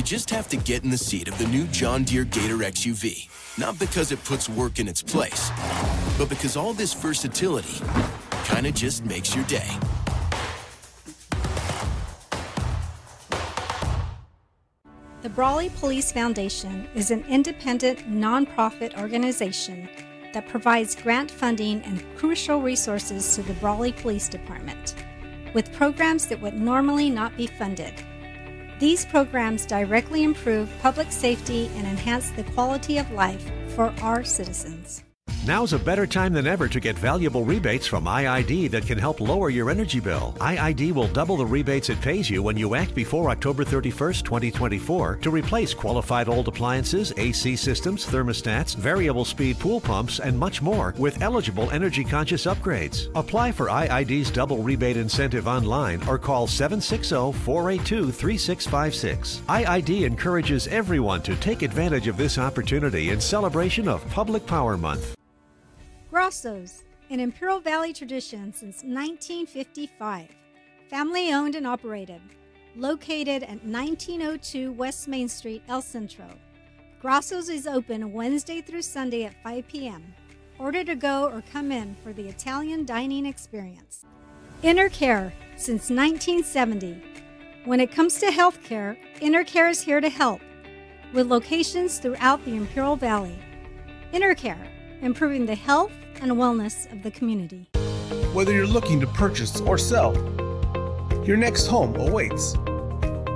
just have to get in the seat of the new John Deere Gator XUV. Not because it puts work in its place, but because all this versatility kind of just makes your day. The Brawley Police Foundation is an independent, nonprofit organization that provides grant funding and crucial resources to the Brawley Police Department, with programs that would normally not be funded. These programs directly improve public safety and enhance the quality of life for our citizens. Now's a better time than ever to get valuable rebates from IID that can help lower your energy bill. IID will double the rebates it pays you when you act before October 31st, 2024 to replace qualified old appliances, AC systems, thermostats, variable speed pool pumps, and much more with eligible energy-conscious upgrades. Apply for IID's double rebate incentive online or call 760-482-3656. IID encourages everyone to take advantage of this opportunity in celebration of Public Power Month. Grosso's, an Imperial Valley tradition since 1955. Family owned and operated. Located at 1902 West Main Street, El Centro. Grosso's is open Wednesday through Sunday at 5 p.m. Order to go or come in for the Italian dining experience. InnerCare since 1970. When it comes to healthcare, InnerCare is here to help, with locations throughout the Imperial Valley. InnerCare, improving the health and wellness of the community. Whether you're looking to purchase or sell, your next home awaits.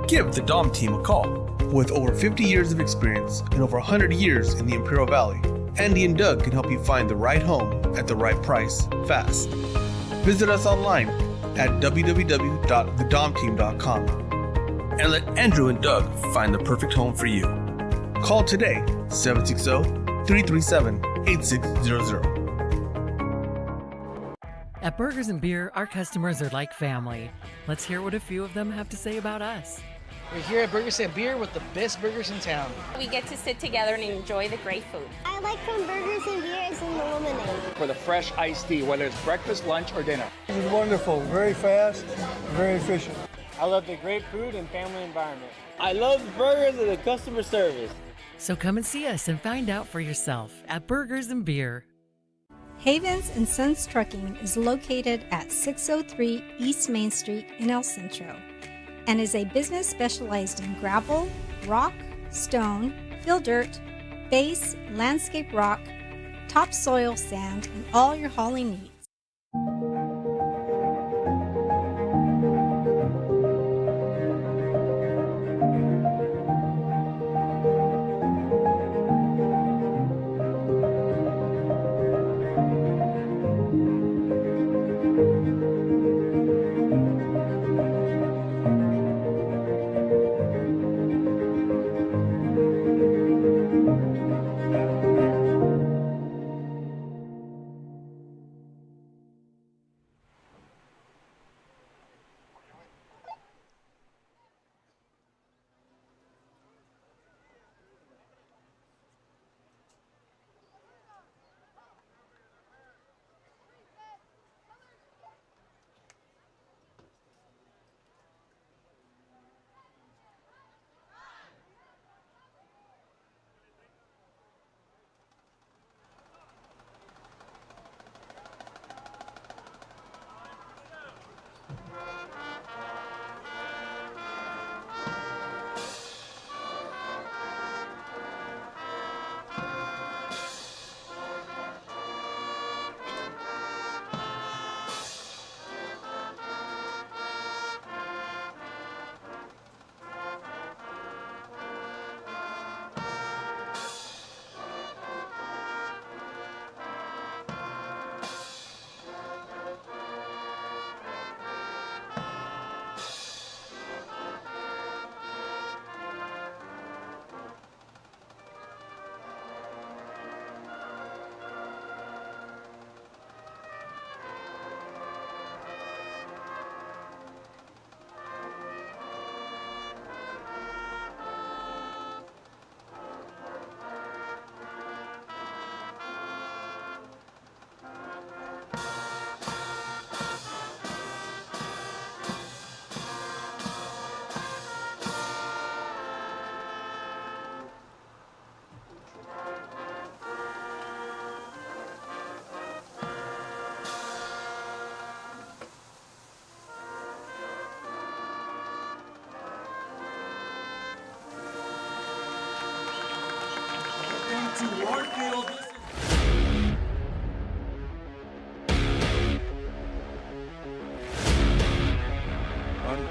Give the Dom team a call. With over 50 years of experience and over 100 years in the Imperial Valley, Andy and Doug can help you find the right home at the right price fast. Visit us online at www.thedomteam.com and let Andrew and Doug find the perfect home for you. Call today, 760-337-8600. At Burgers and Beer, our customers are like family. Let's hear what a few of them have to say about us. We're here at Burgers and Beer with the best burgers in town. We get to sit together and enjoy the great food. I like from Burgers and Beer is in the lemonade. For the fresh iced tea, whether it's breakfast, lunch, or dinner. It was wonderful, very fast, very efficient. I love the great food and family environment. I love the burgers and the customer service. So come and see us and find out for yourself at Burgers and Beer. Havens and Sons Trucking is located at 603 East Main Street in El Centro and is a business specialized in gravel, rock, stone, fill dirt, base, landscape rock, topsoil sand, and all your hauling needs.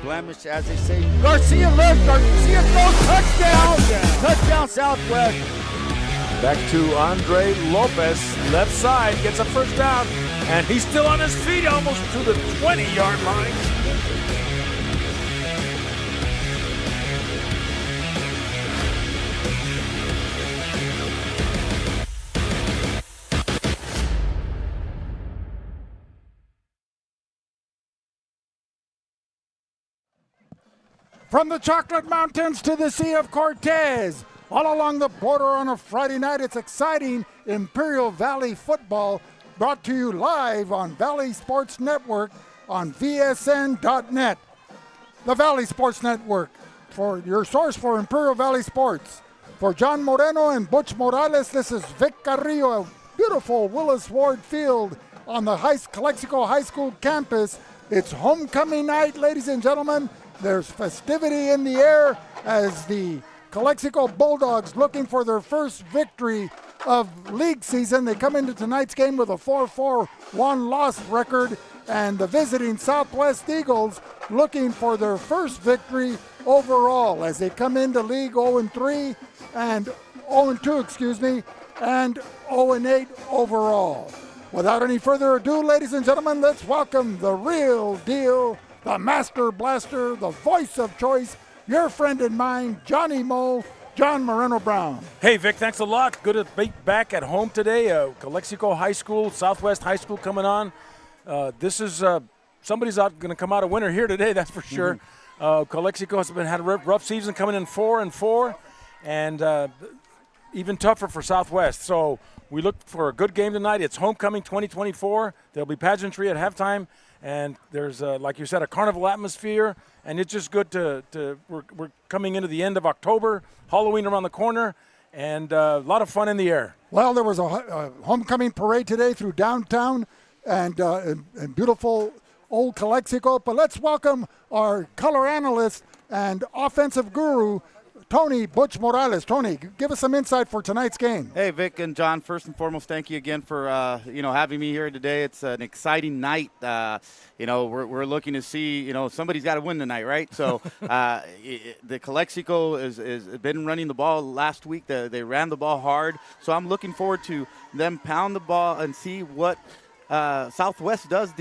blemish, as they say. Garcia left, Garcia throws, touchdown! Touchdown Southwest. Back to Andre Lopez, left side, gets a first down, and he's still on his feet almost to the 20-yard line. From the Chocolate Mountains to the Sea of Cortez, all along the border on a Friday night, it's exciting Imperial Valley football, brought to you live on Valley Sports Network on VSN.net. The Valley Sports Network, for your source for Imperial Valley sports. For John Moreno and Butch Morales, this is Vic Carrillo, a beautiful Willis Ward Field on the Calexico High School campus. It's homecoming night, ladies and gentlemen. There's festivity in the air as the Calexico Bulldogs, looking for their first victory of league season. They come into tonight's game with a 4-4 one-loss record, and the visiting Southwest Eagles looking for their first victory overall as they come into league 0-3 and 0-2, and 0-8 overall. Without any further ado, ladies and gentlemen, let's welcome the real deal, the Master Blaster, the voice of choice, your friend and mine, Johnny Moe, John Moreno Brown. Hey, Vic, thanks a lot. Good to be back at home today. Calexico High School, Southwest High School coming on. This is somebody's going to come out a winner here today, that's for sure. Calexico has had a rough season, coming in 4-4, and even tougher for Southwest. So we look for a good game tonight. It's homecoming 2024. There'll be pageantry at halftime. And there's, like you said, a carnival atmosphere, and it's just good we're coming into the end of October, Halloween around the corner, and a lot of fun in the air. Well, there was a homecoming parade today through downtown and beautiful old Calexico, but let's welcome our color analyst and offensive guru, Tony Butch Morales. Tony, give us some insight for tonight's game. Hey, Vic and John, first and foremost, thank you again for having me here today. It's an exciting night. We're looking to see, somebody's got to win tonight, right? So the Calexico has been running the ball last week. They ran the ball hard. So I'm looking forward to them pound the ball and see what Southwest does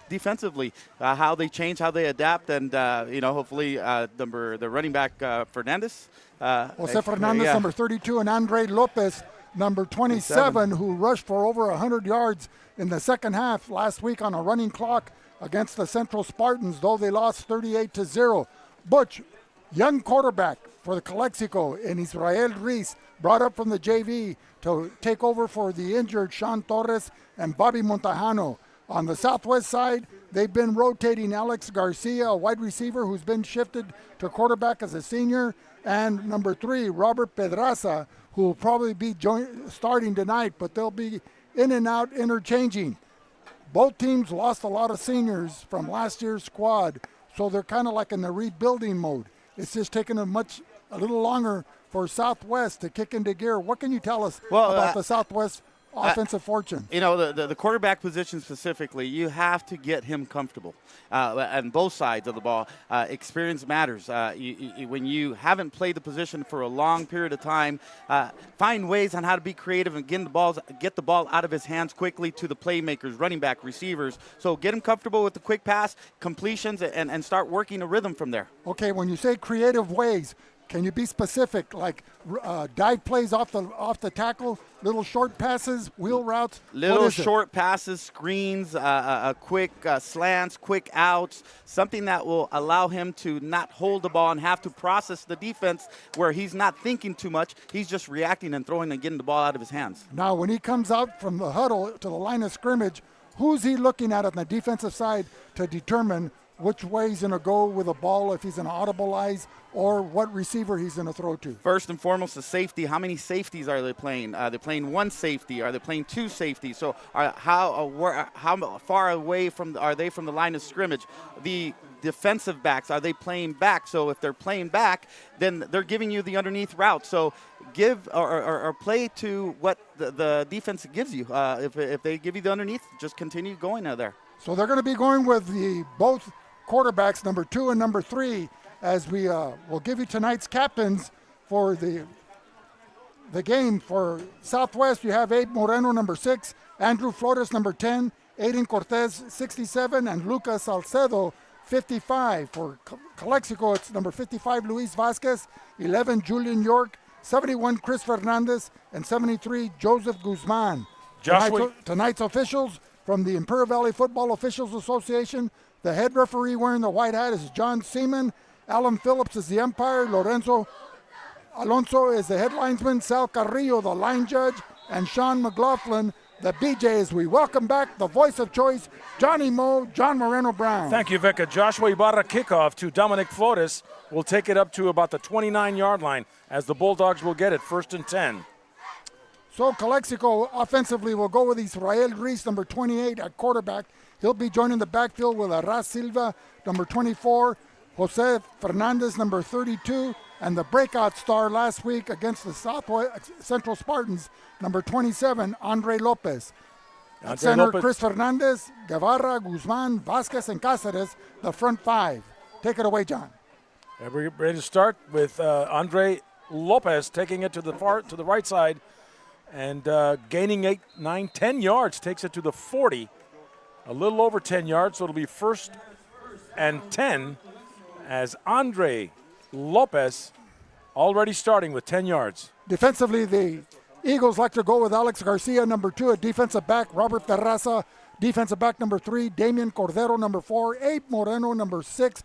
defensively, how they change, how they adapt, and hopefully the running back Fernandez. Jose Fernandez, number 32, and Andre Lopez, number 27, who rushed for over 100 yards in the second half last week on a running clock against the Central Spartans, though they lost 38-0. Butch, young quarterback for the Calexico, and Israel Reese, brought up from the JV to take over for the injured Sean Torres and Bobby Montajano. On the Southwest side, they've been rotating Alex Garcia, a wide receiver who's been shifted to quarterback as a senior, and number 3, Robert Pedraza, who will probably be starting tonight, but they'll be in and out interchanging. Both teams lost a lot of seniors from last year's squad, so they're kind of like in the rebuilding mode. It's just taken a little longer for Southwest to kick into gear. What can you tell us about the Southwest offensive fortune? The quarterback position specifically, you have to get him comfortable on both sides of the ball. Experience matters. When you haven't played the position for a long period of time, find ways on how to be creative and get the ball out of his hands quickly to the playmakers, running back, receivers. So get him comfortable with the quick pass, completions, and start working a rhythm from there. Okay, when you say creative ways, can you be specific, like dive plays off the tackle, little short passes, wheel routes? Little short passes, screens, quick slants, quick outs, something that will allow him to not hold the ball and have to process the defense where he's not thinking too much. He's just reacting and throwing and getting the ball out of his hands. Now, when he comes out from the huddle to the line of scrimmage, who's he looking at on the defensive side to determine which way he's going to go with the ball, if he's going to audibilize, or what receiver he's going to throw to? First and foremost, the safety. How many safeties are they playing? Are they playing one safety? Are they playing two safeties? So how far away are they from the line of scrimmage? The defensive backs, are they playing back? So if they're playing back, then they're giving you the underneath route. So give or play to what the defense gives you. If they give you the underneath, just continue going there. So they're going to be going with both quarterbacks number 2 and number 3 as we will give you tonight's captains for the game. For Southwest, you have Abe Moreno, number 6, Andrew Flores, number 10, Aiden Cortez, 67, and Lucas Salcedo, 55. For Calexico, it's number 55, Luis Vasquez, 11, Julian York, 71, Chris Fernandez, and 73, Joseph Guzman. Tonight's officials from the Imperial Valley Football Officials Association. The head referee wearing the white hat is John Seaman. Alan Phillips is the umpire. Lorenzo Alonso is the head linesman. Sal Carrillo, the line judge. And Sean McLaughlin, the BJs. We welcome back the voice of choice, Johnny Moe, John Moreno Brown. Thank you, Vic. A Joshua Ibarra kickoff to Dominic Flores will take it up to about the 29-yard line as the Bulldogs will get it, 1st and 10. So Calexico offensively will go with Israel Reese, number 28 at quarterback. He'll be joining the backfield with Arras Silva, number 24, Jose Fernandez, number 32, and the breakout star last week against the Southwest Central Spartans, number 27, Andre Lopez. At center, Chris Fernandez, Guevara, Guzman, Vasquez, and Cáceres, the front 5. Take it away, John. We're ready to start with Andre Lopez taking it to the right side and gaining 8, 9, 10 yards, takes it to the 40. A little over 10 yards, so it'll be 1st and 10 as Andre Lopez already starting with 10 yards. Defensively, the Eagles like to go with Alex Garcia, number 2, a defensive back, Robert Terraza, defensive back number 3, Damian Cordero, number 4, Abe Moreno, number 6,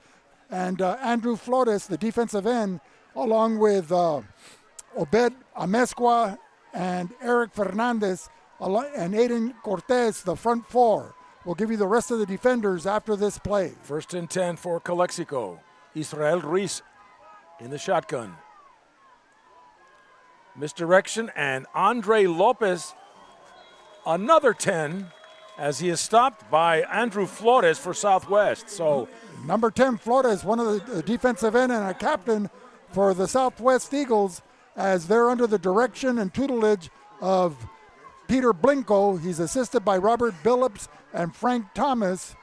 and Andrew Flores, the defensive end, along with Obed Amezcua and Eric Fernandez and Aiden Cortez, the front 4. We'll give you the rest of the defenders after this play. 1st and 10 for Calexico. Israel Ruiz in the shotgun. Misdirection, and Andre Lopez, another 10, as he is stopped by Andrew Flores for Southwest. So number 10, Flores, one of the defensive end and a captain for the Southwest Eagles, as they're under the direction and tutelage of Peter Blinko. He's assisted by Robert Billups and Frank Thomas,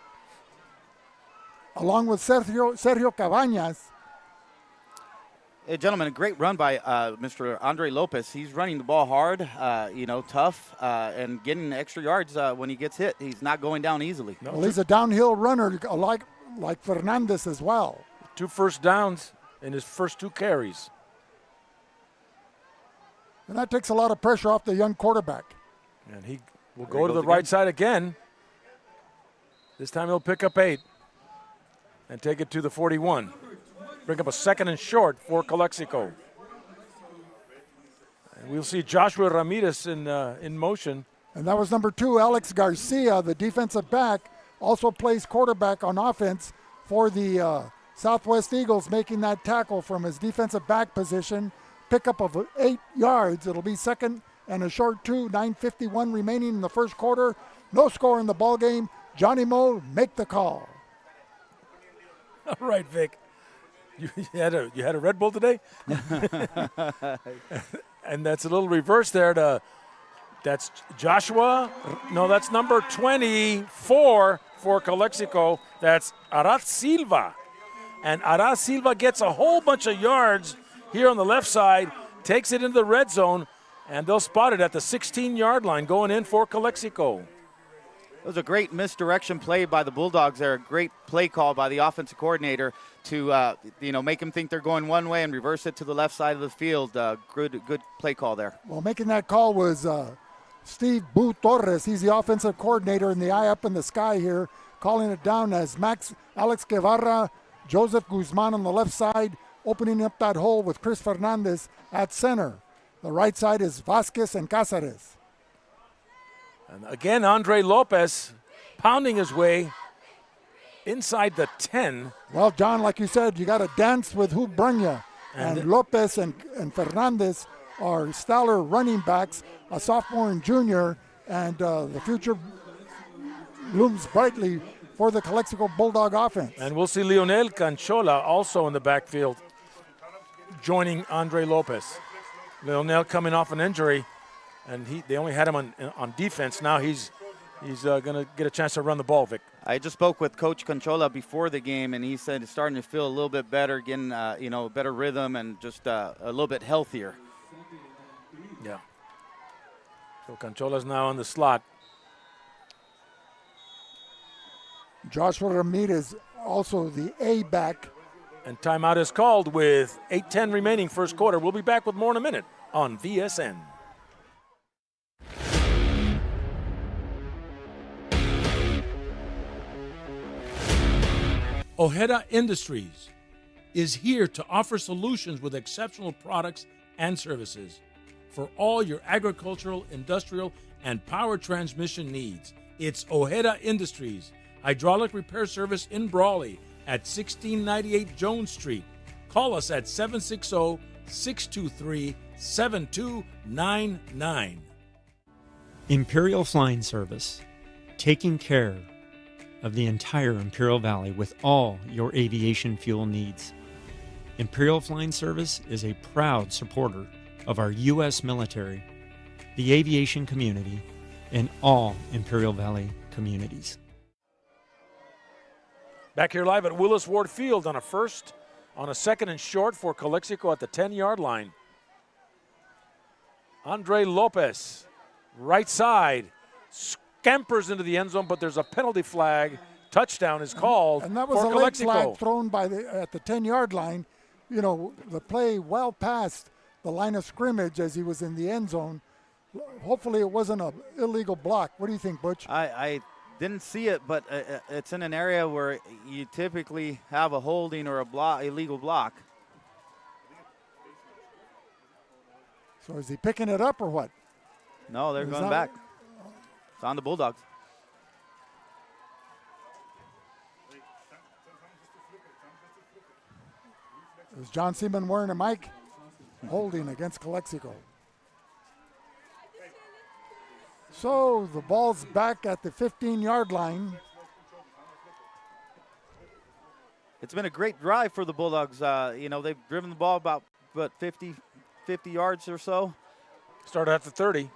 along with Sergio Cabañas. Hey, gentlemen, a great run by Mr. Andre Lopez. He's running the ball hard, tough, and getting extra yards when he gets hit. He's not going down easily. Well, he's a downhill runner like Fernandez as well. 2 first downs in his first 2 carries. And that takes a lot of pressure off the young quarterback. And he will go to the right side again. This time he'll pick up 8 and take it to the 41. Bring up a 2nd and short for Calexico. And we'll see Joshua Ramirez in motion. And that was number 2, Alex Garcia, the defensive back, also plays quarterback on offense for the Southwest Eagles, making that tackle from his defensive back position. Pickup of 8 yards. It'll be 2nd and a short 2, 9:51 remaining in the first quarter. No score in the ball game. Johnny Moe, make the call. All right, Vic. You had a Red Bull today? And that's a little reverse there. That's Joshua. No, that's number 24 for Calexico. That's Arad Silva. And Arad Silva gets a whole bunch of yards here on the left side, takes it into the red zone, and they'll spot it at the 16-yard line going in for Calexico. It was a great misdirection play by the Bulldogs there. A great play call by the offensive coordinator to make them think they're going one way and reverse it to the left side of the field. Good play call there. Well, making that call was Steve Boo Torres. He's the offensive coordinator in the eye up in the sky here, calling it down as Alex Guevara, Joseph Guzman on the left side, opening up that hole with Chris Fernandez at center. The right side is Vasquez and Cáceres. And again, Andre Lopez pounding his way inside the 10. Well, John, like you said, you got to dance with who brung you. And Lopez and Fernandez are stellar running backs, a sophomore and junior, and the future looms brightly for the Calexico Bulldog offense. And we'll see Leonel Canchola also in the backfield, joining Andre Lopez. Leonel coming off an injury, and they only had him on defense. Now he's he's going to get a chance to run the ball, Vic. I just spoke with Coach Conchola before the game, and he said he's starting to feel a little bit better, getting better rhythm and just a little bit healthier. Yeah. So Conchola's now in the slot. Joshua Ramirez, also the A back. And timeout is called with 8:10 remaining first quarter. We'll be back with more in a minute on VSN. Ojeda Industries is here to offer solutions with exceptional products and services for all your agricultural, industrial, and power transmission needs. It's Ojeda Industries, hydraulic repair service in Brawley at 1698 Jones Street. Call us at 760-623-7299. Imperial Flying Service, taking care of the entire Imperial Valley with all your aviation fuel needs. Imperial Flying Service is a proud supporter of our U.S. military, the aviation community, and all Imperial Valley communities. Back here live at Willis Ward Field on a second and short for Calexico at the 10-yard line. Andre Lopez, right side, scampers into the end zone, but there's a penalty flag. Touchdown is called and that was for a late Calexico. flag thrown at the 10-yard line. You know, the play well past the line of scrimmage as he was in the end zone. Hopefully it wasn't an illegal block. What do you think, Butch? I didn't see it, but it's in an area where you typically have a holding or illegal block. So is he picking it up or what? No, they're going back. It's on the Bulldogs. It was John Seaman wearing a mic, holding against Calexico. So the ball's back at the 15-yard line. It's been a great drive for the Bulldogs. They've driven the ball about 50 yards or so. Started at the 30.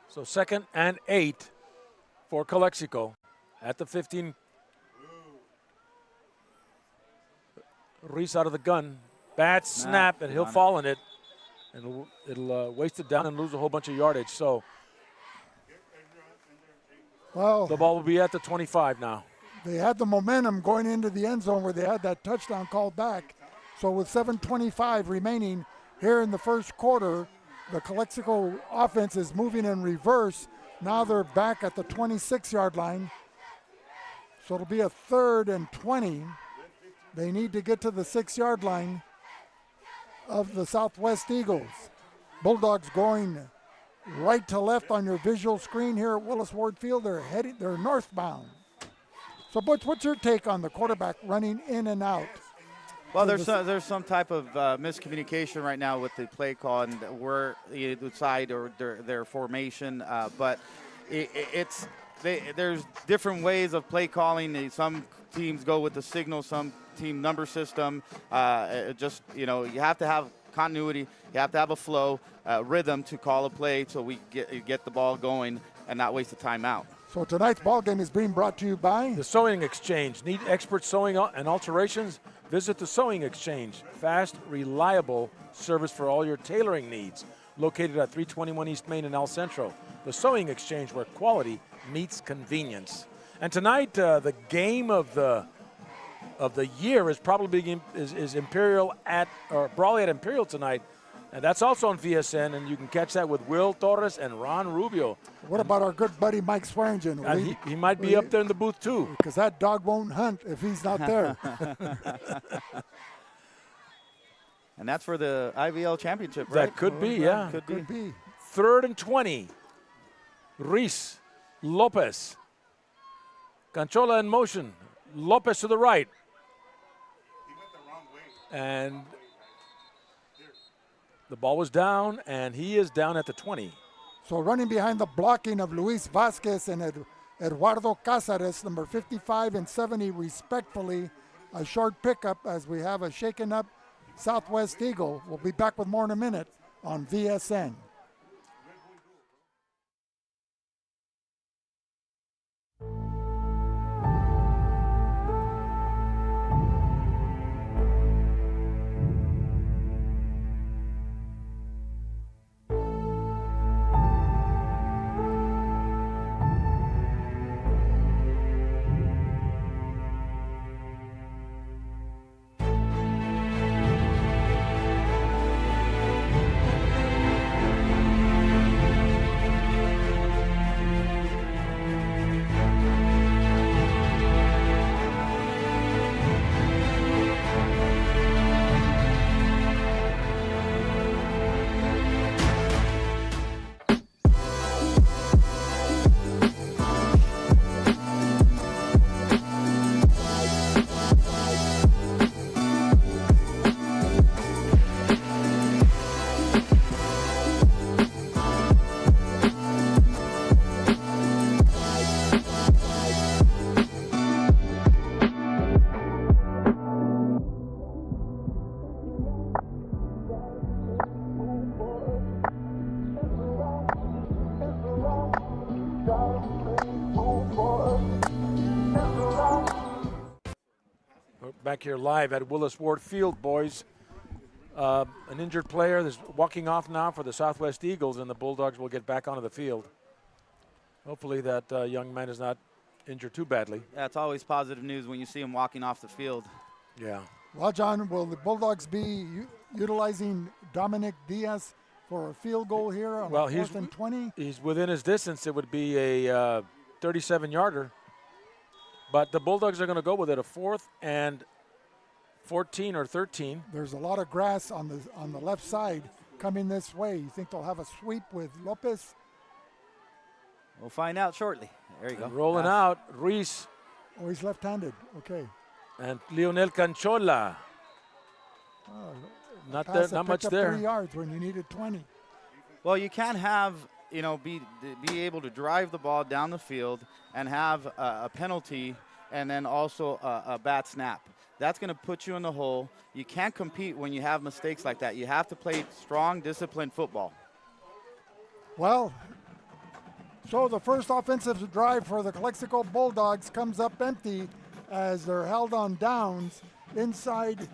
So 2nd and 8 for Calexico at the 15. Reese out of the gun. Bad snap, and he'll fall in it. And it'll waste it down and lose a whole bunch of yardage. So the ball will be at the 25 now. They had the momentum going into the end zone where they had that touchdown called back. So with 7:25 remaining here in the first quarter, the Calexico offense is moving in reverse. Now they're back at the 26-yard line. So it'll be a 3rd and 20. They need to get to the 6-yard line of the Southwest Eagles. Bulldogs going right to left on your visual screen here at Willis Ward Field. They're northbound. So Butch, what's your take on the quarterback running in and out? Well, there's some type of miscommunication right now with the play call and where the side or their formation, but there's different ways of play calling. Some teams go with the signal, some team number system. You have to have continuity. You have to have a flow, rhythm to call a play so we get the ball going and not waste a timeout. So tonight's ball game is being brought to you by the Sewing Exchange. Need expert sewing and alterations? Visit the Sewing Exchange. Fast, reliable service for all your tailoring needs. Located at 321 East Main in El Centro. The Sewing Exchange, where quality meets convenience. And tonight, the game of the year is probably is Imperial or Brawley at Imperial tonight. And that's also on VSN, and you can catch that with Will Torres and Ron Rubio. What about our good buddy Mike Swearingen? He might be up there in the booth too. Because that dog won't hunt if he's not there. And that's for the IVL championship, right? That could be, yeah. Could be. 3rd and 20. Reese, Lopez. Conchola in motion. Lopez to the right. And the ball was down, and he is down at the 20. So running behind the blocking of Luis Vasquez and Eduardo Cázares, number 55 and 70 respectfully. A short pickup as we have a shaken up Southwest Eagle. We'll be back with more in a minute on VSN. back here live at Willis Ward Field, boys. An injured player is walking off now for the Southwest Eagles, and the Bulldogs will get back onto the field. Hopefully that young man is not injured too badly. Yeah, it's always positive news when you see him walking off the field. Yeah. Well, John, will the Bulldogs be utilizing Dominic Diaz for a field goal here on 4th and 20? He's within his distance. It would be a 37-yarder. But the Bulldogs are going to go with it, a 4th and 14 or 13. There's a lot of grass on the left side coming this way. You think they'll have a sweep with Lopez? We'll find out shortly. There you go. And rolling out, Ruiz. Oh, he's left-handed. Okay. And Lionel Canchola. Not much there. 3 yards when you needed 20. Well, you can't have, be able to drive the ball down the field and have a penalty and then also a bad snap. That's going to put you in the hole. You can't compete when you have mistakes like that. You have to play strong, disciplined football. Well, so the first offensive drive for the Calexico Bulldogs comes up empty as they're held on downs inside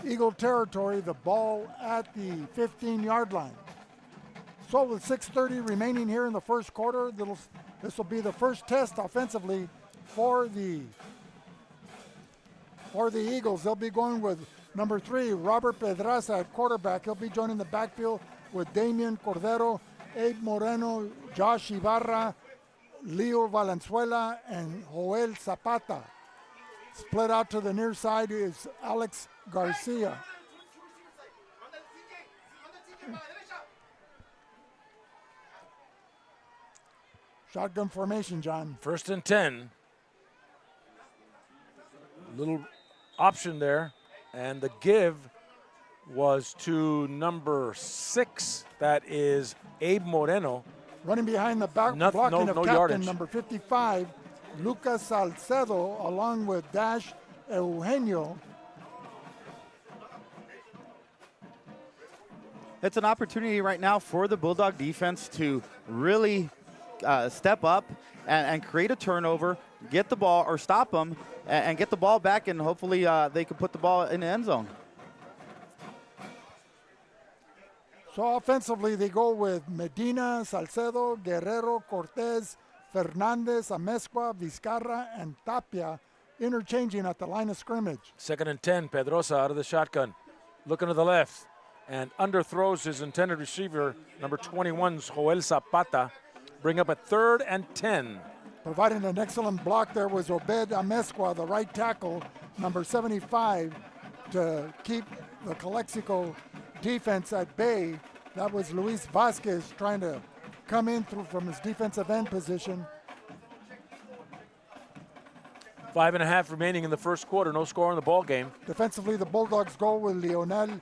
Eagle territory, the ball at the 15-yard line. So with 6:30 remaining here in the first quarter, this will be the first test offensively for the Eagles. They'll be going with number 3, Robert Pedraza at quarterback. He'll be joining the backfield with Damian Cordero, Abe Moreno, Josh Ibarra, Leo Valenzuela, and Joel Zapata. Split out to the near side is Alex Garcia. Shotgun formation, John. 1st and 10. Little option there, and the give was to number 6. That is Abe Moreno. Running behind the blocking of captain yardage. number 55, Lucas Salcedo, along with Dash Eugenio. It's an opportunity right now for the Bulldog defense to really step up and create a turnover, get the ball or stop them, and get the ball back, and hopefully they can put the ball in the end zone. So offensively, they go with Medina, Salcedo, Guerrero, Cortez, Fernandez, Amezcua, Vizcarra, and Tapia interchanging at the line of scrimmage. 2nd and 10, Pedrosa out of the shotgun. Looking to the left and underthrows his intended receiver, number 21's Joel Zapata. Bring up a 3rd and 10. Providing an excellent block there was Obed Amezcua, the right tackle, number 75, to keep the Calexico defense at bay. That was Luis Vasquez trying to come in through from his defensive end position. 5.5 remaining in the first quarter. No score in the ball game. Defensively, the Bulldogs go with Lionel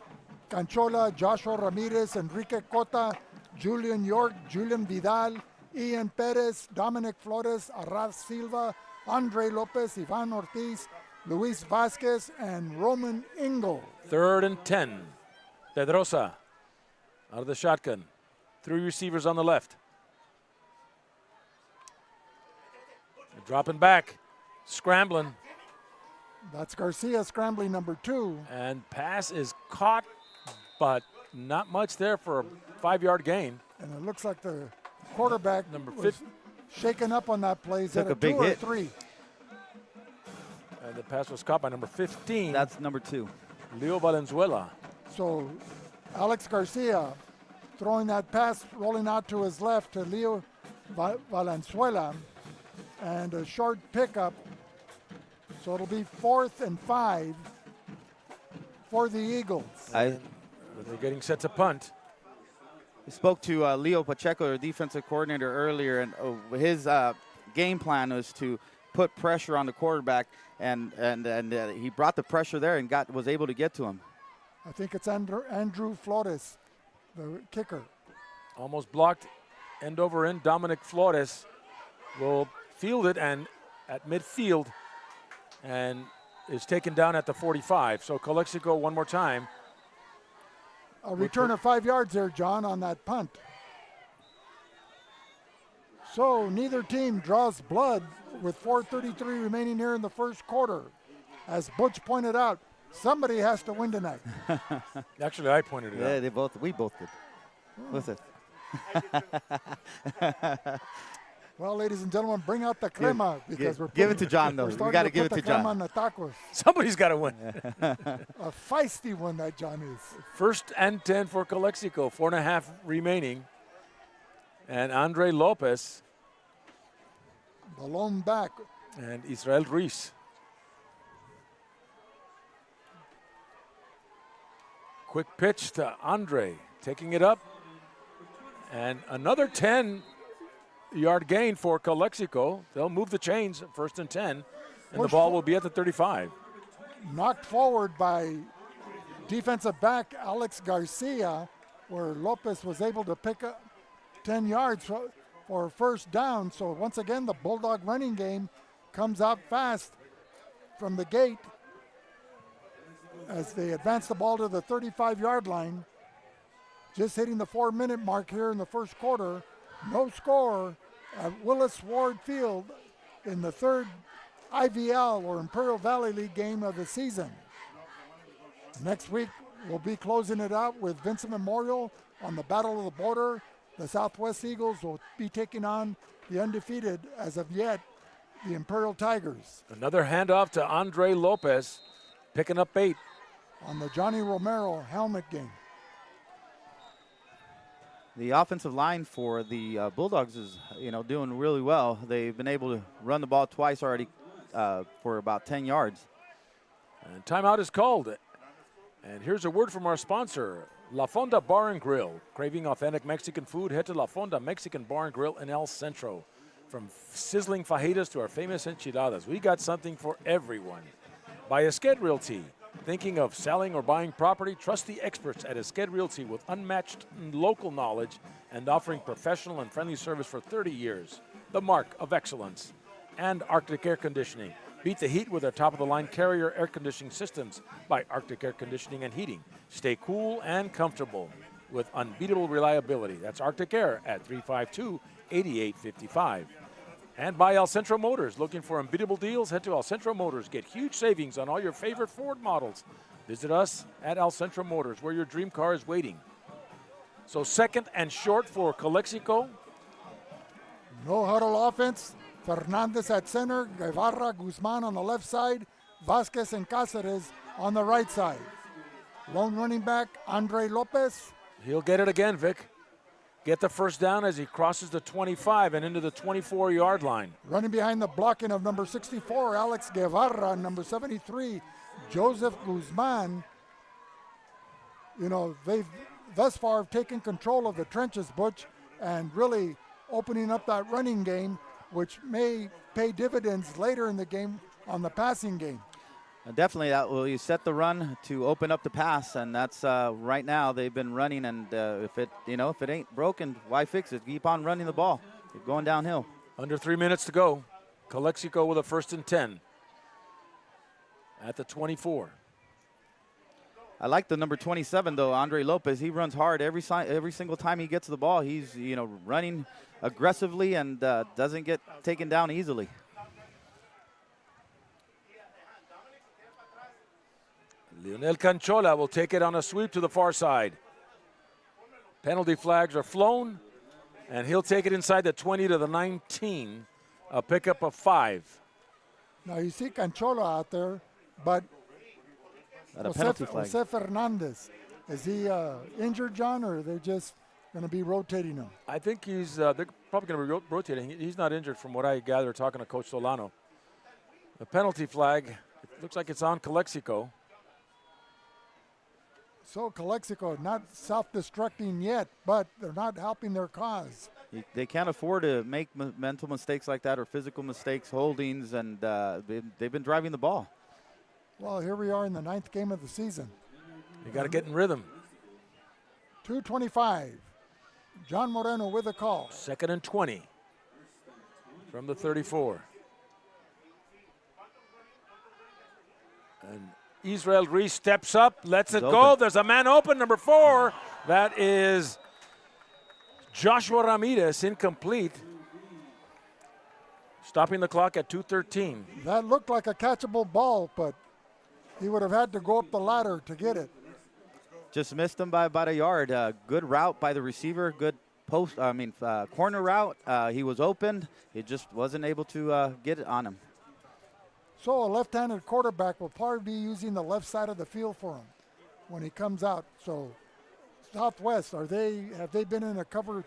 Canchola, Joshua Ramirez, Enrique Cota, Julian York, Julian Vidal, Ian Perez, Dominic Flores, Arras Silva, Andre Lopez, Ivan Ortiz, Luis Vasquez, and Roman Ingo. 3rd and 10. Pedrosa out of the shotgun. 3 receivers on the left. They're dropping back, scrambling. That's Garcia scrambling, number 2. And pass is caught, but not much there for a 5-yard gain. And it looks like the quarterback number was shaken up on that play. Is that a big 2 hit. or 3? And the pass was caught by number 15. That's number 2. Leo Valenzuela. So Alex Garcia throwing that pass, rolling out to his left to Leo Valenzuela, and a short pickup. So it'll be 4th and 5 for the Eagles. They're getting set to punt. We spoke to Leo Pacheco, our defensive coordinator, earlier, and his game plan was to put pressure on the quarterback, and he brought the pressure there and was able to get to him. I think it's Andrew Flores, the kicker. Almost blocked, end over end. Dominic Flores will field it and at midfield and is taken down at the 45. So Calexico one more time. A return of 5 yards there, John, on that punt. So neither team draws blood with 4:33 remaining here in the first quarter. As Butch pointed out, somebody has to win tonight. Actually, I pointed it out. Yeah, we both did. What's it? Well, ladies and gentlemen, bring out the crema because we're give it to John, though. We got to give it to John. On the tacos. Somebody's got to win. A feisty one that John is. First and 10 for Calexico, 4.5 remaining. And Andre Lopez. The lone back. And Israel Ruiz. Quick pitch to Andre, taking it up. And another 10-yard gain for Calexico. They'll move the chains, first and 10, and the ball will be at the 35. Knocked forward by defensive back Alex Garcia, where Lopez was able to pick up 10 yards for first down. So once again, the Bulldog running game comes out fast from the gate as they advance the ball to the 35-yard line. Just hitting the 4-minute mark here in the first quarter. No score at Willis Ward Field in the third IVL or Imperial Valley League game of the season. Next week, we'll be closing it out with Vincent Memorial on the Battle of the Border. The Southwest Eagles will be taking on the undefeated, as of yet, the Imperial Tigers. Another handoff to Andre Lopez, picking up 8. On the Johnny Romero helmet game. The offensive line for the Bulldogs is, doing really well. They've been able to run the ball twice already for about 10 yards. And timeout is called. And here's a word from our sponsor, La Fonda Bar and Grill. Craving authentic Mexican food? Head to La Fonda Mexican Bar and Grill in El Centro. From sizzling fajitas to our famous enchiladas, we got something for everyone. By Esqued Realty. Thinking of selling or buying property? Trust the experts at Esqued Realty with unmatched local knowledge and offering professional and friendly service for 30 years. The mark of excellence. And Arctic Air Conditioning. Beat the heat with our top-of-the-line Carrier air conditioning systems by Arctic Air Conditioning and Heating. Stay cool and comfortable with unbeatable reliability. That's Arctic Air at 352-8855. And by El Centro Motors. Looking for unbeatable deals? Head to El Centro Motors. Get huge savings on all your favorite Ford models. Visit us at El Centro Motors, where your dream car is waiting. So second and short for Calexico. No huddle offense. Fernandez at center. Guevara, Guzman on the left side. Vasquez and Cáceres on the right side. Lone running back, Andre Lopez. He'll get it again, Vic. Get the first down as he crosses the 25 and into the 24-yard line. Running behind the blocking of number 64, Alex Guevara, number 73, Joseph Guzman. They've thus far taken control of the trenches, Butch, and really opening up that running game, which may pay dividends later in the game on the passing game. Definitely, you set the run to open up the pass, and that's right now they've been running. And if it ain't broken, why fix it? Keep on running the ball. Keep going downhill. Under 3 minutes to go. Calexico with a first and 10 at the 24. I like the number 27 though, Andre Lopez. He runs hard every single time he gets the ball. He's running aggressively and doesn't get taken down easily. Lionel Canchola will take it on a sweep to the far side. Penalty flags are flown, and he'll take it inside the 20 to the 19, a pickup of 5. Now you see Canchola out there, but Jose Fernandez, is he injured, John, or are they just going to be rotating him? I think they're probably going to be rotating. He's not injured from what I gather talking to Coach Solano. The penalty flag, it looks like it's on Calexico. So Calexico not self-destructing yet, but they're not helping their cause. They can't afford to make mental mistakes like that or physical mistakes, holdings, and they've been driving the ball. Well, here we are in the 9th game of the season. You got to get in rhythm. 2:25. John Moreno with a call. 2nd and 20 from the 34. And Israel Ruiz steps up, lets it go. There's a man open, number 4. That is Joshua Ramirez, incomplete. Stopping the clock at 2:13. That looked like a catchable ball, but He would have had to go up the ladder to get it. Just missed him by about a yard. Good route by the receiver. Good corner route. He was opened. He just wasn't able to get it on him. So a left-handed quarterback will probably be using the left side of the field for him when he comes out. So Southwest, have they been in a cover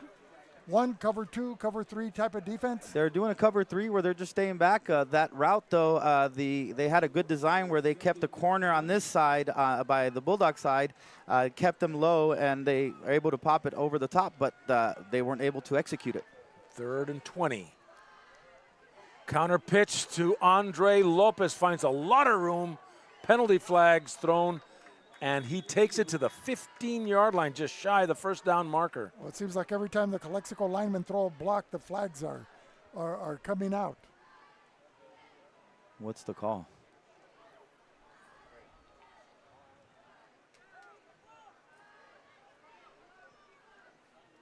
1, cover 2, cover 3 type of defense? They're doing a cover 3 where they're just staying back. That route, though, they had a good design where they kept the corner on this side by the Bulldog side, kept them low, and they are able to pop it over the top, but they weren't able to execute it. 3rd and 20. Counter pitch to Andre Lopez, finds a lot of room. Penalty flags thrown, and he takes it to the 15-yard line, just shy of the first down marker. Well, it seems like every time the Calexico linemen throw a block, the flags are coming out. What's the call?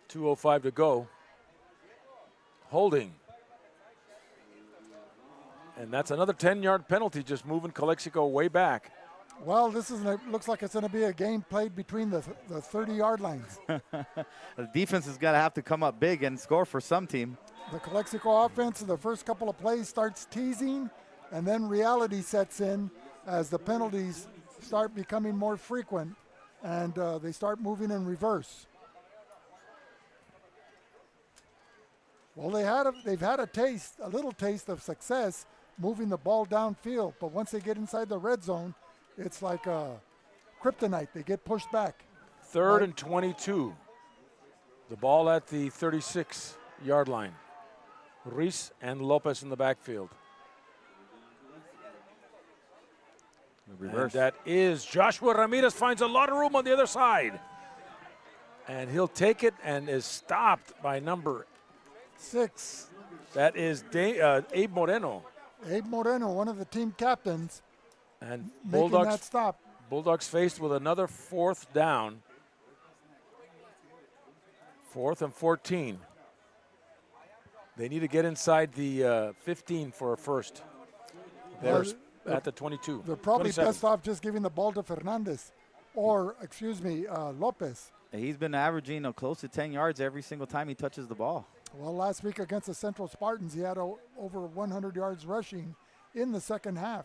.205 to go. Holding. And that's another 10-yard penalty, just moving Calexico way back. Well, looks like it's going to be a game played between the 30-yard lines. The defense is going to have to come up big and score for some team. The Calexico offense in the first couple of plays starts teasing, and then reality sets in as the penalties start becoming more frequent, and they start moving in reverse. Well, they've had a little taste of success moving the ball downfield, but once they get inside the red zone, it's like kryptonite. They get pushed back. 3rd and 22. The ball at the 36-yard line. Ruiz and Lopez in the backfield. Reverse. And that is Joshua Ramirez, finds a lot of room on the other side. And he'll take it and is stopped by number 6. That is Abe Moreno. Abe Moreno, one of the team captains, and making that stop. Bulldogs faced with another 4th down. 4th and 14. They need to get inside the 15 for a first. They're at the 22. They're probably 27. best off just giving the ball to Fernandez, or Lopez. He's been averaging close to 10 yards every single time he touches the ball. Well, last week against the Central Spartans, he had over 100 yards rushing in the second half.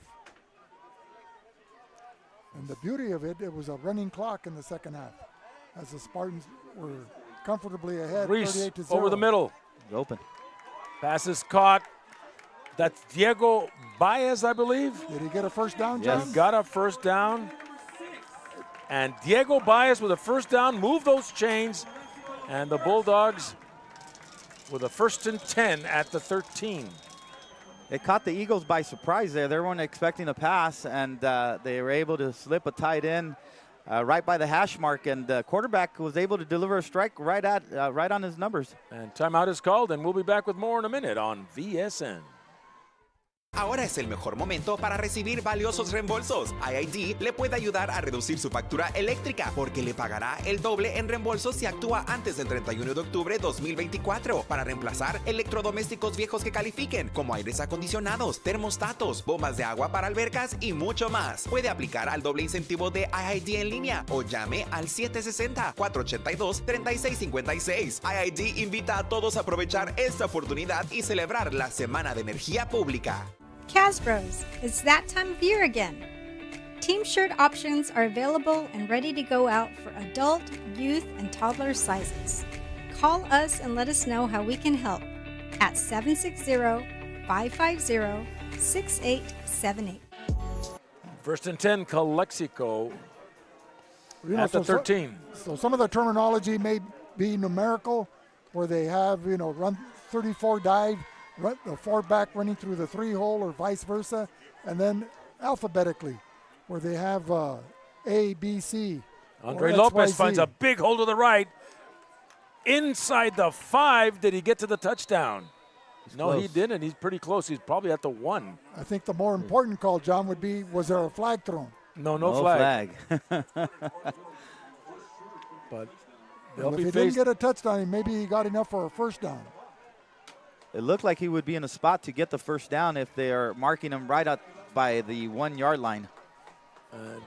And the beauty of it was a running clock in the second half, as the Spartans were comfortably ahead, Reese 38-0. over the middle. He's open. Pass is caught. That's Diego Baez, I believe. Did he get a first down, John? Yes, got a first down. And Diego Baez with a first down, move those chains. And the Bulldogs with a 1st and 10 at the 13. It caught the Eagles by surprise there. They weren't expecting a pass, and they were able to slip a tight end right by the hash mark, and the quarterback was able to deliver a strike right on his numbers. And timeout is called, and we'll be back with more in a minute on VSN. Ahora es el mejor momento para recibir valiosos reembolsos. IID le puede ayudar a reducir su factura eléctrica porque le pagará el doble en reembolsos si actúa antes del 31 de octubre 2024 para reemplazar electrodomésticos viejos que califiquen, como aires acondicionados, termostatos, bombas de agua para albercas y mucho más. Puede aplicar al doble incentivo de IID en línea o llame al 760-482-3656. IID invita a todos a aprovechar esta oportunidad y celebrar la Semana de Energía Pública. Casbros, it's that time of year again. Team shirt options are available and ready to go out for adult, youth, and toddler sizes. Call us and let us know how we can help at 760-550-6878. 1st and 10, Calexico at the 13. So some of the terminology may be numerical, where they have, run 34 dive, the 4-back running through the 3-hole or vice versa, and then alphabetically, where they have A, B, C. Andre Lopez finds a big hole to the right. Inside the 5, did he get to the touchdown? No, he didn't. He's pretty close. He's probably at the 1. I think the more important call, John, would be, was there a flag thrown? No flag. But if he didn't get a touchdown, maybe he got enough for a first down. It looked like he would be in a spot to get the first down if they are marking him right up by the 1-yard line. And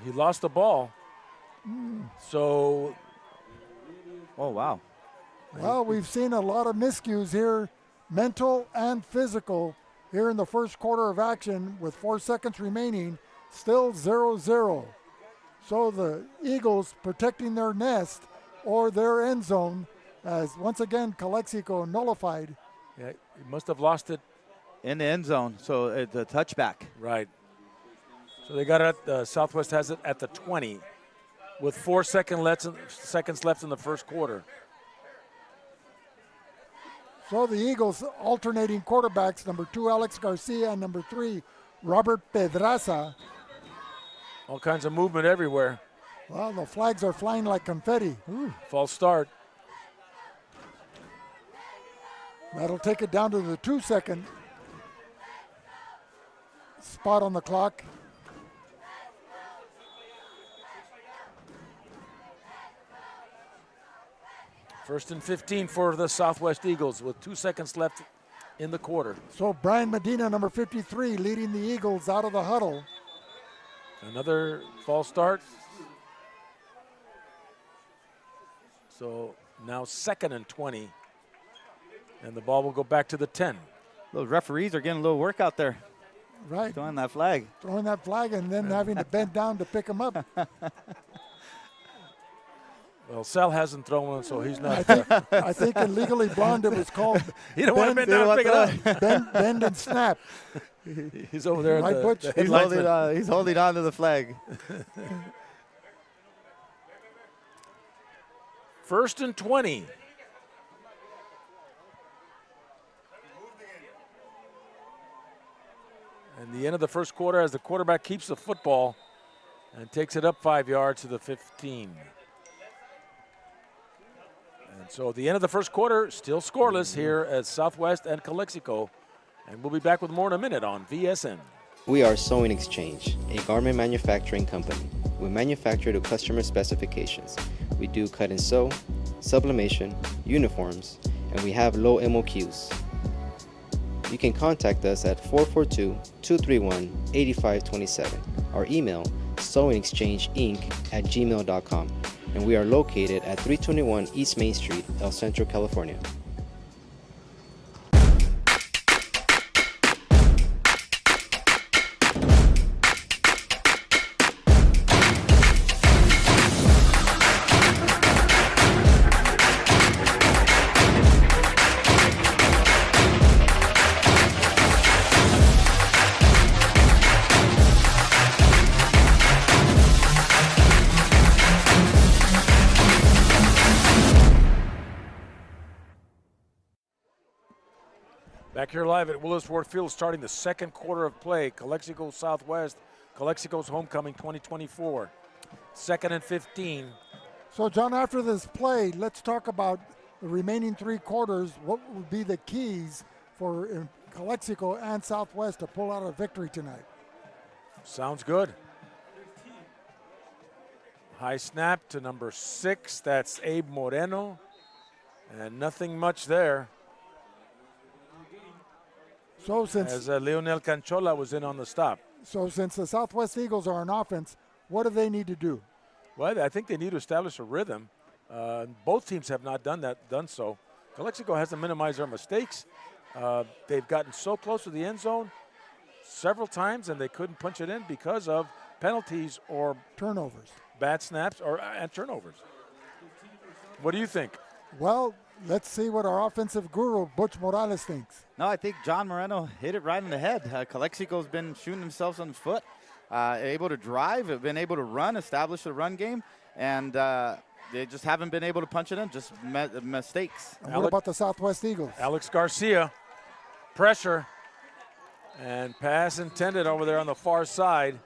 he lost the ball. So, oh, wow. Well, we've seen a lot of miscues here, mental and physical, here in the first quarter of action with 4 seconds remaining, still 0-0. So the Eagles protecting their nest or their end zone as once again Calexico nullified. Yeah, he must have lost it in the end zone, so it's a touchback. Right. So they got it, Southwest has it at the 20 with 4 seconds left in the first quarter. So the Eagles alternating quarterbacks, number 2, Alex Garcia, and number 3, Robert Pedraza. All kinds of movement everywhere. Well, the flags are flying like confetti. False start. That'll take it down to the 2-second spot on the clock. First and 15 for the Southwest Eagles with 2 seconds left in the quarter. So Brian Medina, number 53, leading the Eagles out of the huddle. Another false start. So now 2nd and 20. And the ball will go back to the 10. Those referees are getting a little workout there. Right. Throwing that flag. Throwing that flag and then having to bend down to pick him up. Well, Sal hasn't thrown one, so he's not. I think in Legally Blonde it was called you don't want to bend down and pick it up. Bend and snap. He's over there. Right, Butch? He's holding on to the flag. First and 20. And the end of the first quarter as the quarterback keeps the football and takes it up 5 yards to the 15. And so the end of the first quarter, still scoreless here at Southwest and Calexico. And we'll be back with more in a minute on VSN. We are Sewing Exchange, a garment manufacturing company. We manufacture to customer specifications. We do cut and sew, sublimation, uniforms, and we have low MOQs. You can contact us at 442-231-8527 or email sewingexchangeinc@gmail.com. And we are located at 321 East Main Street, El Centro, California. Back here live at Willis Ford Field, starting the second quarter of play. Calexico Southwest, Calexico's homecoming 2024. 2nd and 15. So, John, after this play, let's talk about the remaining 3 quarters. What would be the keys for Calexico and Southwest to pull out a victory tonight? Sounds good. High snap to number 6. That's Abe Moreno. And nothing much there. So since as Leonel Canchola was in on the stop. So since the Southwest Eagles are on offense, what do they need to do? Well, I think they need to establish a rhythm. Both teams have not done so. Calexico hasn't minimized their mistakes. They've gotten so close to the end zone several times, and they couldn't punch it in because of penalties or turnovers, bad snaps, and turnovers. What do you think? Well, let's see what our offensive guru, Butch Morales, thinks. No, I think John Moreno hit it right in the head. Calexico's been shooting themselves on the foot, able to drive, have been able to run, establish a run game, and they just haven't been able to punch it in, just mistakes. And what about the Southwest Eagles? Alex Garcia, pressure, and pass intended over there on the far side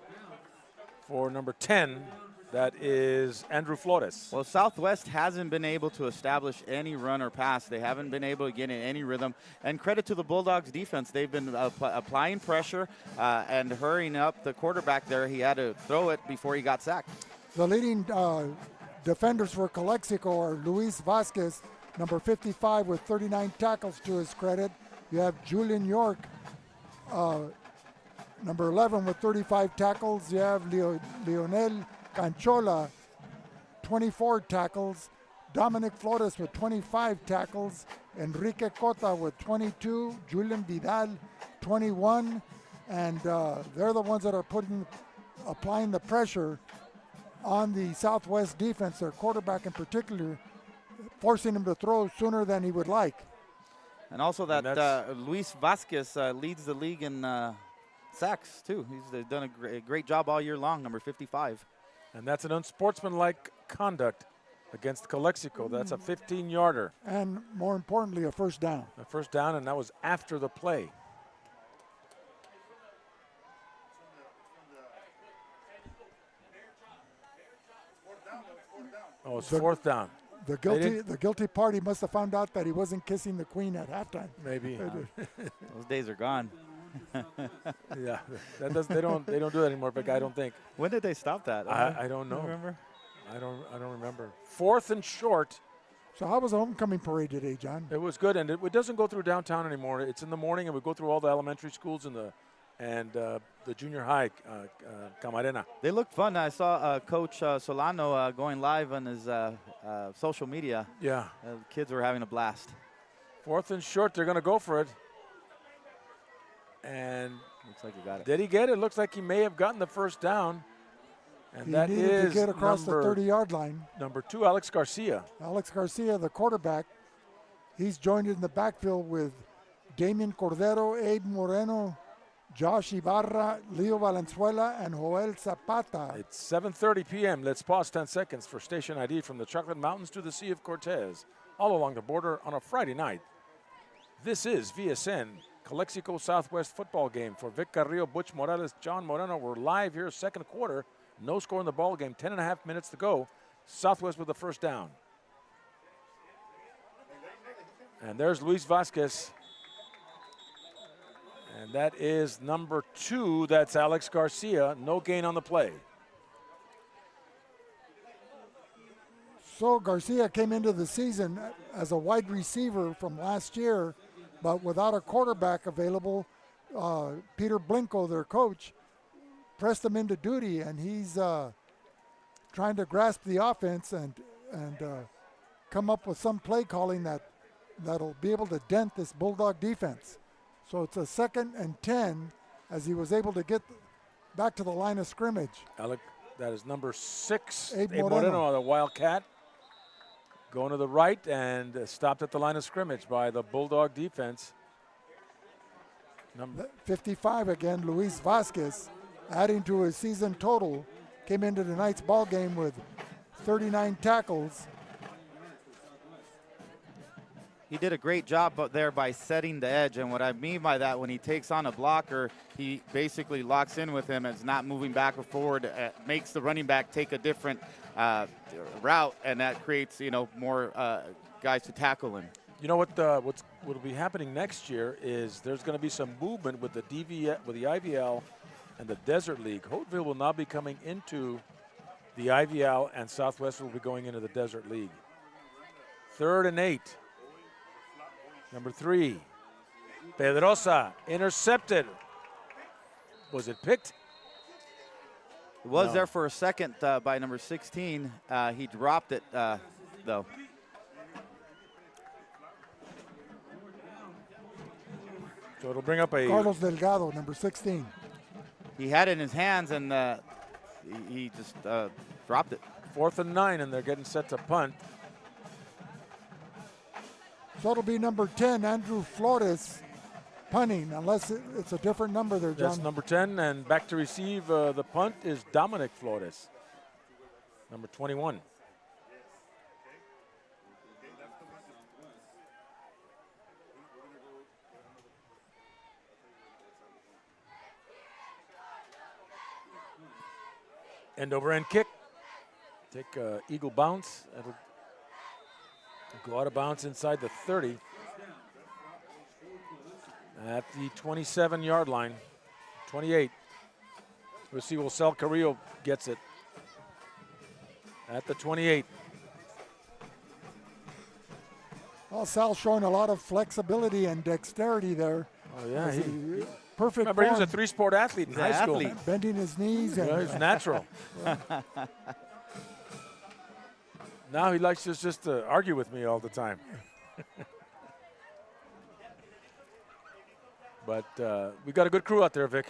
for number 10. That is Andrew Flores. Well, Southwest hasn't been able to establish any run or pass. They haven't been able to get in any rhythm. And credit to the Bulldogs defense. They've been applying pressure and hurrying up the quarterback there. He had to throw it before he got sacked. The leading defenders for Calexico are Luis Vasquez, number 55, with 39 tackles to his credit. You have Julian York, Number 11 with 35 tackles, you have Lionel Canchola, 24 tackles. Dominic Flores with 25 tackles. Enrique Cota with 22. Julian Vidal, 21. And they're the ones that are applying the pressure on the Southwest defense, their quarterback in particular, forcing him to throw sooner than he would like. And also that Luis Vasquez leads the league in sacks, too. He's done a great job all year long, number 55. And that's an unsportsmanlike conduct against Calexico. That's a 15-yarder. And more importantly, a first down. A first down, and that was after the play. Oh, it's fourth down. The guilty party must have found out that he wasn't kissing the queen at halftime. Maybe. Those days are gone. Yeah, they don't do that anymore, Vic, I don't think. When did they stop that? I don't know. Remember? I don't remember. 4th and short. So how was the homecoming parade today, John? It was good, and it doesn't go through downtown anymore. It's in the morning, and we go through all the elementary schools and the junior high, Camarena. They looked fun. I saw Coach Solano going live on his social media. Yeah. The kids were having a blast. 4th and short, they're going to go for it. And looks like he got it. Did he get it? Looks like he may have gotten the first down. And he that needed is to get across the 30-yard line. Number 2, Alex Garcia. Alex Garcia, the quarterback, he's joined in the backfield with Damian Cordero, Abe Moreno, Josh Ibarra, Leo Valenzuela, and Joel Zapata. It's 7:30 p.m. Let's pause 10 seconds for station ID from the Chocolate Mountains to the Sea of Cortez, all along the border on a Friday night. This is VSN, Calexico Southwest football game. For Vic Carrillo, Butch Morales, John Moreno, we're live here, second quarter. No score in the ball game, 10.5 minutes to go. Southwest with the first down. And there's Luis Vasquez. And that is number 2, that's Alex Garcia. No gain on the play. So Garcia came into the season as a wide receiver from last year, but without a quarterback available. Peter Blinko, their coach, pressed him into duty, and he's trying to grasp the offense and come up with some play calling that'll be able to dent this Bulldog defense. So it's a 2nd and 10 as he was able to get back to the line of scrimmage. Alec, that is number 6, Abe Moreno, the Wildcat, going to the right and stopped at the line of scrimmage by the Bulldog defense. Number 55 again, Luis Vasquez, adding to his season total, came into tonight's ball game with 39 tackles. He did a great job there by setting the edge, and what I mean by that, when he takes on a blocker, he basically locks in with him and is not moving back or forward, makes the running back take a different route, and that creates, more guys to tackle him. You know what'll be happening next year is there's going to be some movement with the IVL and the Desert League. Hauteville will now be coming into the IVL, and Southwest will be going into the Desert League. 3rd and 8. Number 3, Pedrosa, intercepted. Was it picked? It was there for a second by number 16. He dropped it, though. So it'll bring up a... Carlos Delgado, number 16. He had it in his hands, and he just dropped it. 4th and 9, and they're getting set to punt. So it'll be number 10, Andrew Flores, punting, unless it's a different number there, John. That's number 10, and back to receive the punt is Dominic Flores, number 21. End over end kick. Take eagle bounce. It'll go out of bounds inside the 30. At the 27-yard line. 28. We'll see will Sal Carrillo gets it. At the 28. Well, Sal showing a lot of flexibility and dexterity there. Oh, yeah. perfect Remember, he was a form. three-sport athlete in He's high an school. athlete. Bending his knees. Yeah, it's natural. Now he likes just to argue with me all the time. But we got a good crew out there, Vic.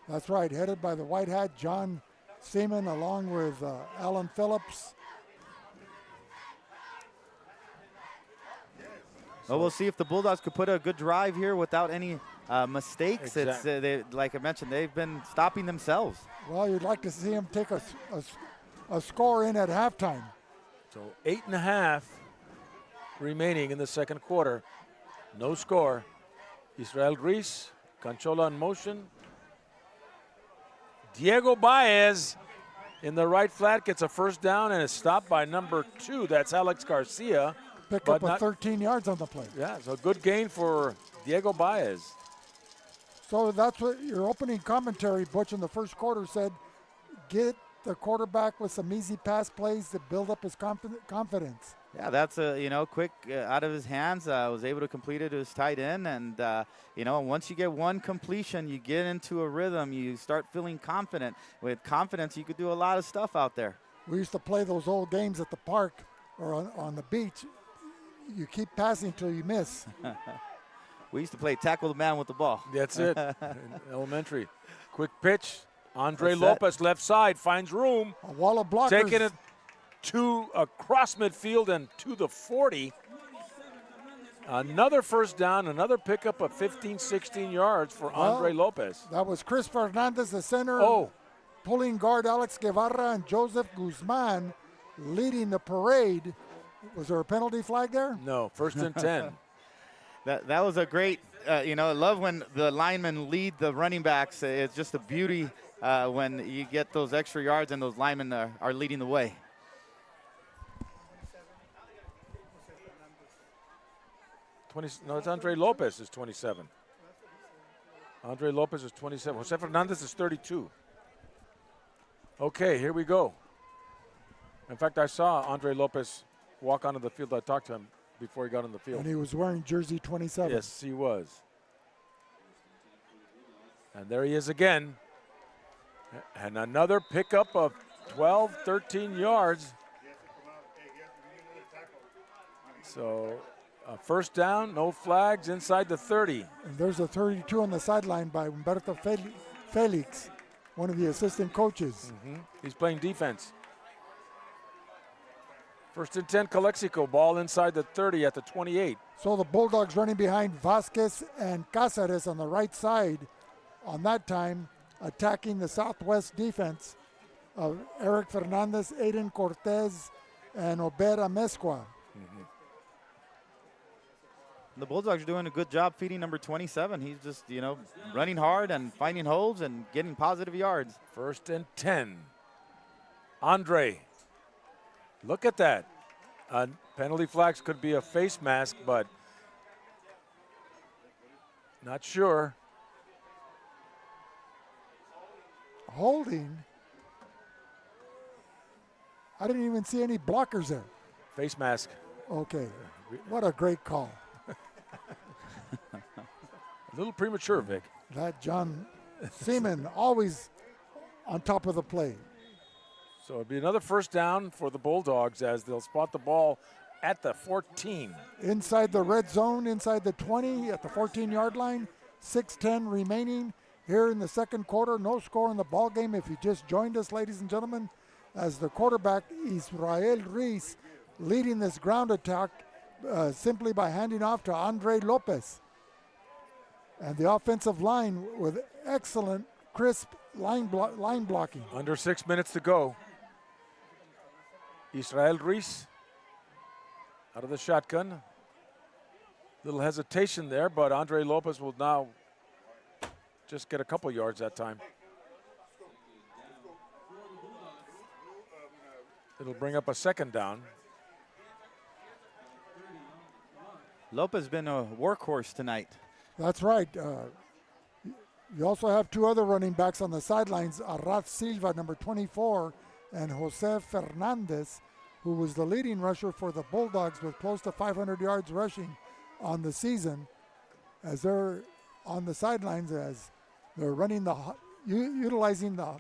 That's right, headed by the white hat, John Seaman, along with Alan Phillips. Well, we'll see if the Bulldogs could put a good drive here without any mistakes. Exactly. It's like I mentioned, they've been stopping themselves. Well, you'd like to see him take a score in at halftime. So 8.5 remaining in the second quarter. No score. Israel Reese, Canchola in motion. Diego Baez in the right flat gets a first down and is stopped by number 2. That's Alex Garcia. Pick But up a 13 yards on the play. Yeah, so good gain for Diego Baez. So that's what your opening commentary, Butch, in the first quarter said, get the quarterback with some easy pass plays to build up his confidence. Yeah, that's a quick out of his hands. Was able to complete it to his tight end, and once you get one completion, you get into a rhythm. You start feeling confident. With confidence, you could do a lot of stuff out there. We used to play those old games at the park or on the beach. You keep passing till you miss. We used to play tackle the man with the ball. That's it. In elementary. Quick pitch. Andre Lopez, left side, finds room. A wall of blockers. Taking it to across midfield and to the 40. Another first down, another pickup of 15, 16 yards for Andre Lopez. That was Chris Fernandez, the center. Oh. Pulling guard Alex Guevara and Joseph Guzman leading the parade. Was there a penalty flag there? No, first and 10. That was a great, I love when the linemen lead the running backs. It's just a beauty when you get those extra yards and those linemen are leading the way. No, it's Andre Lopez is 27. Andre Lopez is 27. Jose Fernandez is 32. Okay, here we go. In fact, I saw Andre Lopez walk onto the field. I talked to him before he got on the field. And he was wearing jersey 27. Yes, he was. And there he is again. And another pickup of 12, 13 yards. So a first down, no flags, inside the 30. And there's a 32 on the sideline by Humberto Felix, one of the assistant coaches. He's playing defense. First and 10, Calexico, ball inside the 30 at the 28. So the Bulldogs running behind Vasquez and Cáceres on the right side. On that time, attacking the Southwest defense of Eric Fernandez, Aiden Cortez, and Ober Amezcua. The Bulldogs are doing a good job feeding number 27. He's just, running hard and finding holes and getting positive yards. First and 10. Andre. Look at that. Penalty flags could be a face mask, but not sure. Holding. I didn't even see any blockers there. Face mask. Okay. What a great call. A little premature, Vic. That John Seaman always on top of the play. So it'll be another first down for the Bulldogs as they'll spot the ball at the 14. Inside the red zone, inside the 20 at the 14-yard line. 6:10 remaining here in the second quarter. No score in the ball game. If you just joined us, ladies and gentlemen, as the quarterback Israel Reese leading this ground attack simply by handing off to Andre Lopez. And the offensive line with excellent, crisp line blocking. Under 6 minutes to go. Israel Reese out of the shotgun. Little hesitation there, but Andre Lopez will now just get a couple yards that time. It'll bring up a second down. Lopez been a workhorse tonight. That's right. You also have two other running backs on the sidelines, Arad Silva, number 24, and Jose Fernandez, who was the leading rusher for the Bulldogs with close to 500 yards rushing on the season, as they're on the sidelines as They're running utilizing the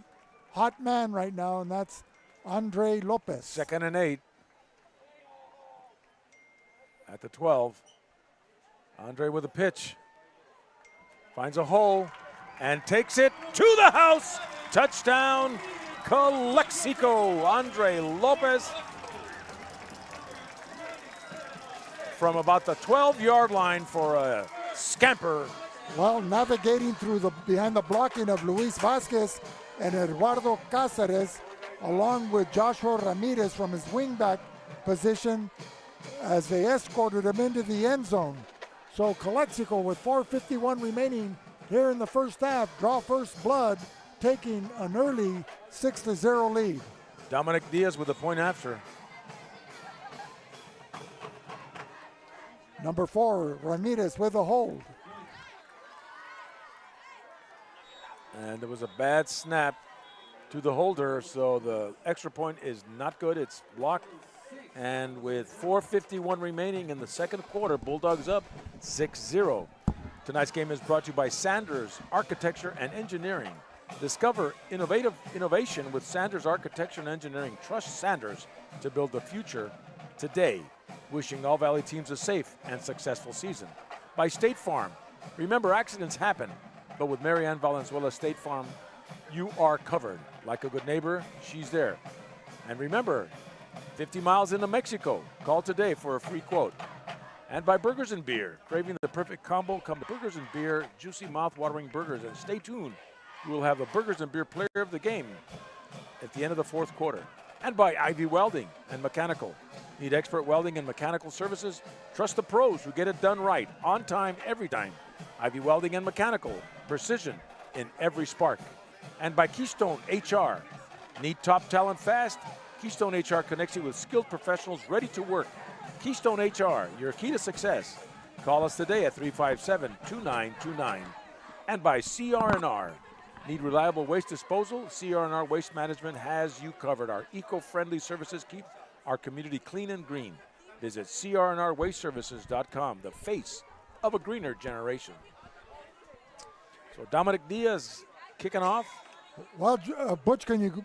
hot man right now, and that's Andre Lopez. 2nd and 8. At the 12. Andre with a pitch. Finds a hole and takes it to the house. Touchdown, Calexico. Andre Lopez from about the 12-yard line for a scamper. Well, navigating behind the blocking of Luis Vasquez and Eduardo Cáceres, along with Joshua Ramirez from his wingback position, as they escorted him into the end zone. So Calexico, with 4:51 remaining here in the first half, draw first blood, taking an early 6-0 lead. Dominic Diaz with a point after. Number 4, Ramirez with a hold. And there was a bad snap to the holder, so the extra point is not good. It's blocked. And with 4:51 remaining in the second quarter, Bulldogs up 6-0. Tonight's game is brought to you by Sanders Architecture and Engineering. Discover innovation with Sanders Architecture and Engineering. Trust Sanders to build the future today. Wishing all Valley teams a safe and successful season. By State Farm. Remember, accidents happen, but with Marianne Valenzuela State Farm, you are covered. Like a good neighbor, she's there. And remember, 50 miles into Mexico. Call today for a free quote. And by Burgers and Beer. Craving the perfect combo? Come to Burgers and Beer, juicy mouth-watering burgers. And stay tuned. We will have a Burgers and Beer player of the game at the end of the fourth quarter. And by Ivy Welding and Mechanical. Need expert welding and mechanical services? Trust the pros who get it done right, on time, every time. Ivy Welding and Mechanical. Precision in every spark. And by Keystone HR. Need top talent fast? Keystone HR connects you with skilled professionals ready to work. Keystone HR, your key to success. Call us today at 357-2929. And by CR&R. Need reliable waste disposal? CR&R Waste Management has you covered. Our eco-friendly services keep our community clean and green. Visit crnrwasteservices.com, the face of a greener generation. So Dominic Diaz kicking off. Well, Butch, can you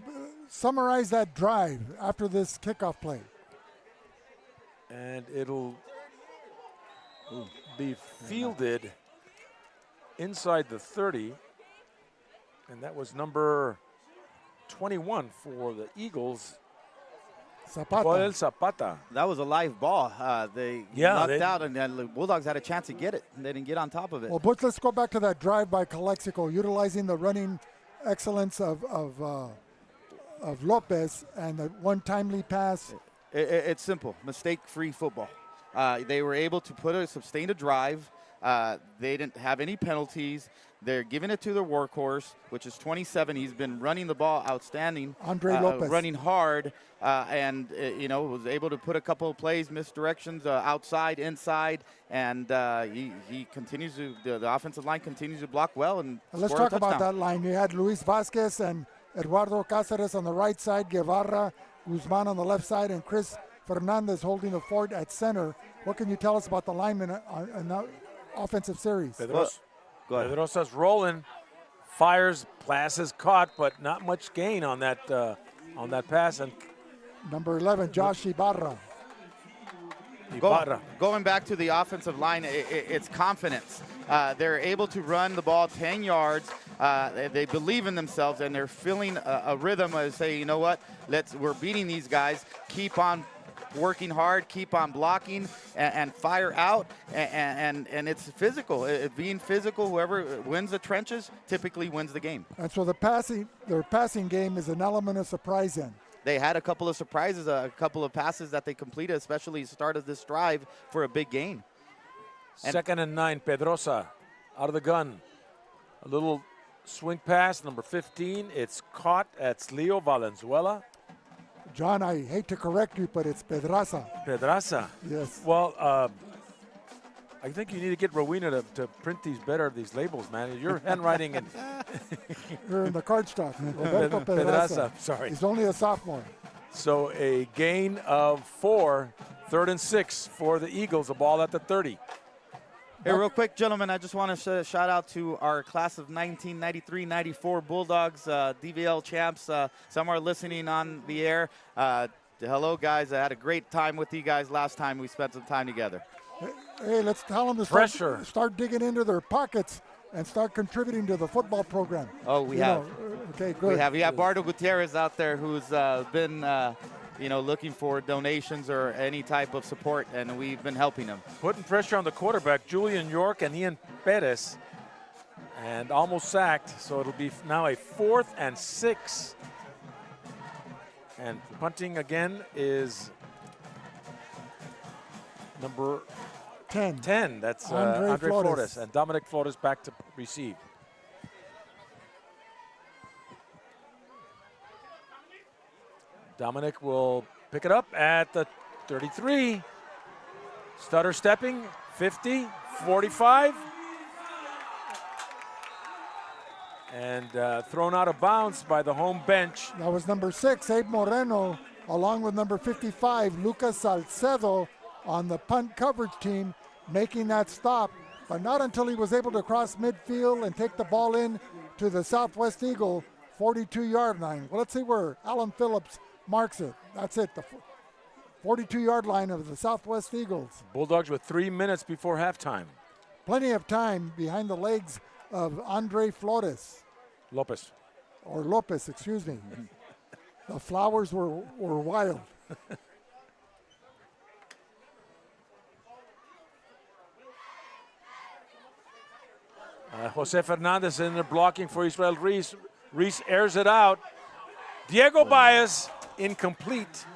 summarize that drive after this kickoff play? And it'll be fielded inside the 30. And that was number 21 for the Eagles. Zapata. Zapata. That was a live ball. They knocked out, and the Bulldogs had a chance to get it. They didn't get on top of it. Well, Butch, let's go back to that drive by Calexico, utilizing the running excellence of Lopez and the one timely pass. It's simple, mistake-free football. They were able to sustain a drive. They didn't have any penalties. They're giving it to their workhorse, which is 27. He's been running the ball outstanding. Andre Lopez. Running hard, and was able to put a couple of plays, misdirections, outside, inside, and he continues to, the offensive line continues to block well. And let's talk about that line. You had Luis Vasquez and Eduardo Cáceres on the right side, Guevara, Guzman on the left side, and Chris Fernandez holding the fort at center. What can you tell us about the linemen in that offensive series? Pedrosa's rolling, fires, pass is caught, but not much gain on that pass. And number 11, Josh Ibarra. Going back to the offensive line, it's confidence. They're able to run the ball 10 yards. They believe in themselves, and they're feeling a rhythm of say, you know what, we're beating these guys. Keep on working hard, keep on blocking, and fire out. And it's physical. Being physical, whoever wins the trenches typically wins the game. And so their passing game is an element of surprise in. They had a couple of surprises, a couple of passes that they completed, especially the start of this drive for a big gain. Second and 9, Pedrosa out of the gun. A little swing pass, number 15. It's caught. That's Leo Valenzuela. John, I hate to correct you, but it's Pedraza. Pedraza. Yes. Well, I think you need to get Rowena to print these labels, man. Your handwriting and you're in the card stock, man. Roberto Pedraza. Sorry. He's only a sophomore. So a gain of 4, 3rd and 6 for the Eagles, a ball at the 30. Hey, real quick, gentlemen, I just want to shout out to our class of 1993-94 Bulldogs, DVL champs. Some are listening on the air. Hello, guys. I had a great time with you guys last time we spent some time together. Hey, let's tell them to start digging into their pockets and start contributing to the football program. Oh, we have. Okay, good. We have Bardo Gutierrez out there who's been looking for donations or any type of support, and we've been helping him. Putting pressure on the quarterback, Julian York and Ian Perez, and almost sacked. So it'll be now a 4th and 6. And punting again is number 10. 10. That's Andre Flores. And Dominic Flores back to receive. Dominic will pick it up at the 33. Stutter stepping, 50, 45. And thrown out of bounds by the home bench. That was number 6, Abe Moreno, along with number 55, Lucas Salcedo, on the punt coverage team, making that stop. But not until he was able to cross midfield and take the ball in to the Southwest Eagle 42-yard line. Well, let's see where Alan Phillips marks it. That's it, the 42-yard line of the Southwest Eagles. Bulldogs with 3 minutes before halftime. Plenty of time behind the legs of Andre Flores. Lopez, excuse me. The flowers were wild. Jose Fernandez in there blocking for Israel Reese. Reese airs it out. Diego Baez, incomplete.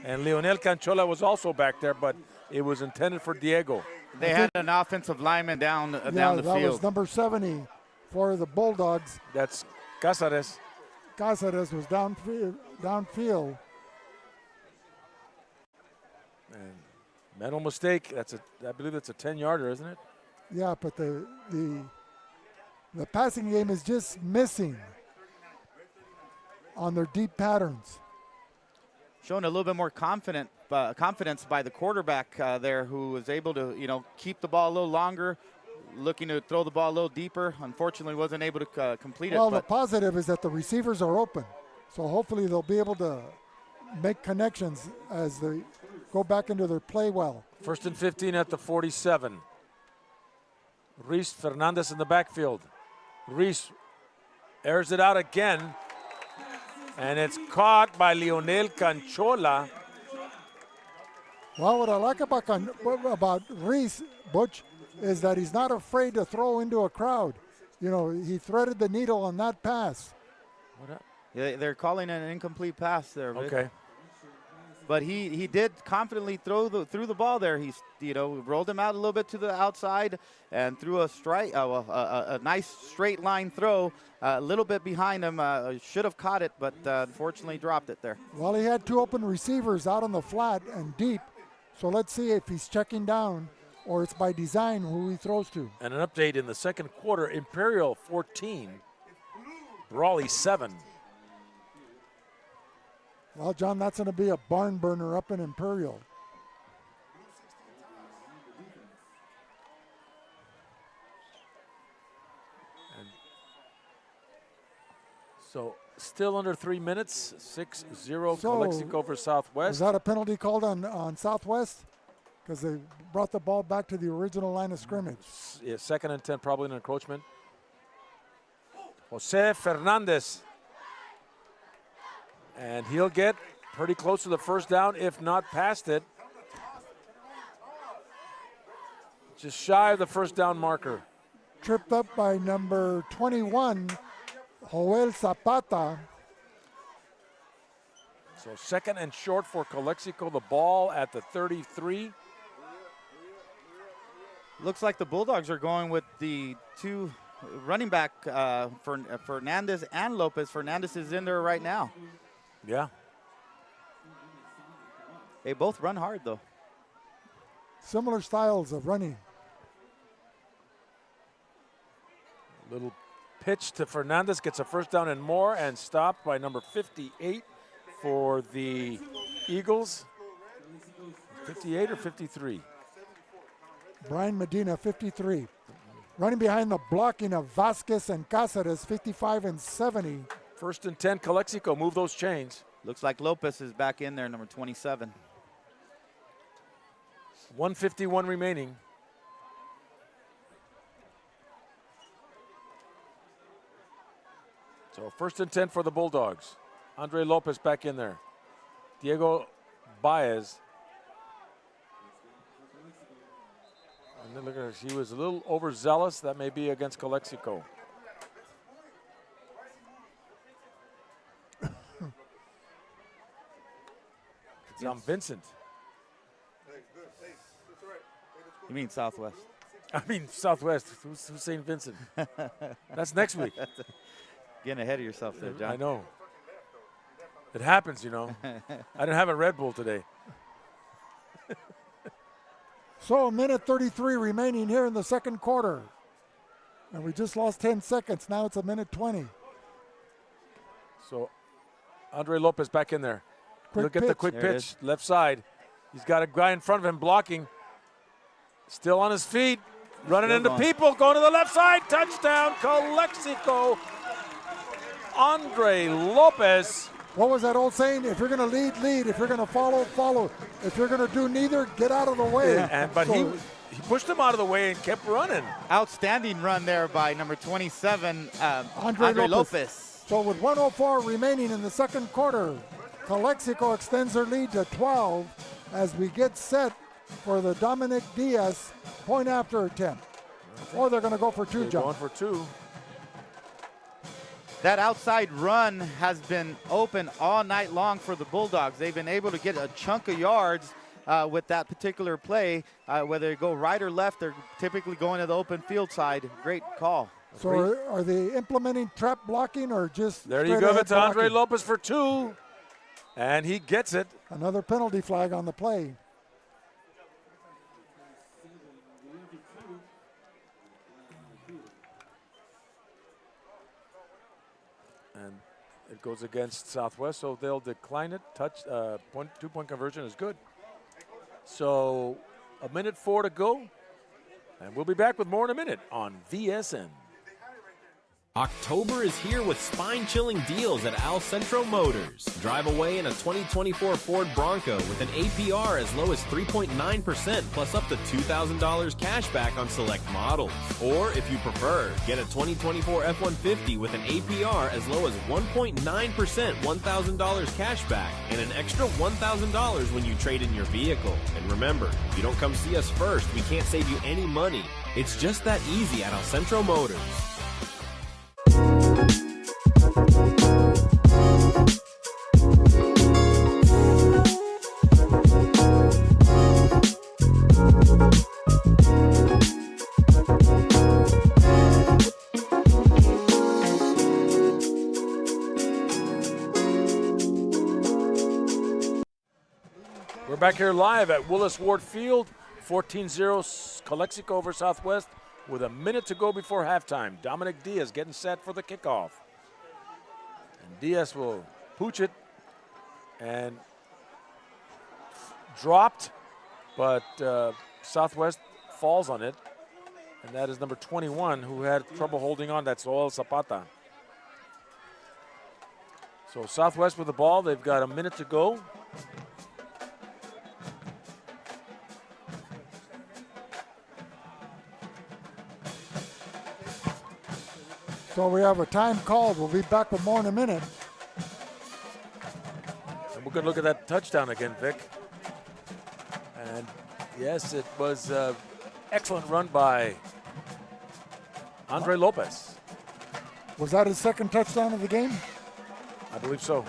And Leonel Canchola was also back there, but it was intended for Diego. They had an offensive lineman down the field. That was number 70 for the Bulldogs. That's Cáceres. Cáceres was downfield. And mental mistake. I believe that's a 10-yarder, isn't it? Yeah, but the passing game is just missing on their deep patterns. Showing a little bit more confidence by the quarterback there, who was able to keep the ball a little longer, looking to throw the ball a little deeper. Unfortunately, wasn't able to complete it. Well, the positive is that the receivers are open, so hopefully they'll be able to make connections as they go back into their play well. 1st and 15 at the 47. Reese Fernandez in the backfield. Reese airs it out again, and it's caught by Leonel Canchola. Well, what I like about Reese, Butch, is that he's not afraid to throw into a crowd. He threaded the needle on that pass. Yeah, they're calling it an incomplete pass there, Vic. Okay. But he did confidently through the ball there. He rolled him out a little bit to the outside and threw a nice straight line throw a little bit behind him. Should have caught it, but unfortunately dropped it there. Well, he had 2 open receivers out on the flat and deep. So let's see if he's checking down or it's by design who he throws to. And an update in the second quarter: Imperial 14, Brawley 7. Well, John, that's going to be a barn burner up in Imperial. And so still under 3 minutes, 6-0 Calexico over Southwest. Was that a penalty called on Southwest? Because they brought the ball back to the original line of scrimmage. Yeah, 2nd and 10, probably an encroachment. Jose Fernandez. And he'll get pretty close to the first down, if not past it. Just shy of the first down marker. Tripped up by number 21, Joel Zapata. So 2nd and short for Calexico, the ball at the 33. Looks like the Bulldogs are going with the 2 running back for Fernandez and Lopez. Fernandez is in there right now. Yeah. They both run hard, though. Similar styles of running. Little pitch to Fernandez, gets a first down and more, and stopped by number 58 for the Eagles. 58 or 53? Brian Medina, 53. Running behind the blocking of Vasquez and Cáceres, 55 and 70. 1st and 10, Calexico. Move those chains. Looks like Lopez is back in there, number 27. 1:51 remaining. So 1st and 10 for the Bulldogs. Andre Lopez back in there. Diego Baez. And then look at this. He was a little overzealous. That may be against Calexico. John Vincent. You mean Southwest? I mean Southwest. Who's St. Vincent? That's next week. Getting ahead of yourself there, John. I know. It happens, you know. I didn't have a Red Bull today. So a minute 33 remaining here in the second quarter. And we just lost 10 seconds. Now it's a minute 20. So Andre Lopez back in there. Look at the quick There it pitch, left side. He's got a guy in front of him blocking. Still on his feet, running Still into going. people, going to the left side. Touchdown, Calexico. Andre Lopez. What was that old saying? If you're going to lead, lead. If you're going to follow, follow. If you're going to do neither, get out of the way. But he pushed him out of the way and kept running. Outstanding run there by number 27, Andre Lopez. So with 1:04 remaining in the second quarter, Calexico extends their lead to 12 as we get set for the Dominic Diaz point after attempt. Or they're going to go for two, John. Going for two. That outside run has been open all night long for the Bulldogs. They've been able to get a chunk of yards with that particular play. Whether they go right or left, they're typically going to the open field side. Great call. So are they implementing trap blocking or just There you straight go. ahead It's Andre blocking? Lopez for two. And he gets it. Another penalty flag on the play. And it goes against Southwest, so they'll decline it. Two-point conversion is good. So a minute 4 to go. And we'll be back with more in a minute on VSN. October is here with spine-chilling deals at Al Centro Motors. Drive away in a 2024 Ford Bronco with an APR as low as 3.9% plus up to $2,000 cash back on select models. Or if you prefer, get a 2024 F-150 with an APR as low as 1.9% $1,000 cash back and an extra $1,000 when you trade in your vehicle. And remember, if you don't come see us first, we can't save you any money. It's just that easy at Al Centro Motors. We're back here live at Willis Ward Field, 14-0 Calexico over Southwest with a minute to go before halftime. Dominic Diaz getting set for the kickoff. And Diaz will pooch it and dropped, but Southwest falls on it. And that is number 21 who had trouble holding on. That's Joel Zapata. So Southwest with the ball. They've got a minute to go. So we have a time called. We'll be back with more in a minute. And we're going to look at that touchdown again, Vic. And yes, it was an excellent run by Andre Lopez. Was that his second touchdown of the game? I believe so.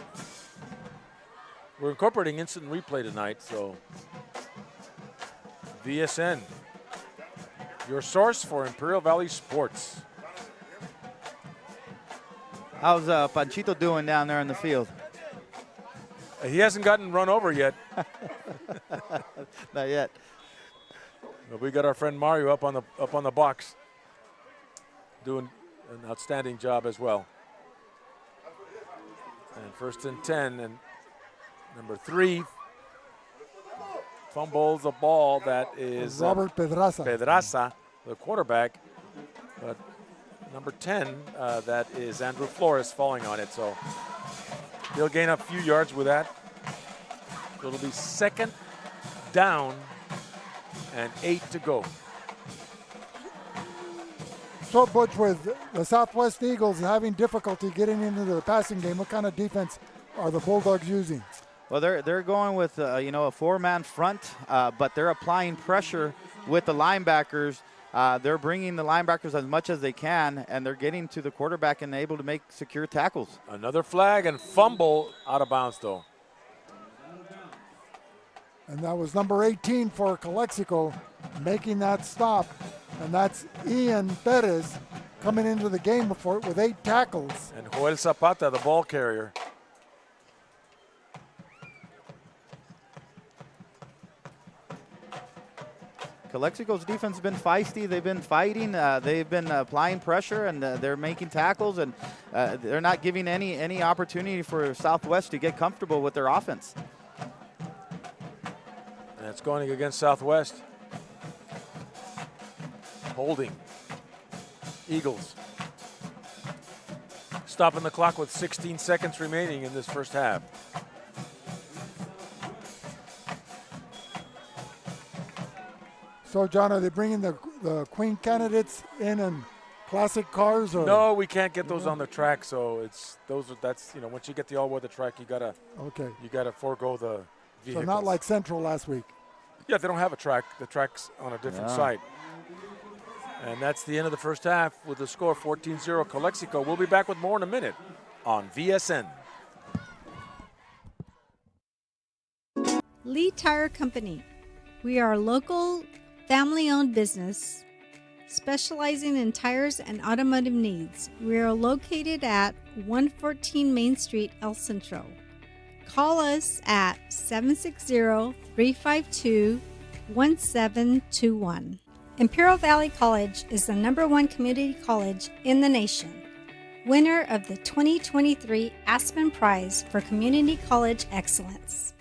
We're incorporating instant replay tonight, so VSN, your source for Imperial Valley sports. How's Panchito doing down there in the field? He hasn't gotten run over yet. Not yet. But we got our friend Mario up on the box, doing an outstanding job as well. And 1st and 10, and number 3 fumbles a ball that is Robert Pedraza, the quarterback. But number 10, that is Andrew Flores falling on it. So he'll gain a few yards with that. It'll be 2nd down and 8 to go. So, Butch, with the Southwest Eagles having difficulty getting into the passing game, what kind of defense are the Bulldogs using? Well, they're going with a 4-man front, but they're applying pressure with the linebackers. They're bringing the linebackers as much as they can, and they're getting to the quarterback and able to make secure tackles. Another flag and fumble out of bounds, though. And that was number 18 for Calexico making that stop. And that's Ian Perez coming into the game with 8 tackles. And Joel Zapata, the ball carrier. Calexico's defense has been feisty. They've been fighting. They've been applying pressure, and they're making tackles, and they're not giving any opportunity for Southwest to get comfortable with their offense. And it's going against Southwest. Holding. Eagles. Stopping the clock with 16 seconds remaining in this first half. So, John, are they bringing the Queen candidates in classic cars? Or? No, we can't get those on the track. So that's once you get the all-weather track, you gotta forego the vehicles. So not like Central last week. Yeah, they don't have a track. The track's on a different site. And that's the end of the first half with the score 14-0 Calexico. We'll be back with more in a minute on VSN. Lee Tire Company. We are a local, family-owned business specializing in tires and automotive needs. We are located at 114 Main Street, El Centro. Call us at 760-352-1721. Imperial Valley College is the #1 community college in the nation. Winner of the 2023 Aspen Prize for Community College Excellence.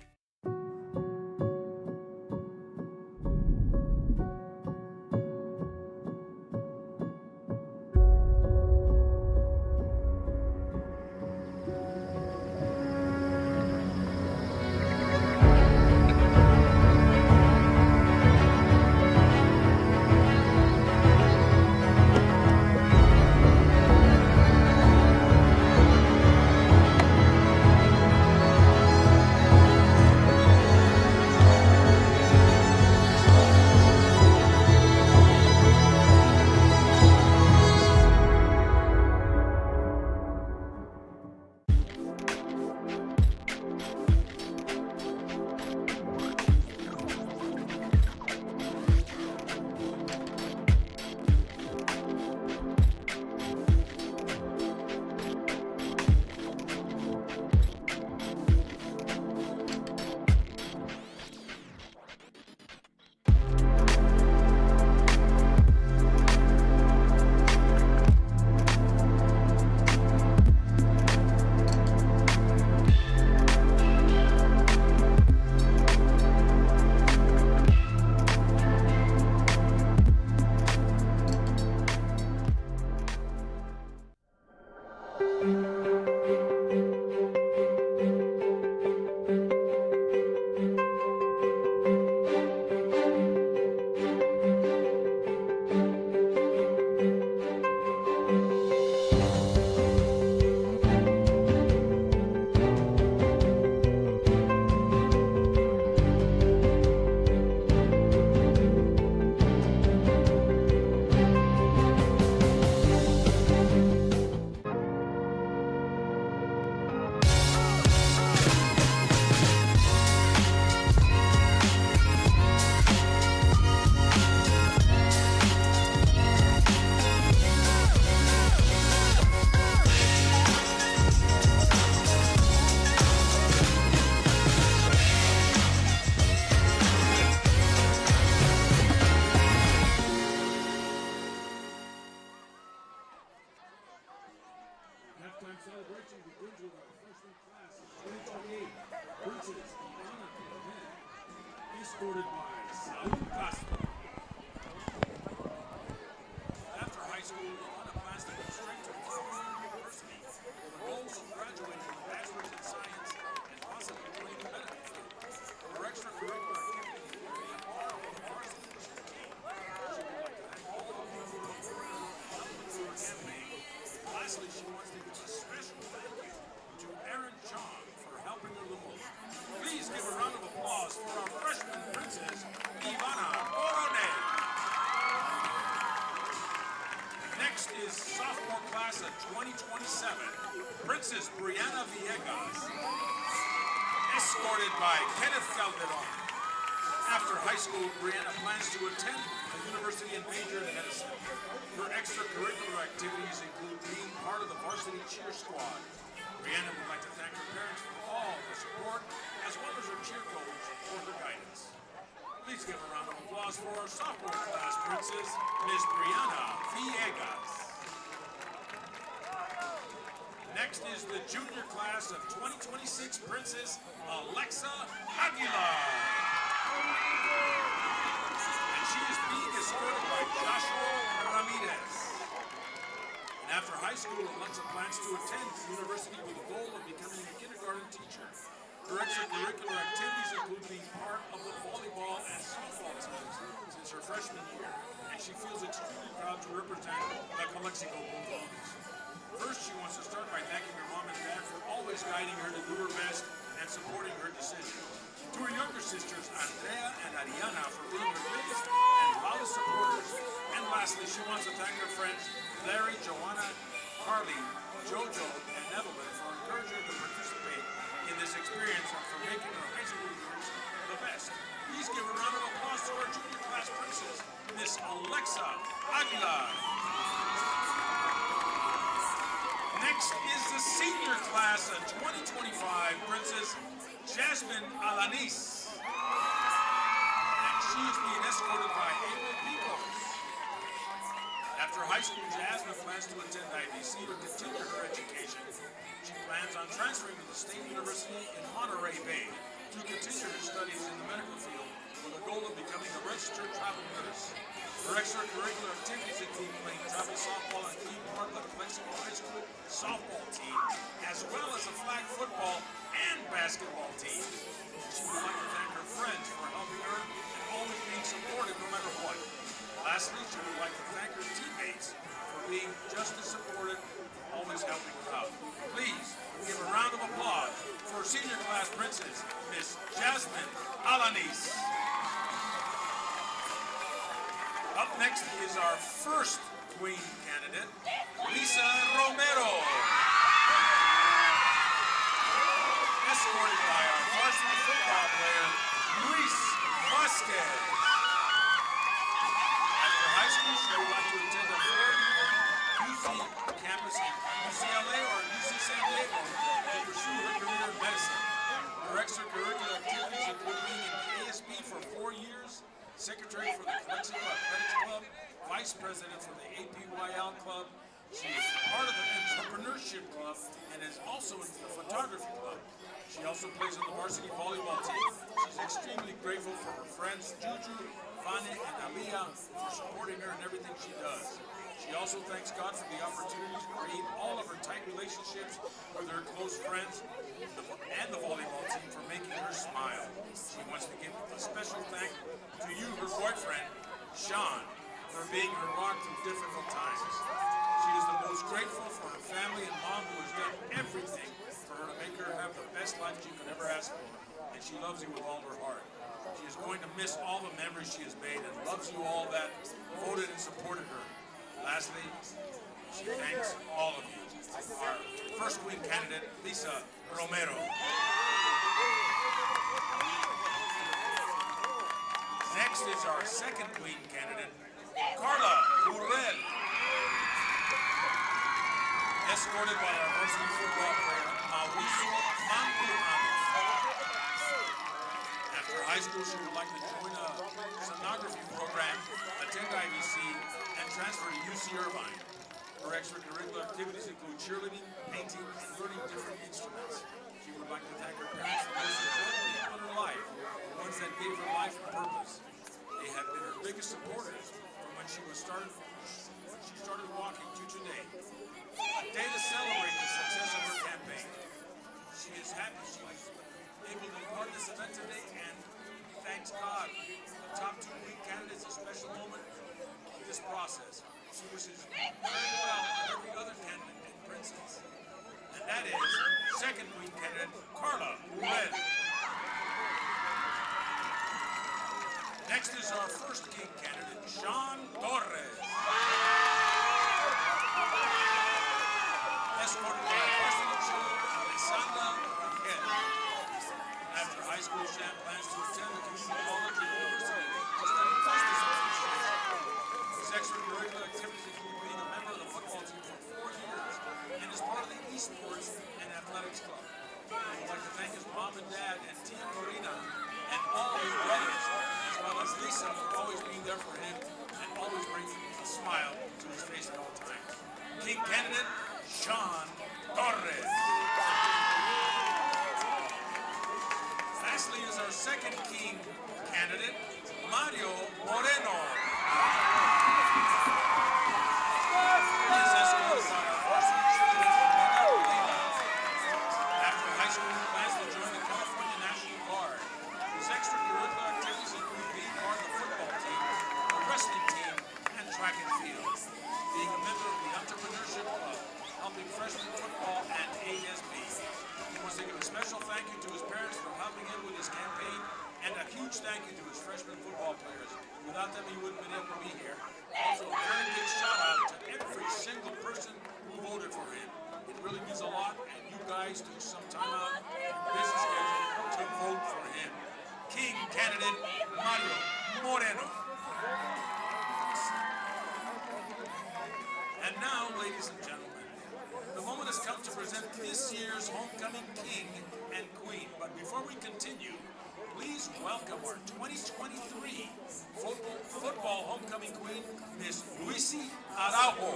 escorted by Saul Castro. After high school, Ivana plans to go straight to California University with the goals of graduating with a bachelor's in science and possibly joining the medical field. Her extracurricular activities will be part of the varsity team. She would like to thank all of you for helping through her campaign. Lastly, she wants to give a special thank you to Aaron Chong for helping her the most. Please give a round of applause for our freshman princess, Ivana Coronel. Next is sophomore class of 2027, Princess Brianna Villegas, escorted by Kenneth Calderon. After high school, Brianna plans to attend a university and major in medicine. Her extracurricular activities include being part of the varsity cheer squad. Brianna would like to thank her parents for all the support, as well as her cheer coach for her guidance. Please give a round of applause for our sophomore class princess, Miss Brianna Villegas. Next is the junior class of 2026 Princess Alexa Aguilar. And she is being escorted by Joshua Ramirez. And after high school, Alexa plans to attend university with the goal of becoming a kindergarten teacher. Her extracurricular activities include being part of the volleyball and softball teams since her freshman year, and she feels extremely proud to represent the Calexico Bulldogs. First, she wants to start by thanking her mom and dad for always guiding her to do her best and supporting her decisions. To her younger sisters, Andrea and Ariana, for being her biggest and loudest supporters. And lastly, she wants to thank her friends Larry, Joanna, Carly, Jojo, and Evelyn for encouraging her to participate in this experience and for making her high school years the best. Please give a round of applause to our junior class princess, Miss Alexa Aguilar. Next is the senior class of 2025 Princess Jasmine Alanis. And she is being escorted by April Picos. After high school, Jasmine plans to attend IBC to continue her education. She plans on transferring to the State University in Monterey Bay to continue her studies in the medical field with the goal of becoming a registered travel nurse. Her extracurricular activities include playing travel softball and being part of the Calexico High School softball team, as well as a flag football and basketball team. She would like to thank her friends for helping her and always being supportive no matter what. Lastly, she would like to thank her teammates for being just as supportive, always helping her out. Please give a round of applause for senior class princess, Miss Jasmine Alanis. Up next is our first Queen candidate, Lisa Romero. Escorted by our varsity football player, Luis Vasquez. After high school, she would like to attend a UC campus in UCLA or UC San Diego to pursue her career in medicine. Her extracurricular activities include being in the ASB for 4 years, secretary for the Calexico Athletics Club, vice president for the APYL Club. She is part of the Entrepreneurship Club and is also in the Photography Club. She also plays on the varsity volleyball team. She's extremely grateful for her friends Juju, Vane, and Aliyah for supporting her in everything she does. She also thanks God for the opportunity to create all of her tight relationships with her close friends and the volleyball team for making her smile. She wants to give a special thank to you, her boyfriend, Sean, for being her rock through difficult times. She is the most grateful for her family and mom who has done everything for her to make her have the best life she could ever ask for, and she loves you with all her heart. She is going to miss all the memories she has made and loves you all that voted and supported her. Lastly, she thanks all of you. Our first Queen candidate, Lisa Romero. Next is our second Queen candidate, Carla Burrell. Escorted by our varsity football player, Mauricio Manturano. After high school, she would like to join a sonography program, attend IBC, and transfer to UC Irvine. Her extracurricular activities include cheerleading, painting, and learning different instruments. She would like to thank her parents for those important people in her life, the ones that gave her life purpose. They have been her biggest supporters from when she started walking to today. A day to celebrate the success of her campaign. She is happy she was able to be part of this event today and thanks God. The top 2 Queen candidates a special moment of this process. She wishes very well to every other candidate and princess. And that is second Queen candidate, Carla Red. Next is our first King candidate, John Torres. Escorted by Varsity Cheerleader Alessandra Rangel. After high school, Shan plans to attend the community college and university to study justice administration. His extracurricular activities include being a member of the football team for 4 years and is part of the esports and athletics club. I would like to thank his mom and dad and Tia Marina and all his brothers, as well as Lisa, for always being there for him and always bringing a smile to his face at all times. King candidate, John Torres. Lastly is our second King candidate, Mario Moreno. He is escorted by our varsity cheerleader, After high school, he plans to join the California National Guard. His extracurricular activities include being part of the football team, the wrestling team, and track and field. Being a member of the Entrepreneurship Club, helping freshman football and ASB. He wants to give a special thank you to his parents for helping him with his campaign, and a huge thank you to his freshman football players. Without them, he wouldn't have been able to be here. Also, a very big shout out to every single person who voted for him. It really means a lot, and you guys took some time out of your busy schedule to vote for him. King candidate Mario Moreno. And now, ladies and gentlemen, the moment has come to present this year's homecoming king and queen. But before we continue, please welcome our 2023 football homecoming queen, Miss Luisi Araujo.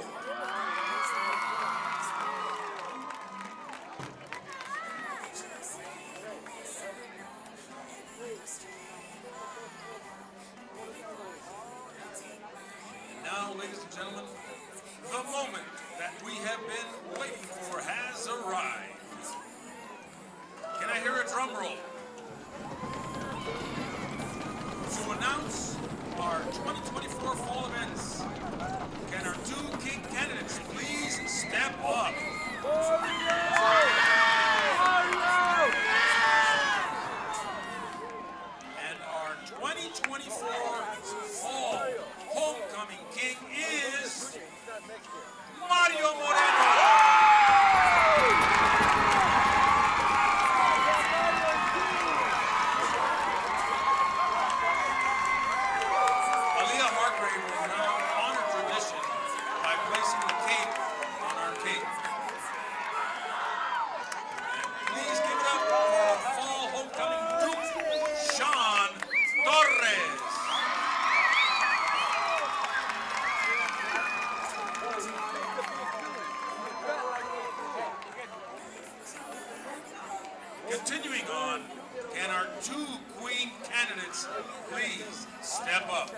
Now, ladies and gentlemen, the moment that we have been waiting for has arrived. Can I hear a drum roll? To announce our 2024 fall events, can our 2 King candidates please step up? And our 2024 fall homecoming king is Mario Moreno. Aaliyah Hargrave will now honor tradition by placing the cape on our king. And please give it up for our fall homecoming Duke, John Torres. Continuing on, can our 2 queen candidates please step up?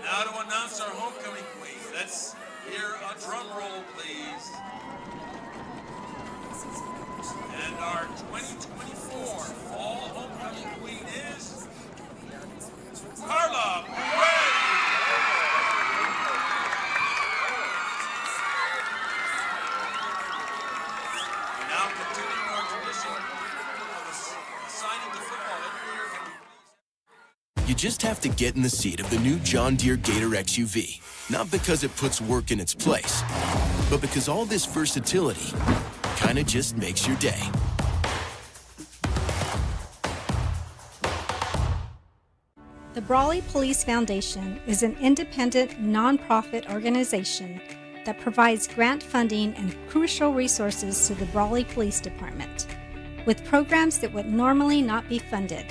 Now to announce our homecoming queen, let's hear a drum roll, please. And our 2024 fall homecoming queen is Carla Red. Now continuing our tradition of assigning the football every year, can we please... You just have to get in the seat of the new John Deere Gator XUV. Not because it puts work in its place, but because all this versatility kind of just makes your day. The Brawley Police Foundation is an independent, nonprofit organization that provides grant funding and crucial resources to the Brawley Police Department, with programs that would normally not be funded.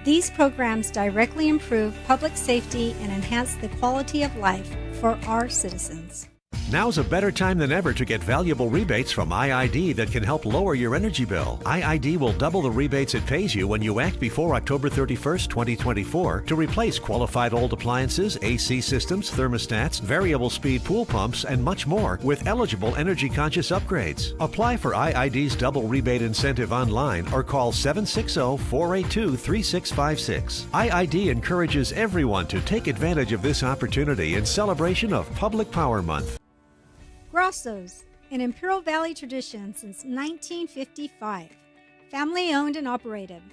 These programs directly improve public safety and enhance the quality of life for our citizens. Now's a better time than ever to get valuable rebates from IID that can help lower your energy bill. IID will double the rebates it pays you when you act before October 31st, 2024 to replace qualified old appliances, AC systems, thermostats, variable speed pool pumps, and much more with eligible energy-conscious upgrades. Apply for IID's double rebate incentive online or call 760-482-3656. IID encourages everyone to take advantage of this opportunity in celebration of Public Power Month. Grosso's, an Imperial Valley tradition since 1955. Family owned and operated.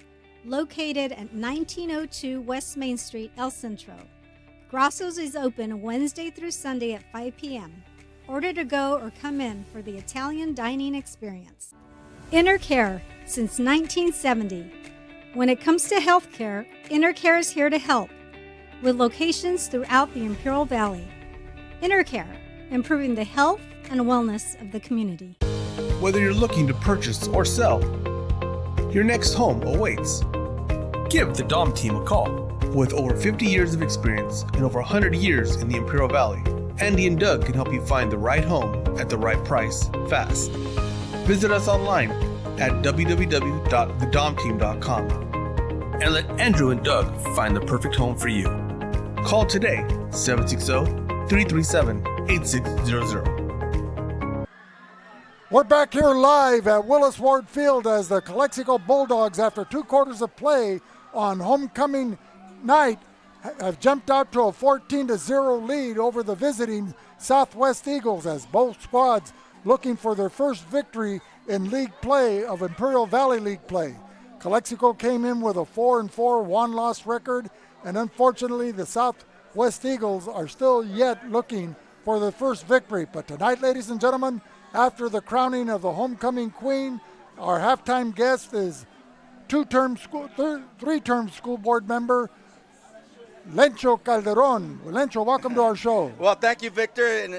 Located at 1902 West Main Street, El Centro. Grosso's is open Wednesday through Sunday at 5 p.m. Order to go or come in for the Italian dining experience. Inner Care since 1970. When it comes to health care, Inner Care is here to help. With locations throughout the Imperial Valley. Inner Care, improving the health and wellness of the community. Whether you're looking to purchase or sell, your next home awaits. Give the Dom team a call. With over 50 years of experience and over 100 years in the Imperial Valley, Andy and Doug can help you find the right home at the right price fast. Visit us online at www.thedomteam.com and let Andrew and Doug find the perfect home for you. Call today, 760-337-8600. We're back here live at Willis Ward Field as the Calexico Bulldogs, after 2 quarters of play on homecoming night, have jumped out to a 14-0 lead over the visiting Southwest Eagles, as both squads looking for their first victory in league play of Imperial Valley League play. Calexico came in with a 4-4 one-loss record, and unfortunately the Southwest Eagles are still yet looking for their first victory. But tonight, ladies and gentlemen, after the crowning of the homecoming queen, our halftime guest is three-term school board member Lencho Calderon. Lencho, welcome to our show. Well, thank you, Victor, and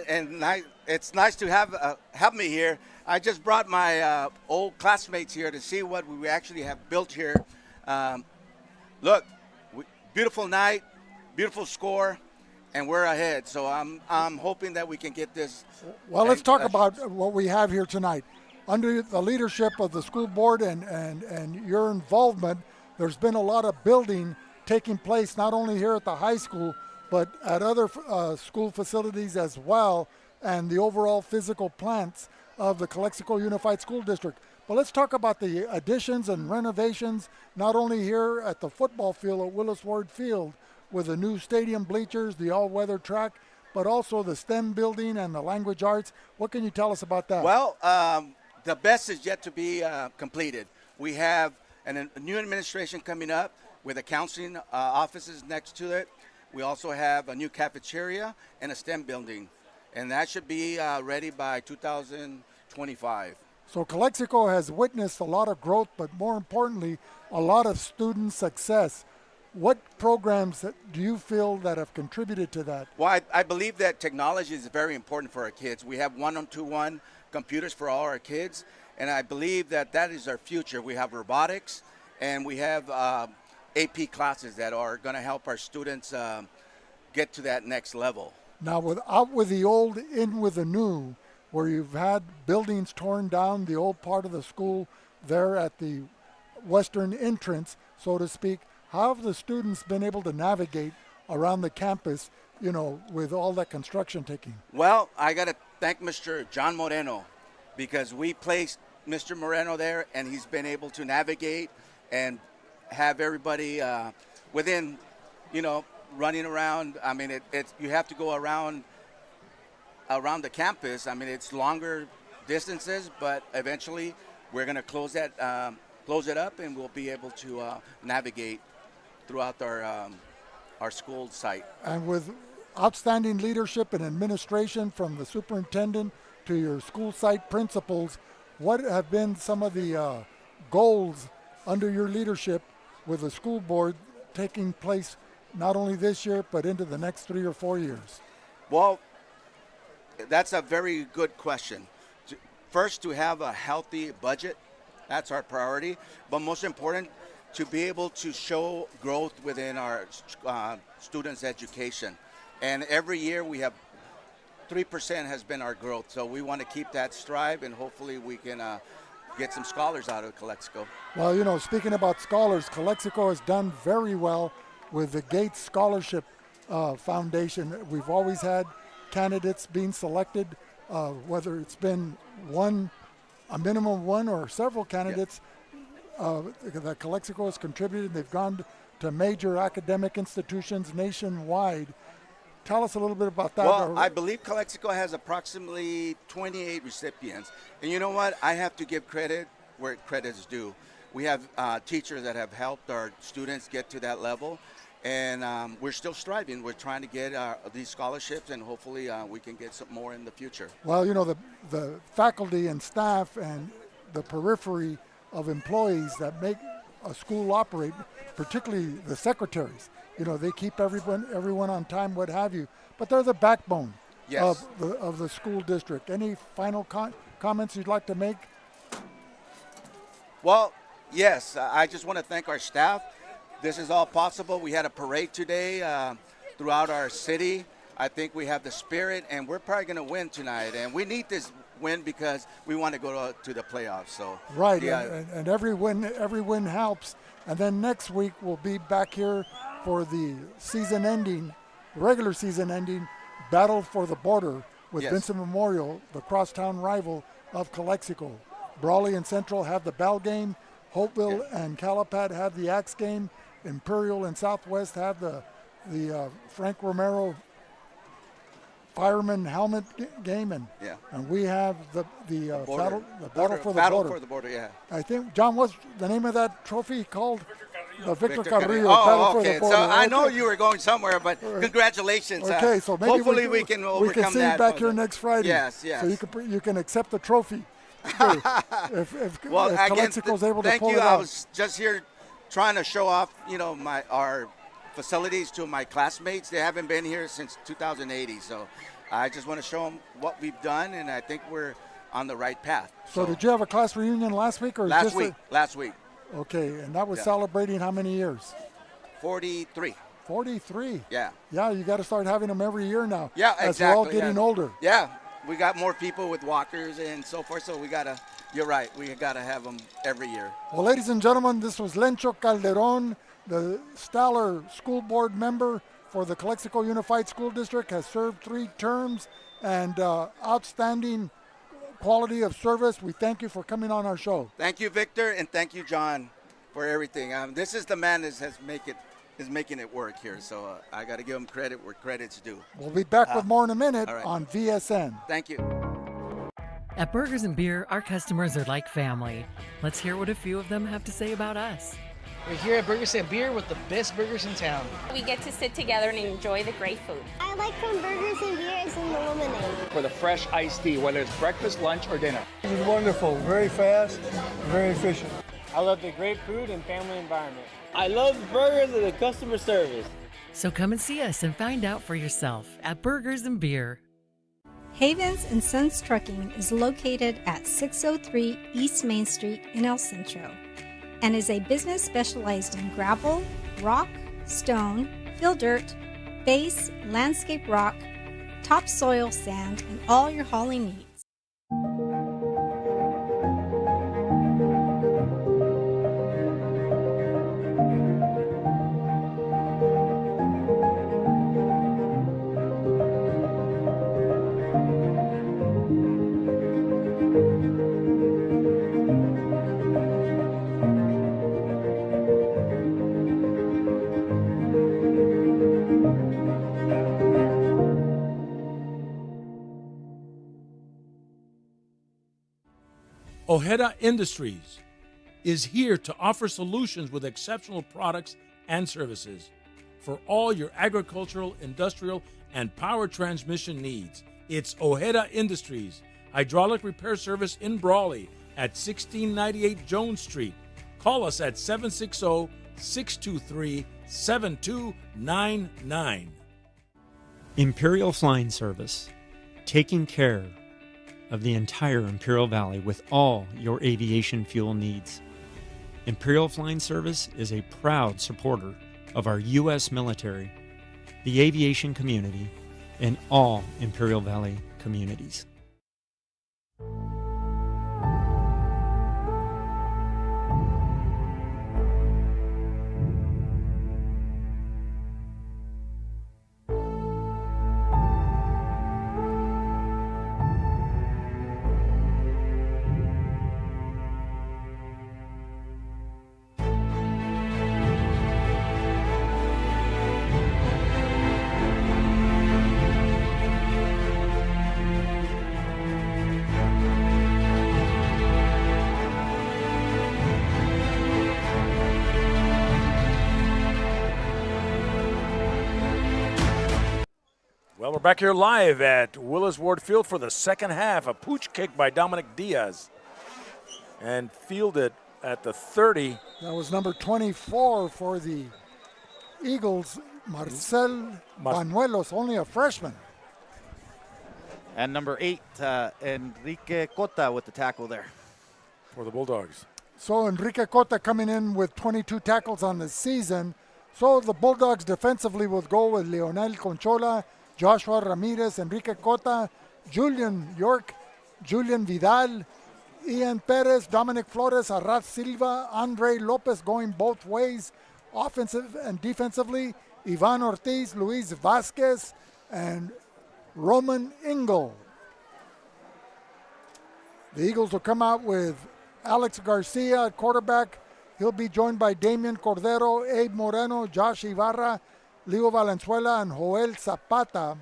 it's nice to have me here. I just brought my old classmates here to see what we actually have built here. Look, beautiful night, beautiful score, and we're ahead. So I'm hoping that we can get this. Well, let's talk about what we have here tonight. Under the leadership of the school board and your involvement, there's been a lot of building taking place not only here at the high school, but at other school facilities as well, and the overall physical plants of the Calexico Unified School District. But let's talk about the additions and renovations, not only here at the football field at Willis Ward Field with the new stadium bleachers, the all-weather track, but also the STEM building and the language arts. What can you tell us about that? Well, the best is yet to be completed. We have a new administration coming up with the counseling offices next to it. We also have a new cafeteria and a STEM building, and that should be ready by 2025. So Calexico has witnessed a lot of growth, but more importantly, a lot of student success. What programs do you feel that have contributed to that? Well, I believe that technology is very important for our kids. We have one-on-to-one computers for all our kids, and I believe that is our future. We have robotics, and we have AP classes that are going to help our students get to that next level. Now, out with the old, in with the new, where you've had buildings torn down, the old part of the school there at the western entrance, so to speak, how have the students been able to navigate around the campus, with all that construction taking? Well, I got to thank Mr. John Moreno, because we placed Mr. Moreno there, and he's been able to navigate and have everybody within, running around. I mean, you have to go around the campus. I mean, it's longer distances, but eventually we're going to close it up, and we'll be able to navigate throughout our school site. And with outstanding leadership and administration from the superintendent to your school site principals, what have been some of the goals under your leadership with the school board taking place not only this year, but into the next 3 or 4 years? Well, that's a very good question. First, to have a healthy budget, that's our priority. But most important, to be able to show growth within our students' education. And every year we have 3% has been our growth. So we want to keep that strive, and hopefully we can get some scholars out of Calexico. Well, you know, speaking about scholars, Calexico has done very well with the Gates Scholarship Foundation. We've always had candidates being selected, whether it's been a minimum of one or several candidates that Calexico has contributed. They've gone to major academic institutions nationwide. Tell us a little bit about that. Well, I believe Calexico has approximately 28 recipients. And you know what? I have to give credit where credit is due. We have teachers that have helped our students get to that level. And we're still striving. We're trying to get these scholarships, and hopefully we can get some more in the future. Well, you know, the faculty and staff and the periphery of employees that make a school operate, particularly the secretaries, you know, they keep everyone on time, what have you. But they're the backbone of the school district. Any final comments you'd like to make? Well, yes. I just want to thank our staff. This is all possible. We had a parade today throughout our city. I think we have the spirit, and we're probably going to win tonight. And we need this win because we want to go to the playoffs. So right, yeah. and every win helps. And then next week we'll be back here for the regular season ending battle for the border with Vincent Memorial, the crosstown rival of Calexico. Brawley and Central have the Bell game. Hopeville and Calapat have the Axe game. Imperial and Southwest have the Frank Romero fireman helmet game, and we have the battle for the border. Yeah. I think, John, what's the name of that trophy called? The Victor Carrillo. Battle for the border. So I know you were going somewhere, but congratulations. Okay, so maybe hopefully we can overcome that. We can see you back here next Friday. Yes. So you can accept the trophy. if Calexico's able to pull it out. Thank you. I was just here trying to show off, you know, our facilities to my classmates. They haven't been here since 2080, so I just want to show them what we've done, and I think we're on the right path. So did you have a class reunion last week, or last week? Okay, and that was celebrating how many years? 43. 43. Yeah. Yeah, you got to start having them every year now. Yeah, exactly. As we're all getting older. Yeah. We got more people with walkers and so forth, so you're right, we gotta have them every year. Well, ladies and gentlemen, this was Lencho Calderon, the stellar school board member for the Calexico Unified School District, has served 3 terms and outstanding quality of service. We thank you for coming on our show. Thank you, Victor, and thank you, John, for everything. This is the man that is making it work here, so I got to give him credit where credit's due. We'll be back with more in a minute on VSN. Thank you. At Burgers and Beer, our customers are like family. Let's hear what a few of them have to say about us. We're here at Burgers and Beer with the best burgers in town. We get to sit together and enjoy the great food. I like from Burgers and Beer is in the lemonade. For the fresh iced tea, whether it's breakfast, lunch, or dinner. This is wonderful, very fast, very efficient. I love the great food and family environment. I love the burgers and the customer service. So come and see us and find out for yourself at Burgers and Beer. Havens and Sons Trucking is located at 603 East Main Street in El Centro and is a business specialized in gravel, rock, stone, fill dirt, base, landscape rock, topsoil sand, and all your hauling needs. Ojeda Industries is here to offer solutions with exceptional products and services for all your agricultural, industrial, and power transmission needs. It's Ojeda Industries, hydraulic repair service in Brawley at 1698 Jones Street. Call us at 760-623-7299. Imperial Flying Service, taking care of the entire Imperial Valley with all your aviation fuel needs. Imperial Flying Service is a proud supporter of our U.S. military, the aviation community, and all Imperial Valley communities. Well, we're back here live at Willis Ward Field for the second half. A pooch kick by Dominic Diaz. And fielded at the 30. That was number 24 for the Eagles, Marcel Banuelos, only a freshman. And number 8, Enrique Cota with the tackle there. For the Bulldogs. So Enrique Cota coming in with 22 tackles on the season. So the Bulldogs defensively will go with Leonel Conchola, Joshua Ramirez, Enrique Cota, Julian York, Julian Vidal, Ian Perez, Dominic Flores, Arad Silva, Andre Lopez going both ways, offensive and defensively, Ivan Ortiz, Luis Vasquez, and Roman Engel. The Eagles will come out with Alex Garcia at quarterback. He'll be joined by Damian Cordero, Abe Moreno, Josh Ibarra, Leo Valenzuela, and Joel Zapata.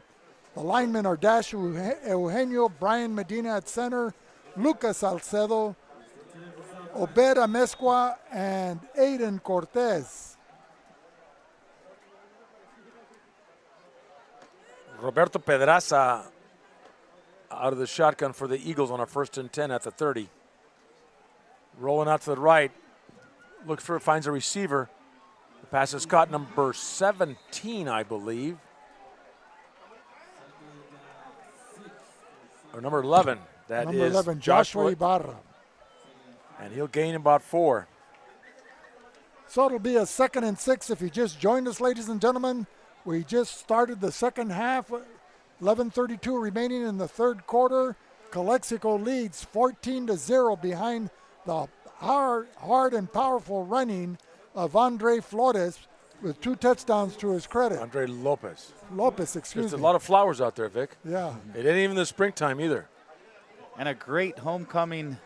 The linemen are Dash Eugenio, Brian Medina at center, Lucas Salcedo, Obed Amezcua, and Aiden Cortez. Roberto Pedraza out of the shotgun for the Eagles on a 1st and 10 at the 30. Rolling out to the right, finds a receiver. The pass is caught, number 17, I believe. Or number 11. That number is 11, Joshua Ibarra. And he'll gain about 4. So it'll be a 2nd and 6 if you just joined us, ladies and gentlemen. We just started the second half, 11:32 remaining in the third quarter. Calexico leads 14-0 behind the hard and powerful running of Andre Flores with 2 touchdowns to his credit. Andre Lopez. Excuse me. There's a lot of flowers out there, Vic. Yeah. It ain't even the springtime either. And a great homecoming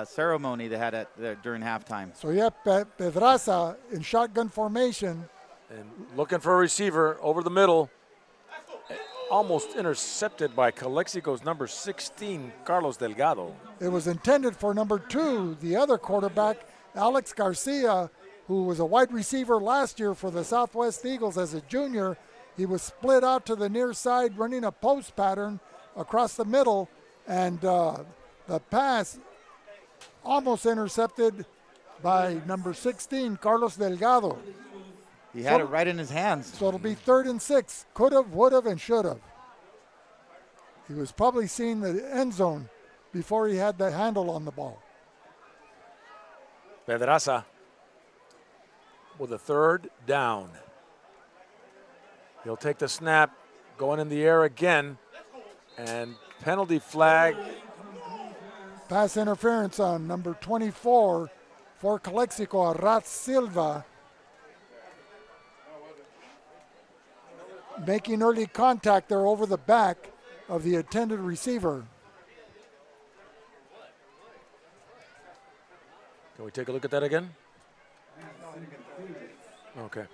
ceremony they had during halftime. So yeah, Pedraza in shotgun formation. And looking for a receiver over the middle. Almost intercepted by Calexico's number 16, Carlos Delgado. It was intended for number 2, the other quarterback, Alex Garcia, who was a wide receiver last year for the Southwest Eagles as a junior. He was split out to the near side, running a post pattern across the middle, and the pass almost intercepted by number 16, Carlos Delgado. He had it right in his hands. So it'll be 3rd and 6. Could have, would have, and should have. He was probably seeing the end zone before he had the handle on the ball. Pedraza with a 3rd down. He'll take the snap, going in the air again, and penalty flag. Pass interference on number 24 for Calexico, Arad Silva. Making early contact there over the back of the intended receiver. Can we take a look at that again? Okay.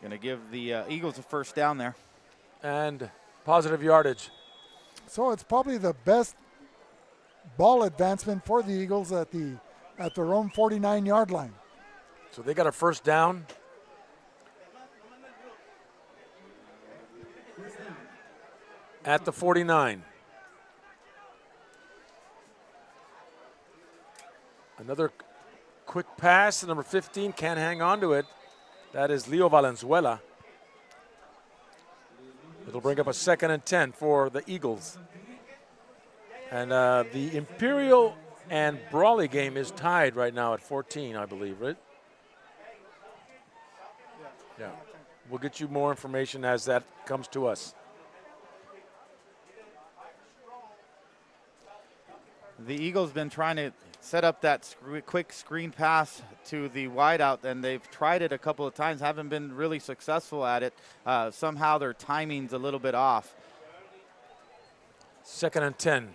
Going to give the Eagles a 1st down there. And positive yardage. So it's probably the best ball advancement for the Eagles at their own 49-yard line. So they got a 1st down. At the 49. Another quick pass. Number 15 can't hang on to it. That is Leo Valenzuela. It'll bring up a 2nd and 10 for the Eagles. And the Imperial and Brawley game is tied right now at 14, I believe, right? Yeah. We'll get you more information as that comes to us. The Eagles been trying to set up that quick screen pass to the wideout, and they've tried it a couple of times, haven't been really successful at it. Somehow their timing's a little bit off. 2nd and 10.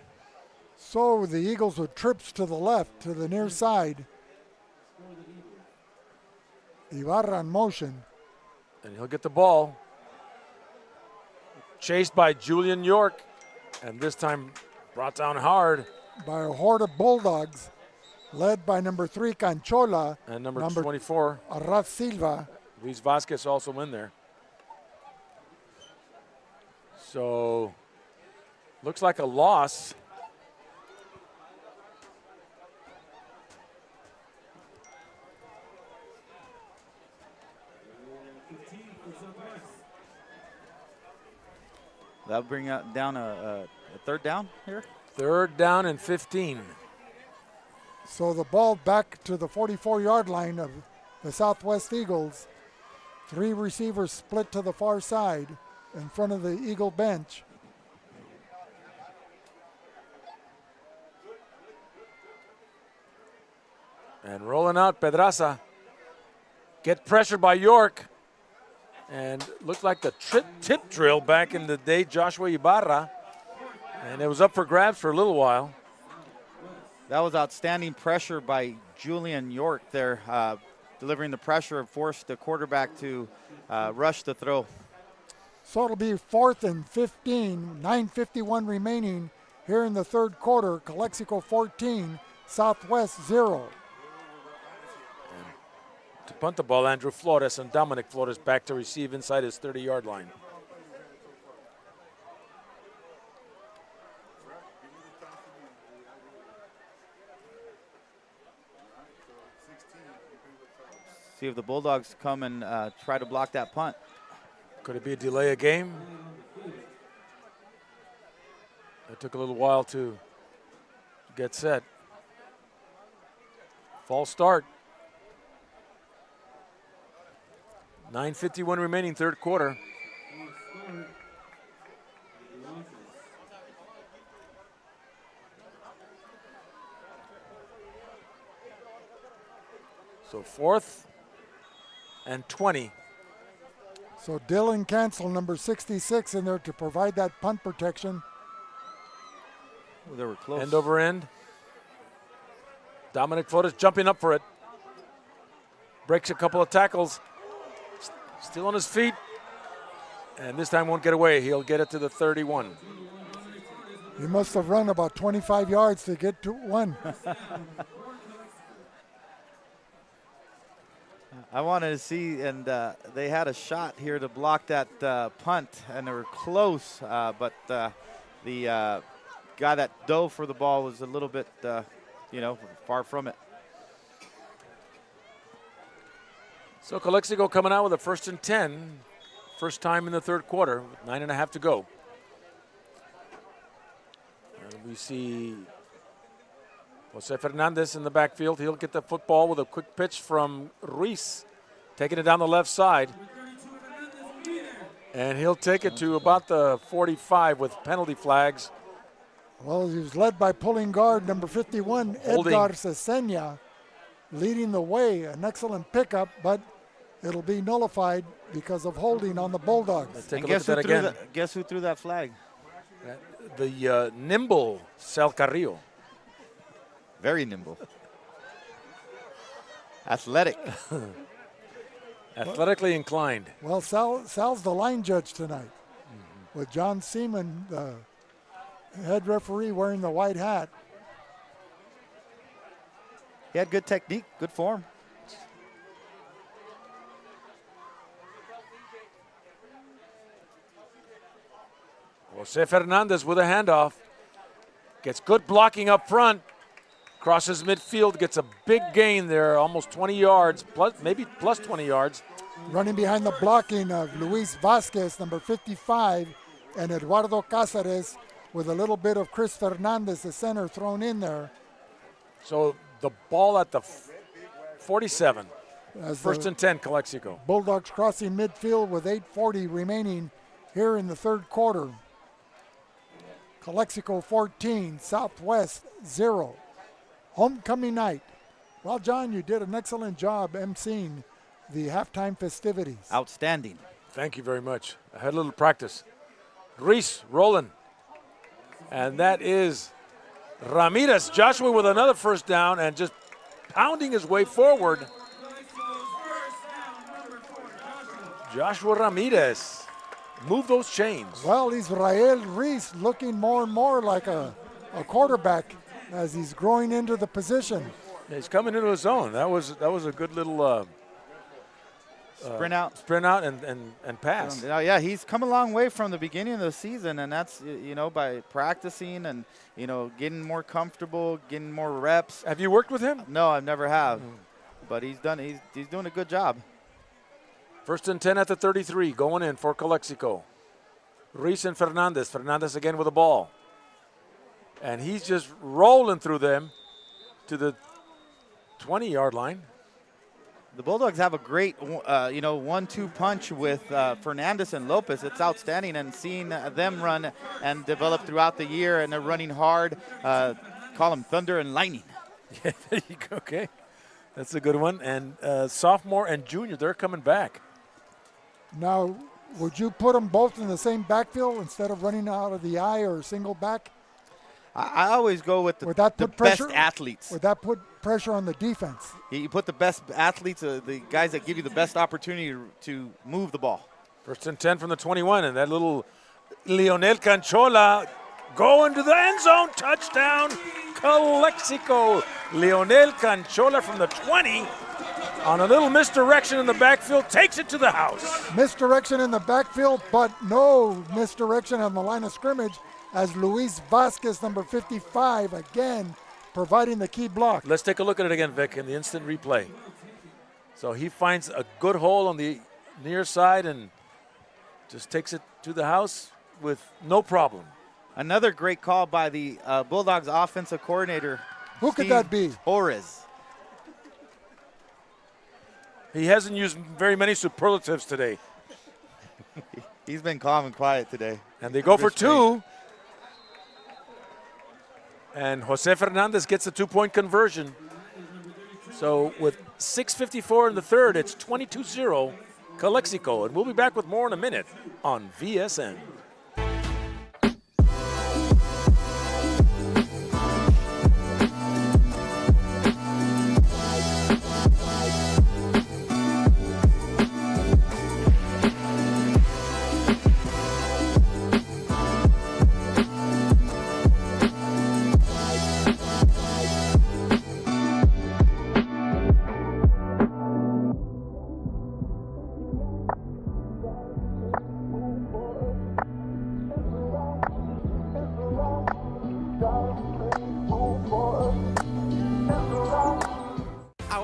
So the Eagles with trips to the left, to the near side. Ibarra in motion. And he'll get the ball. Chased by Julian York, and this time brought down hard. By a horde of Bulldogs, led by number 3, Canchola. And number 24. Arras Silva. Luis Vasquez also in there. So, looks like a loss. That'll bring down a 3rd down here. 3rd down and 15. So the ball back to the 44-yard line of the Southwest Eagles. 3 receivers split to the far side in front of the Eagle bench. And rolling out Pedraza. Get pressured by York. And looked like the tip drill back in the day, Joshua Ibarra. And it was up for grabs for a little while. That was outstanding pressure by Julian York there, delivering the pressure, forced the quarterback to rush the throw. So it'll be 4th and 15, 9:51 remaining here in the 3rd quarter. Calexico 14, Southwest 0. To punt the ball, Andrew Flores, and Dominic Flores back to receive inside his 30-yard line. See if the Bulldogs come and try to block that punt. Could it be a delay of game? It took a little while to get set. False start. 9:51 remaining, 3rd quarter. So 4th and 20. So Dylan Cancel, number 66, in there to provide that punt protection. Oh, they were close. End over end. Dominic Flores jumping up for it. Breaks a couple of tackles. Still on his feet. And this time won't get away. He'll get it to the 31. He must have run about 25 yards to get to 1. I wanted to see, and they had a shot here to block that punt, and they were close, but the guy that dove for the ball was a little bit, far from it. So Calexico coming out with a 1st and 10. First time in the 3rd quarter, with 9.5 to go. And we see Jose Fernandez in the backfield. He'll get the football with a quick pitch from Ruiz, taking it down the left side. And he'll take it to about the 45 with penalty flags. Well, he was led by pulling guard number 51, Holding. Edgar Cesena, leading the way. An excellent pickup, but it'll be nullified because of holding on the Bulldogs. Let's take a look at that again. Guess who threw that flag? The nimble Sal Carrillo. Very nimble. Athletic. Athletically inclined. Well, Sal's the line judge tonight, with John Seaman, the head referee, wearing the white hat. He had good technique, good form. Jose Fernandez with a handoff. Gets good blocking up front. Crosses midfield, gets a big gain there, almost 20 yards, maybe plus 20 yards. Running behind the blocking of Luis Vasquez, number 55, and Eduardo Cáceres with a little bit of Chris Fernandez, the center, thrown in there. So the ball at the 47. As First and 10, Calexico. Bulldogs crossing midfield with 8:40 remaining here in the third quarter. Calexico 14, Southwest 0. Homecoming night. Well, John, you did an excellent job emceeing the halftime festivities. Outstanding. Thank you very much. I had a little practice. Reese rolling. And that is Ramirez. Joshua with another first down and just pounding his way forward. Joshua Ramirez. Move those chains. Well, Israel Reese looking more and more like a quarterback as he's growing into the position. Yeah, he's coming into his own. That was a good little sprint out and pass. Yeah, he's come a long way from the beginning of the season, and that's by practicing and getting more comfortable, getting more reps. Have you worked with him? No, I've never have, but he's doing a good job. First and 10 at the 33, going in for Calexico. Reese and Fernandez. Fernandez again with the ball. And he's just rolling through them to the 20-yard line. The Bulldogs have a great, 1-2 punch with Fernandez and Lopez. It's outstanding, and seeing them run and develop throughout the year, and they're running hard. Call them thunder and lightning. Yeah, there you go. Okay, that's a good one. And sophomore and junior, they're coming back. Now, would you put them both in the same backfield instead of running out of the eye or single back? I always go with the best athletes. Would that put pressure on the defense? You put the best athletes, the guys that give you the best opportunity to move the ball. First and 10 from the 21, and that little Leonel Canchola going to the end zone. Touchdown, Calexico. Leonel Canchola from the 20 on a little misdirection in the backfield, takes it to the house. Misdirection in the backfield, but no misdirection on the line of scrimmage as Luis Vasquez, number 55, again providing the key block. Let's take a look at it again, Vic, in the instant replay. So he finds a good hole on the near side and just takes it to the house with no problem. Another great call by the Bulldogs offensive coordinator. Who could that be? Torres. He hasn't used very many superlatives today. He's been calm and quiet today. And they go for two. And Jose Fernandez gets a 2-point conversion. So with 6:54 in the third, it's 22-0 Calexico. And we'll be back with more in a minute on VSN.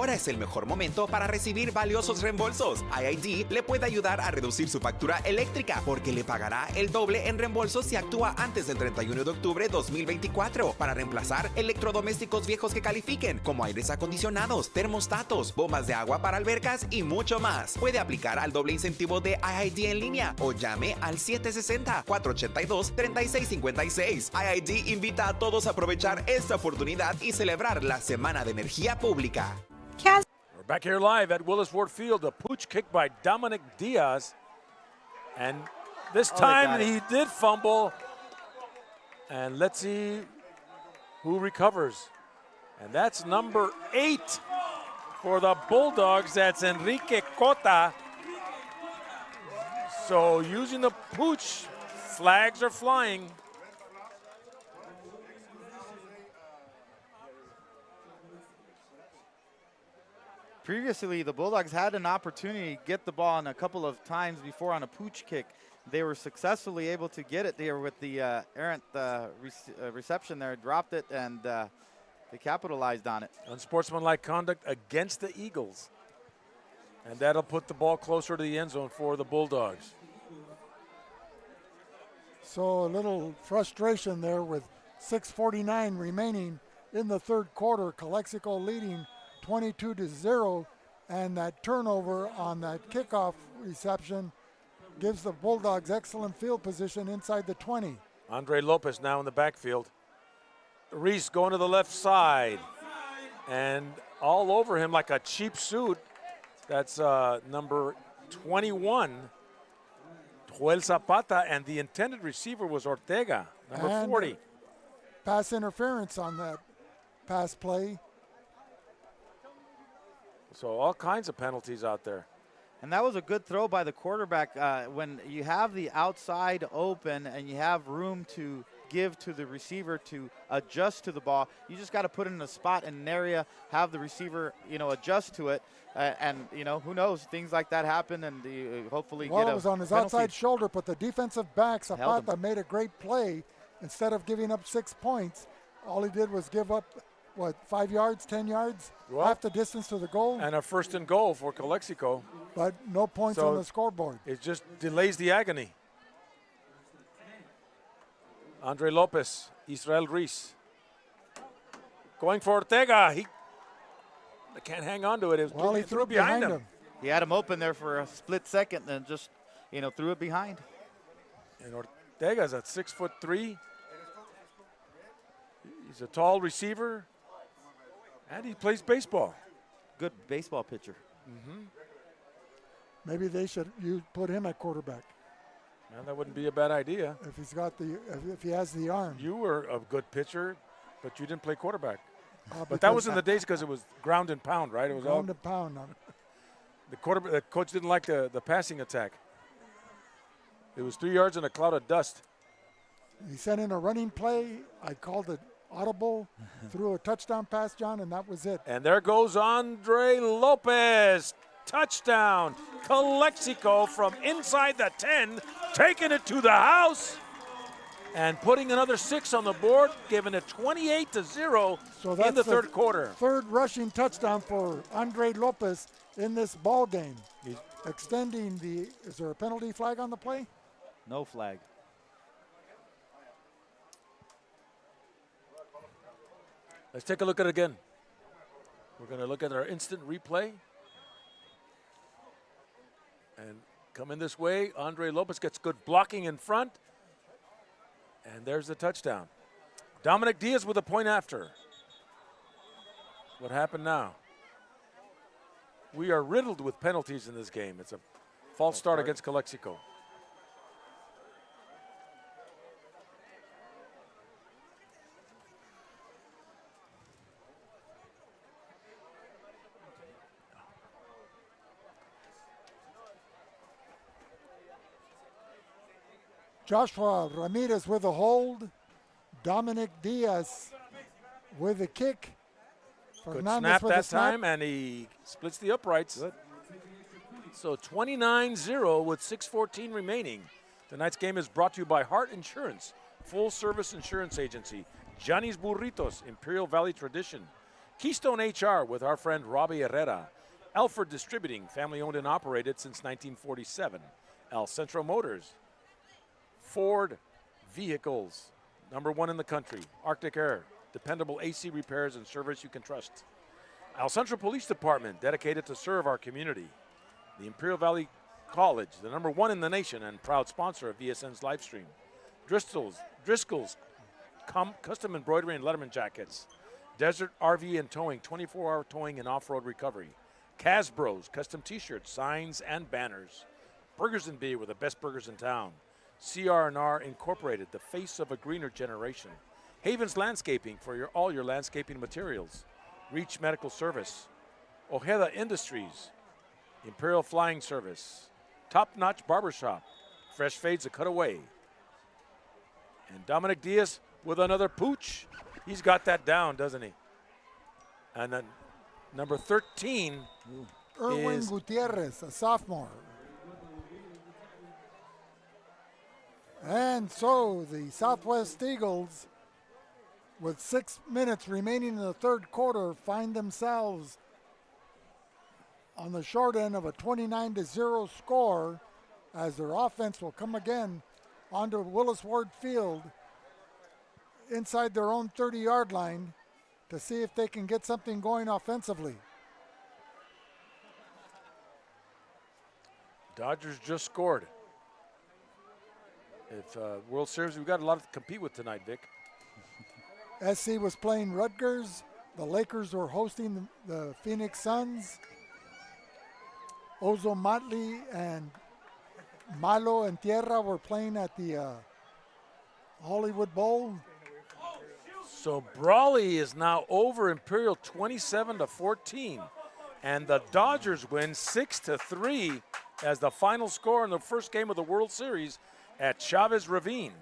Es el mejor momento para recibir valiosos reembolsos. IID le puede ayudar a reducir su factura eléctrica porque le pagará el doble en reembolsos si actúa antes del 31 de octubre 2024 para reemplazar electrodomésticos viejos que califiquen, como aires acondicionados, termostatos, bombas de agua para albercas y mucho más. Puede aplicar al doble incentivo de IID en línea o llame al 760-482-3656. IID invita a todos a aprovechar esta oportunidad y celebrar la Semana de Energía Pública. We're back here live at Willis Ward Field. A pooch kick by Dominic Diaz. And this time he did fumble. And let's see who recovers. And that's number 8 for the Bulldogs. That's Enrique Cota. So using the pooch, flags are flying. Previously, the Bulldogs had an opportunity to get the ball on a couple of times before on a pooch kick. They were successfully able to get it there with the errant reception there, dropped it, and they capitalized on it. Unsportsmanlike conduct against the Eagles. And that'll put the ball closer to the end zone for the Bulldogs. So a little frustration there with 6:49 remaining in the third quarter. Calexico leading 22-0, and that turnover on that kickoff reception gives the Bulldogs excellent field position inside the 20. Andre Lopez now in the backfield. Reese going to the left side, and all over him like a cheap suit. That's number 21, Joel Zapata, and the intended receiver was Ortega, number 40. Pass interference on that pass play. So all kinds of penalties out there. And that was a good throw by the quarterback. When you have the outside open and you have room to give to the receiver to adjust to the ball, you just got to put it in a spot in an area, have the receiver, adjust to it. And who knows, things like that happen, and hopefully get a Well, it was on his penalty. outside shoulder, but the defensive back, Zapata, made a great play. Instead of giving up 6 points, all he did was give up, 5 yards, 10 yards? Well, half the distance to the goal. And a first and goal for Calexico. But no points So on the scoreboard. It just delays the agony. Andre Lopez, Israel Reese. Going for Ortega. He can't hang on to it. He threw it behind him. He had him open there for a split second and just, threw it behind. And Ortega's at 6'3". He's a tall receiver, and he plays baseball. Good baseball pitcher. Mm-hmm. Maybe they should put him at quarterback. Man, that wouldn't be a bad idea. If he has the arm. You were a good pitcher, but you didn't play quarterback. But that because was in the days because it was ground and pound, right? It was ground and pound. The coach didn't like the passing attack. It was 3 yards in a cloud of dust. He sent in a running play. I called it audible, threw a touchdown pass, John, and that was it. And there goes Andre Lopez. Touchdown. Calexico from inside the 10, taking it to the house and putting another 6 on the board, giving it 28-0 in the third quarter. Third rushing touchdown for Andre Lopez in this ball game. He's extending is there a penalty flag on the play? No flag. Let's take a look at it again. We're going to look at our instant replay. And coming this way, Andre Lopez gets good blocking in front. And there's the touchdown. Dominic Diaz with a point after. What happened now? We are riddled with penalties in this game. It's a false start against Calexico. Joshua Ramirez with a hold. Dominic Diaz with a kick. Good snap that time, and he splits the uprights. Good. So 29-0 with 6:14 remaining. Tonight's game is brought to you by Hart Insurance, full-service insurance agency. Johnny's Burritos, Imperial Valley Tradition. Keystone HR with our friend Robbie Herrera. Alford Distributing, family-owned and operated since 1947. El Centro Motors. Ford Vehicles, #1 in the country. Arctic Air, dependable AC repairs and service you can trust. El Centro Police Department, dedicated to serve our community. The Imperial Valley College, the #1 in the nation and proud sponsor of VSN's live stream. Driscoll's Custom Embroidery and Letterman Jackets. Desert RV and Towing, 24-hour towing and off-road recovery. Casbros, custom t-shirts, signs, and banners. Burgers and Beer with the best burgers in town. CR&R Incorporated, the face of a greener generation. Havens Landscaping for all your landscaping materials. Reach Medical Service. Ojeda Industries. Imperial Flying Service. Top Notch Barbershop. Fresh Fades a Cutaway. And Dominic Diaz with another pooch. He's got that down, doesn't he? And then number 13 Erwin Gutierrez, a sophomore. And so the Southwest Eagles, with 6 minutes remaining in the third quarter, find themselves on the short end of a 29-0 score, as their offense will come again onto Willis Ward Field inside their own 30-yard line to see if they can get something going offensively. Dodgers just scored. If World Series, we've got a lot to compete with tonight, Vic. SC was playing Rutgers. The Lakers were hosting the Phoenix Suns. Ozo Motley and Malo and Tierra were playing at the Hollywood Bowl. So Brawley is now over Imperial 27-14, and the Dodgers win 6-3 as the final score in the first game of the World Series at Chavez Ravine.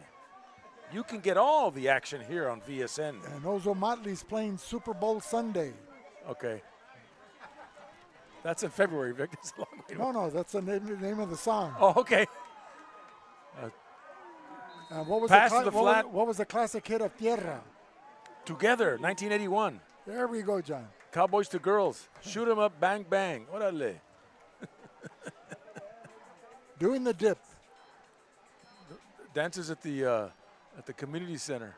You can get all the action here on VSN. And Ozo Motley's playing Super Bowl Sunday. Okay. That's in February, Vic. That's a long way. No, that's the name of the song. Oh, okay. What was Pass to the flat. What was the classic hit of Tierra? Together, 1981. There we go, John. Cowboys to Girls. Shoot 'em up, bang, bang. Orale. Doing the dip. Dances at the community center.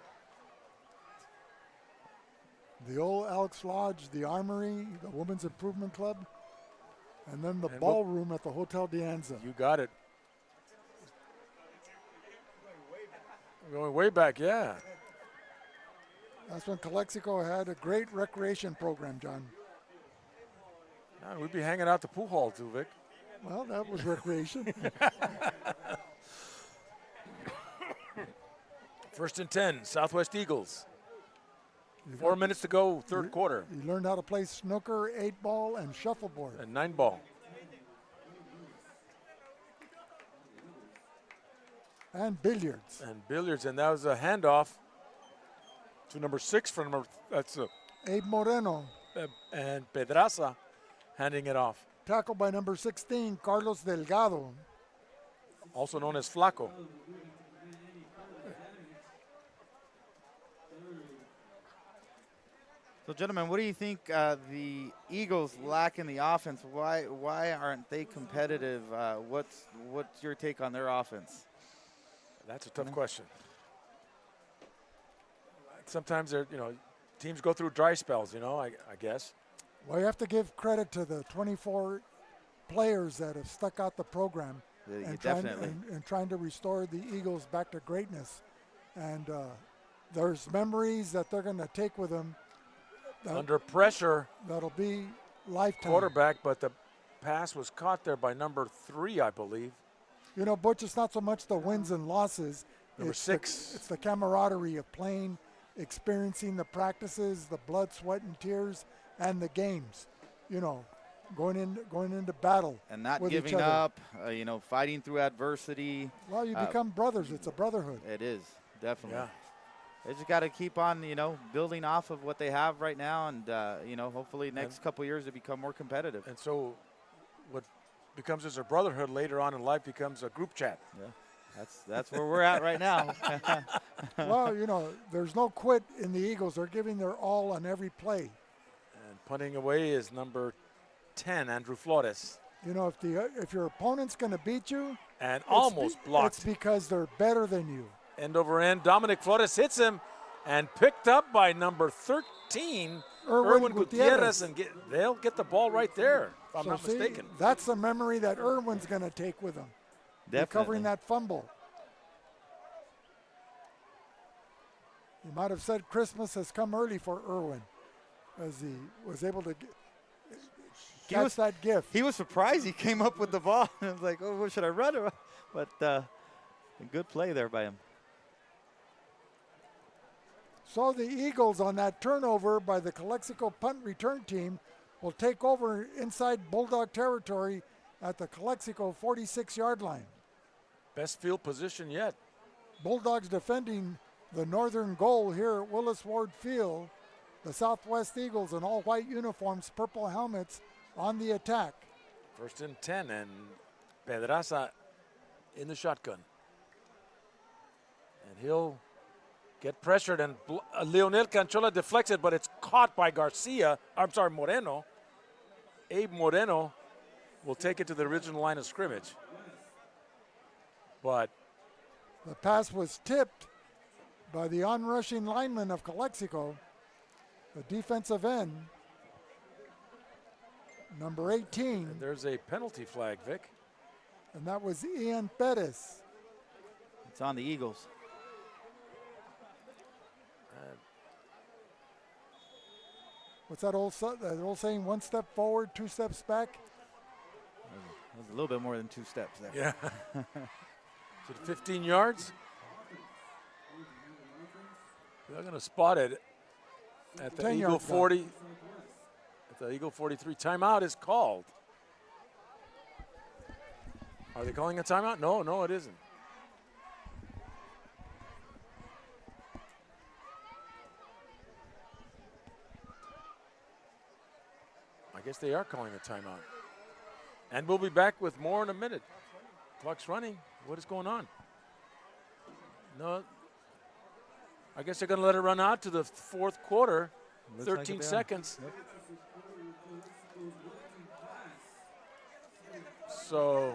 The old Elks Lodge, the Armory, the Women's Improvement Club, and then the ballroom at the Hotel de Anza. You got it. We're going way back, yeah. That's when Calexico had a great recreation program, John. We'd be hanging out the pool hall too, Vic. Well, that was recreation. First and 10, Southwest Eagles. 4 minutes to go, third quarter. You learned how to play snooker, 8-ball, and shuffleboard. And 9-ball. And billiards. And that was a handoff to number 6 from Abe Moreno. And Pedraza handing it off. Tackled by number 16, Carlos Delgado. Also known as Flaco. So, gentlemen, what do you think the Eagles lack in the offense? Why aren't they competitive? What's your take on their offense? That's a tough question. Sometimes teams go through dry spells, I guess. Well, you have to give credit to the 24 players that have stuck out the program and trying to restore the Eagles back to greatness. And there's memories that they're going to take with them. Under pressure. That'll be lifetime. Quarterback, but the pass was caught there by number 3, I believe. Butch, it's not so much the wins and losses. Number 6. It's the camaraderie of playing, experiencing the practices, the blood, sweat, and tears, and the games. Going into battle. And not with giving each other. up, fighting through adversity. Well, you become brothers. It's a brotherhood. It is, definitely. Yeah. They just got to keep on, building off of what they have right now, and hopefully next couple years they become more competitive. And so, what becomes as a brotherhood later on in life becomes a group chat. Yeah, that's where we're at right now. Well, there's no quit in the Eagles. They're giving their all on every play. And punting away is number 10, Andrew Flores. If your opponent's going to beat you, and almost blocked. It's because they're better than you. End over end. Dominic Flores hits him and picked up by number 13, Erwin Gutierrez. And they'll get the ball right there, if I'm not mistaken. That's the memory that Erwin's going to take with him. Definitely. Recovering that fumble. You might have said Christmas has come early for Erwin as he was able to catch that gift. He was surprised he came up with the ball. I was like, oh, should I run? But a good play there by him. So the Eagles on that turnover by the Calexico punt return team will take over inside Bulldog territory at the Calexico 46-yard line. Best field position yet. Bulldogs defending the northern goal here at Willis Ward Field. The Southwest Eagles in all white uniforms, purple helmets on the attack. First and 10, and Pedraza in the shotgun. And he'll get pressured, and Leonel Canchola deflects it, but it's caught by Moreno. Abe Moreno will take it to the original line of scrimmage. But the pass was tipped by the onrushing lineman of Calexico. the defensive end, number 18. And there's a penalty flag, Vic. And that was Ian Perez. It's on the Eagles. What's that old saying? 1 step forward, 2 steps back? It was a little bit more than 2 steps there. Yeah. Is it 15 yards? They're going to spot it at the Eagle 40. At the Eagle 43. Timeout is called. Are they calling a timeout? No, it isn't. I guess they are calling a timeout. And we'll be back with more in a minute. Clock's running. What is going on? No. I guess they're going to let it run out to the fourth quarter. Looks 13 like seconds. Yep. So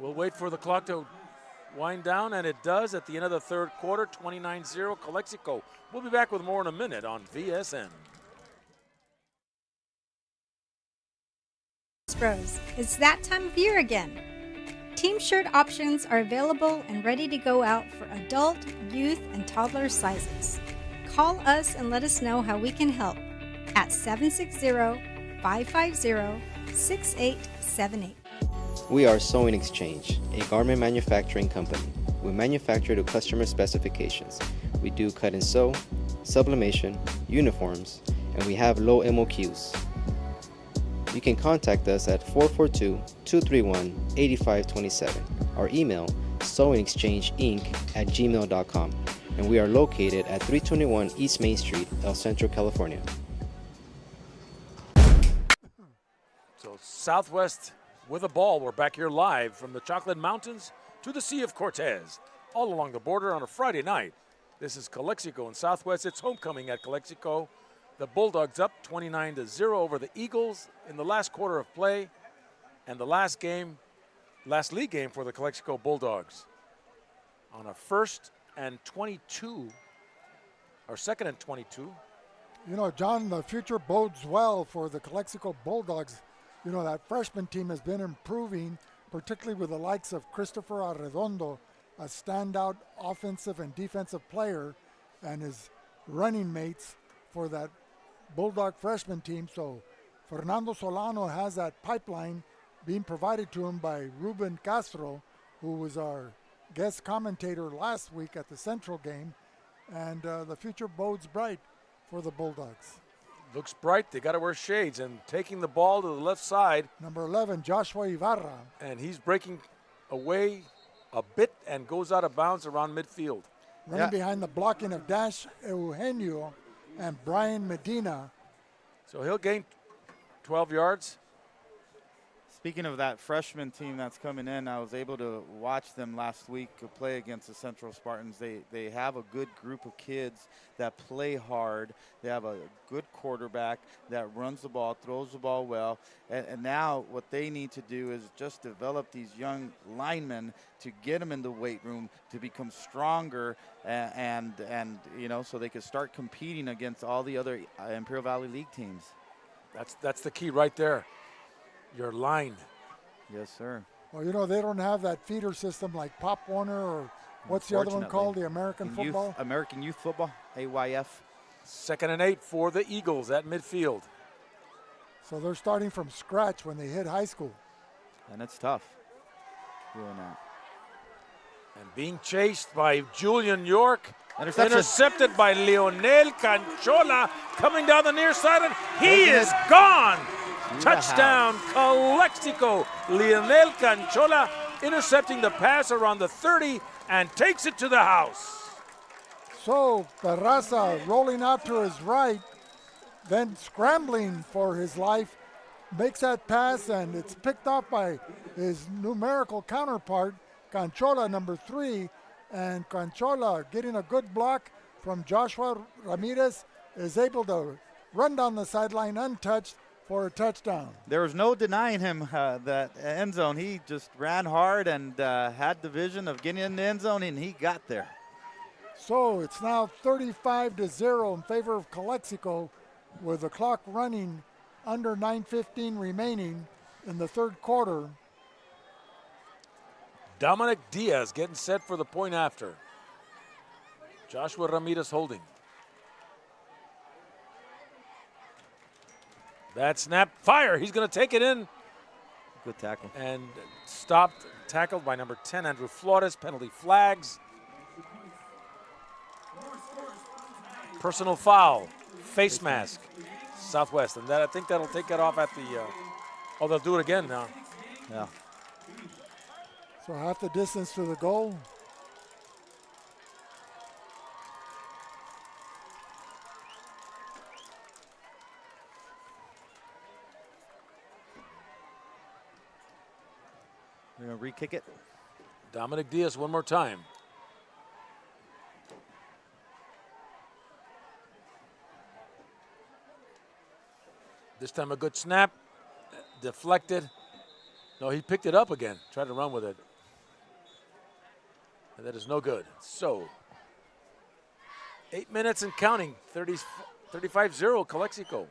we'll wait for the clock to wind down, and it does at the end of the third quarter, 29-0 Calexico. We'll be back with more in a minute on VSN. Bros, it's that time of year again. Team shirt options are available and ready to go out for adult, youth, and toddler sizes. Call us and let us know how we can help at 760-550-6878. We are Sewing Exchange, a garment manufacturing company. We manufacture to customer specifications. We do cut and sew, sublimation, uniforms, and we have low MOQs. You can contact us at 442-231-8527 or email sewingexchangeinc@gmail.com. And we are located at 321 East Main Street, El Centro, California. So Southwest with a ball. We're back here live from the Chocolate Mountains to the Sea of Cortez, all along the border on a Friday night. This is Calexico and Southwest. It's homecoming at Calexico. The Bulldogs up 29-0 over the Eagles in the last quarter of play, and the last league game for the Calexico Bulldogs. On a 1st and 22, or 2nd and 22. You know, John, the future bodes well for the Calexico Bulldogs. You know, that freshman team has been improving, particularly with the likes of Christopher Arredondo, a standout offensive and defensive player, and his running mates for that Bulldog freshman team. So Fernando Solano has that pipeline being provided to him by Ruben Castro, who was our guest commentator last week at the Central game. And the future bodes bright for the Bulldogs. Looks bright. They got to wear shades. And taking the ball to the left side. Number 11, Joshua Ibarra. And he's breaking away a bit and goes out of bounds around midfield. Running behind the blocking of Dash Eugenio and Brian Medina. So he'll gain 12 yards. Speaking of that freshman team that's coming in, I was able to watch them last week play against the Central Spartans. They have a good group of kids that play hard. They have a good quarterback that runs the ball, throws the ball well. And now what they need to do is just develop these young linemen to get them in the weight room to become stronger and you know, so they can start competing against all the other Imperial Valley League teams. That's the key right there. Your line. Yes, sir. Well, you know, they don't have that feeder system like Pop Warner or what's the other one called? The American football? American Youth Football, AYF. 2nd and 8 for the Eagles at midfield. So they're starting from scratch when they hit high school. And it's tough doing that. And being chased by Julian York. Intercepted by Leonel Canchola coming down the near side, and he is gone. Touchdown, Calexico. Leonel Canchola intercepting the pass around the 30 and takes it to the house. So Terraza rolling out to his right, then scrambling for his life, makes that pass, and it's picked off by his numerical counterpart, Canchola, number 3. And Canchola, getting a good block from Joshua Ramirez, is able to run down the sideline untouched for a touchdown. There was no denying him that end zone. He just ran hard and had the vision of getting in the end zone, and he got there. So it's now 35-0 in favor of Calexico, with the clock running under 9:15 remaining in the third quarter. Dominic Diaz getting set for the point after. Joshua Ramirez holding. That snap, fire. He's going to take it in. Good tackle. And stopped, tackled by number 10, Andrew Flores. Penalty flags. Personal foul, face mask, Southwest. And that, I think that'll take it off at the, oh, they'll do it again now. Yeah. So half the distance to the goal. We're going to re-kick it. Dominic Diaz one more time. This time a good snap, deflected. No, he picked it up again, tried to run with it. And that is no good. So, 8 minutes and counting, 35-0 Calexico.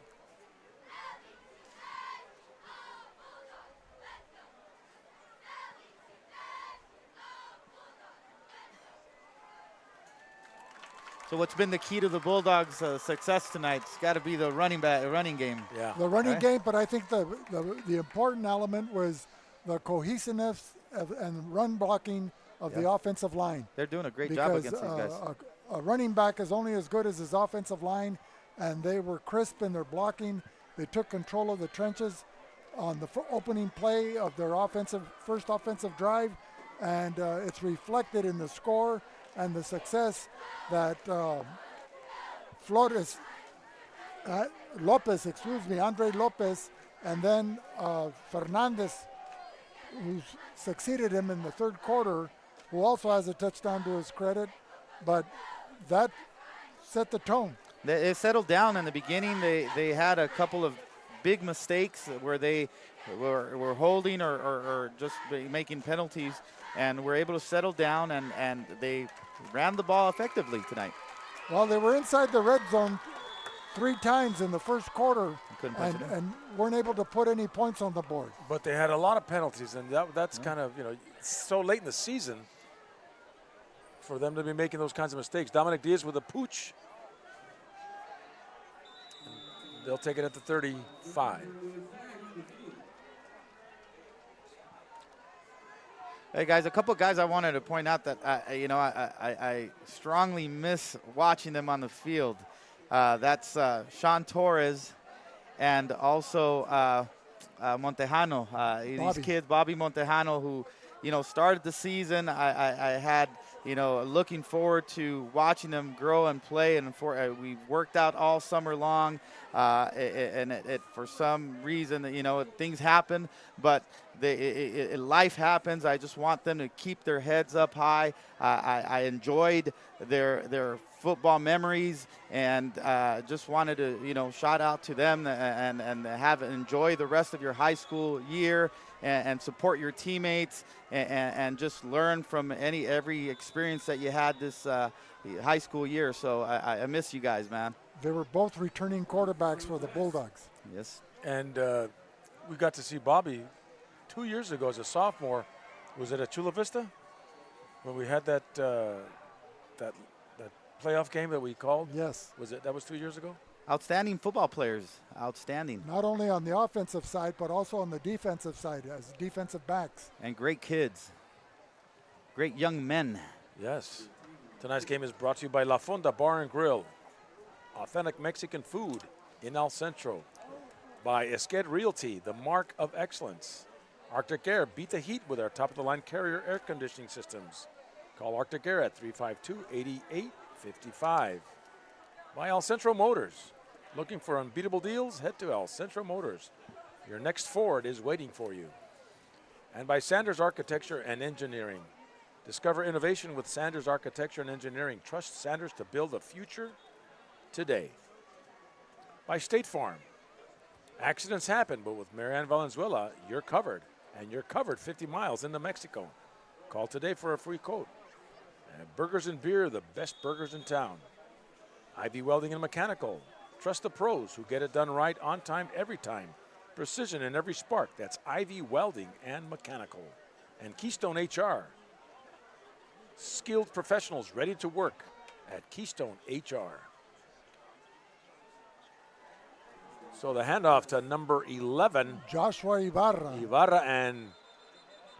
So what's been the key to the Bulldogs' success tonight? It's got to be the running game. Yeah. The running game, but I think the important element was the cohesiveness and run blocking of the offensive line. They're doing a great job against these guys. A running back is only as good as his offensive line, and they were crisp in their blocking. They took control of the trenches on the opening play of their first offensive drive, and it's reflected in the score and the success that Andre Lopez, and then Fernandez, who succeeded him in the third quarter, who also has a touchdown to his credit, but that set the tone. They settled down in the beginning. They had a couple of big mistakes where they were holding or just making penalties, and were able to settle down, and they ran the ball effectively tonight. Well, they were inside the red zone 3 times in the first quarter and weren't able to put any points on the board. But they had a lot of penalties, and that's kind of, so late in the season for them to be making those kinds of mistakes. Dominic Diaz with a pooch. They'll take it at the 35. Hey guys, a couple of guys I wanted to point out that I strongly miss watching them on the field. That's Sean Torres and also Montejano. These kids, Bobby Montejano, who started the season. I had looking forward to watching them grow and play, and we worked out all summer long, and for some reason, things happen, but life happens. I just want them to keep their heads up high. I enjoyed their football memories, and just wanted to shout out to them and enjoy the rest of your high school year, and support your teammates, and just learn from every experience that you had this high school year. So I miss you guys, man. They were both returning quarterbacks for the Bulldogs. Yes. And we got to see Bobby 2 years ago as a sophomore. Was it at Chula Vista when we had that playoff game that we called? Yes. That was 2 years ago? Outstanding football players. Outstanding. Not only on the offensive side, but also on the defensive side as defensive backs. And great kids. Great young men. Yes. Tonight's game is brought to you by La Fonda Bar and Grill. Authentic Mexican food in El Centro. By Esqued Realty, the mark of excellence. Arctic Air, beat the heat with our top-of-the-line Carrier air conditioning systems. Call Arctic Air at 352-8855. By El Centro Motors. Looking for unbeatable deals? Head to El Centro Motors. Your next Ford is waiting for you. And by Sanders Architecture and Engineering. Discover innovation with Sanders Architecture and Engineering. Trust Sanders to build a future today. By State Farm. Accidents happen, but with Marianne Valenzuela, you're covered. And you're covered 50 miles into Mexico. Call today for a free quote. And Burgers and Beer, the best burgers in town. Ivy Welding and Mechanical. Trust the pros who get it done right, on time, every time. Precision in every spark. That's Ivy Welding and Mechanical. And Keystone HR. Skilled professionals ready to work at Keystone HR. So the handoff to number 11. Joshua Ibarra. Ibarra, and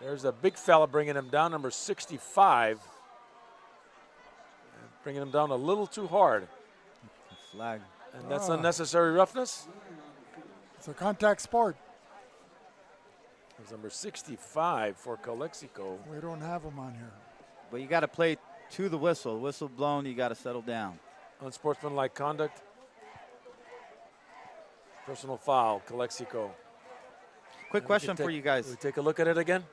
there's a big fella bringing him down, number 65. And bringing him down a little too hard. Flag. And that's unnecessary roughness. It's a contact sport. It's number 65 for Calexico. We don't have him on here. But you got to play to the whistle. Whistle blown, you got to settle down. Unsportsmanlike conduct. Personal foul, Calexico. Quick question for you guys. We take a look at it again.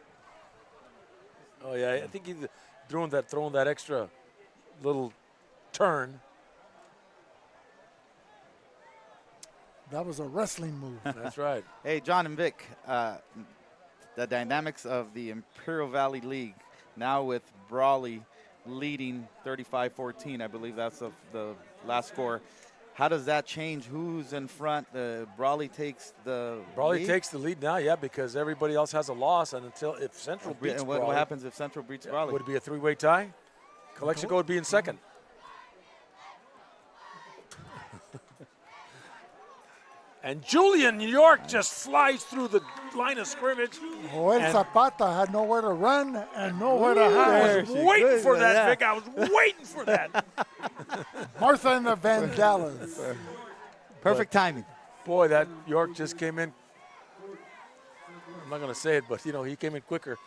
Oh yeah, I think he's throwing that extra little turn. That was a wrestling move. That's right. Hey, John and Vic, the dynamics of the Imperial Valley League, now with Brawley leading 35-14. I believe that's the last score. How does that change? Who's in front? Brawley takes the lead? Takes the lead now, yeah, because everybody else has a loss, and if Central beats and Brawley, what happens if Central beats Brawley? Would it be a three-way tie? Calexico would be in second. And Julian New York just flies through the line of scrimmage. Joel Zapata had nowhere to run and nowhere to hide. I was waiting for that, Vic. I was waiting for that. Martha and the Vandellas. Perfect timing. Boy, that York just came in. I'm not going to say it, but, he came in quicker.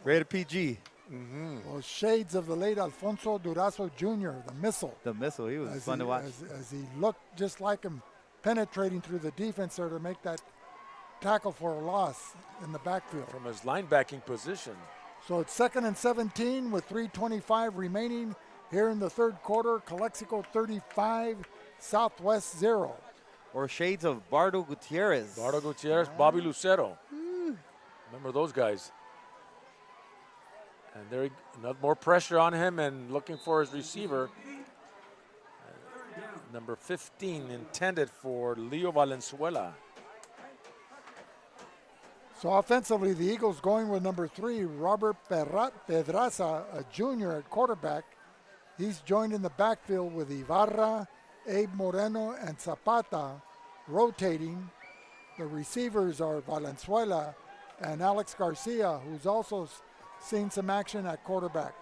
Rated PG. Well, shades of the late Alfonso Durazo Jr., the missile. The missile, he was fun to watch. As he looked just like him, penetrating through the defense there to make that tackle for a loss in the backfield. From his linebacking position. So it's 2nd and 17 with 3:25 remaining here in the third quarter. Calexico 35, Southwest 0. Or shades of Bardo Gutierrez. Bardo Gutierrez, Bobby Lucero. Remember those guys. And there, not more pressure on him and looking for his receiver. Number 15 intended for Leo Valenzuela. So offensively, the Eagles going with number 3, Robert Pedraza, a junior at quarterback. He's joined in the backfield with Ibarra, Abe Moreno, and Zapata rotating. The receivers are Valenzuela and Alex Garcia, who's also seen some action at quarterback.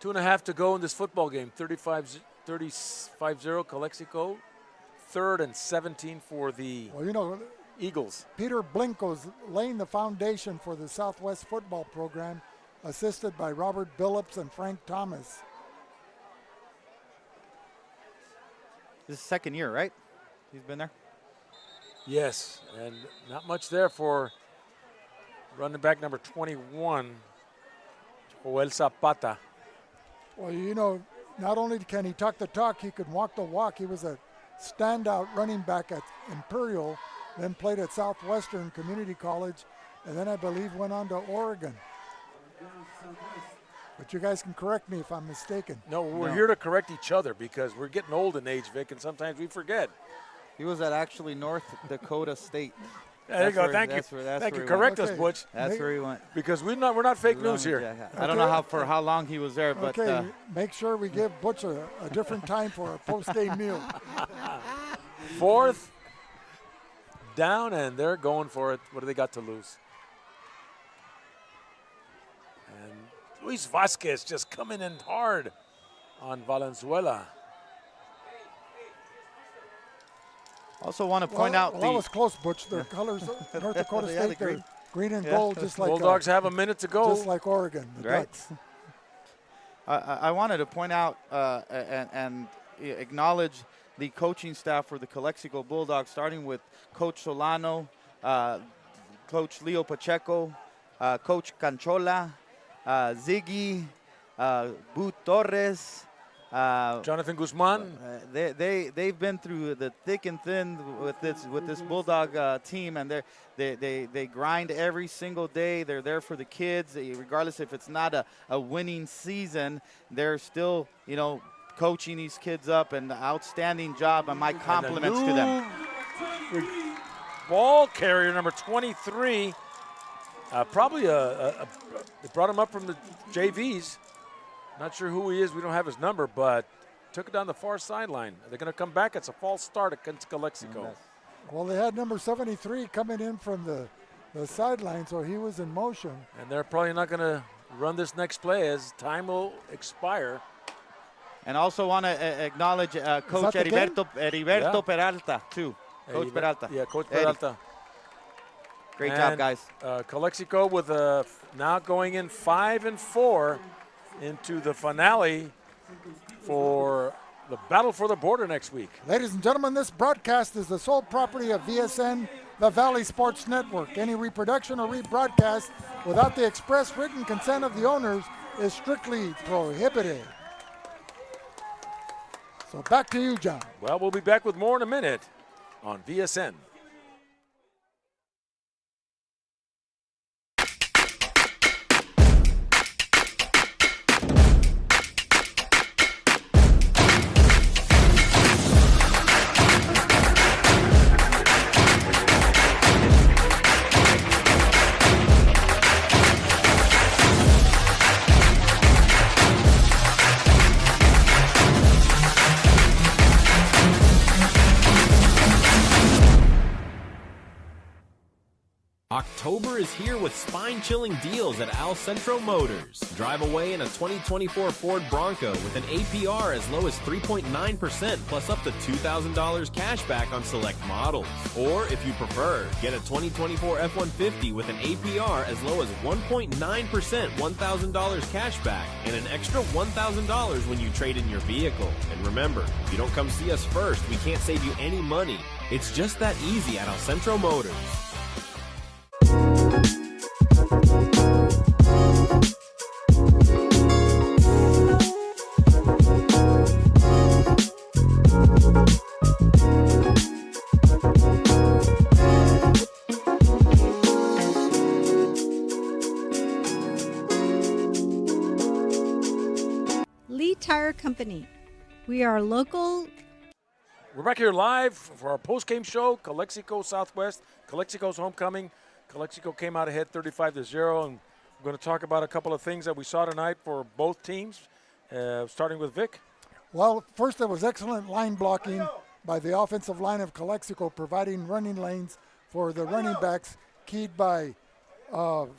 2.5 to go in this football game. 35-0 Calexico. 3rd and 17 for the Eagles. Peter Blinko's laying the foundation for the Southwest football program, assisted by Robert Billups and Frank Thomas. This is second year, right? He's been there? Yes, and not much there for running back number 21, Joel Zapata. Well, not only can he talk the talk, he could walk the walk. He was a standout running back at Imperial, then played at Southwestern Community College, and then I believe went on to Oregon. But you guys can correct me if I'm mistaken. No, we're here to correct each other because we're getting old in age, Vic, and sometimes we forget. He was at actually North Dakota State. There you go. Thank you. Thank you. Correct us, Butch. That's where he went. Because we're not fake news here. Yeah. I don't know how long he was there, but make sure we give Butch a different time for a post-game meal. 4th down, and they're going for it. What do they got to lose? And Luis Vasquez just coming in hard on Valenzuela. Also want to point out that was close, Butch. The colors of North Dakota State, they're green and gold, just like Bulldogs have a minute to go. Just like Oregon, the Ducks. I wanted to point out and acknowledge the coaching staff for the Calexico Bulldogs, starting with Coach Solano, Coach Leo Pacheco, Coach Canchola, Ziggy, Boo Torres, Jonathan Guzman. They've been through the thick and thin with this Bulldog team, and they grind every single day. They're there for the kids, regardless if it's not a winning season. They're still coaching these kids up, and outstanding job, and my compliments to them. Ball carrier number 23. Probably they brought him up from the JVs. Not sure who he is. We don't have his number, but took it down the far sideline. They're going to come back. It's a false start against Calexico. Well, they had number 73 coming in from the sideline, so he was in motion. And they're probably not going to run this next play as time will expire. And also want to acknowledge Coach Heriberto Peralta, too. Coach Peralta. Yeah, Coach Peralta. Great job, guys. Calexico with now going in 5-4 into the finale for the battle for the border next week. Ladies and gentlemen, this broadcast is the sole property of VSN, the Valley Sports Network. Any reproduction or rebroadcast without the express written consent of the owners is strictly prohibited. So back to you, John. Well, we'll be back with more in a minute on VSN. October is here with spine-chilling deals at Al Centro Motors. Drive away in a 2024 Ford Bronco with an APR as low as 3.9% plus up to $2,000 cash back on select models. Or if you prefer, get a 2024 F-150 with an APR as low as 1.9% $1,000 cash back and an extra $1,000 when you trade in your vehicle. And remember, if you don't come see us first, we can't save you any money. It's just that easy at Al Centro Motors. Tire Company. We are local. We're back here live for our post-game show, Calexico Southwest. Calexico's homecoming. Calexico came out ahead 35-0, and we're going to talk about a couple of things that we saw tonight for both teams, starting with Vic. Well, first there was excellent line blocking by the offensive line of Calexico, providing running lanes for the running backs, keyed by Andre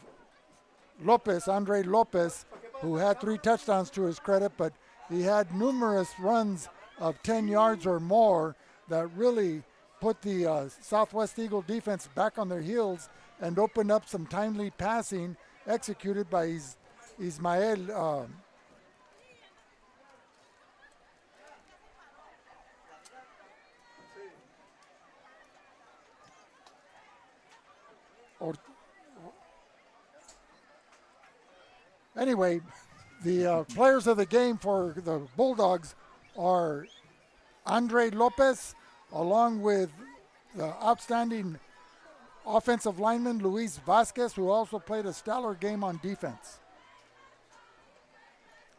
Lopez, who had 3 touchdowns to his credit, but he had numerous runs of 10 yards or more that really put the Southwest Eagle defense back on their heels and opened up some timely passing executed by Ismael. Anyway, the players of the game for the Bulldogs are Andre Lopez, along with the outstanding offensive lineman Luis Vasquez, who also played a stellar game on defense.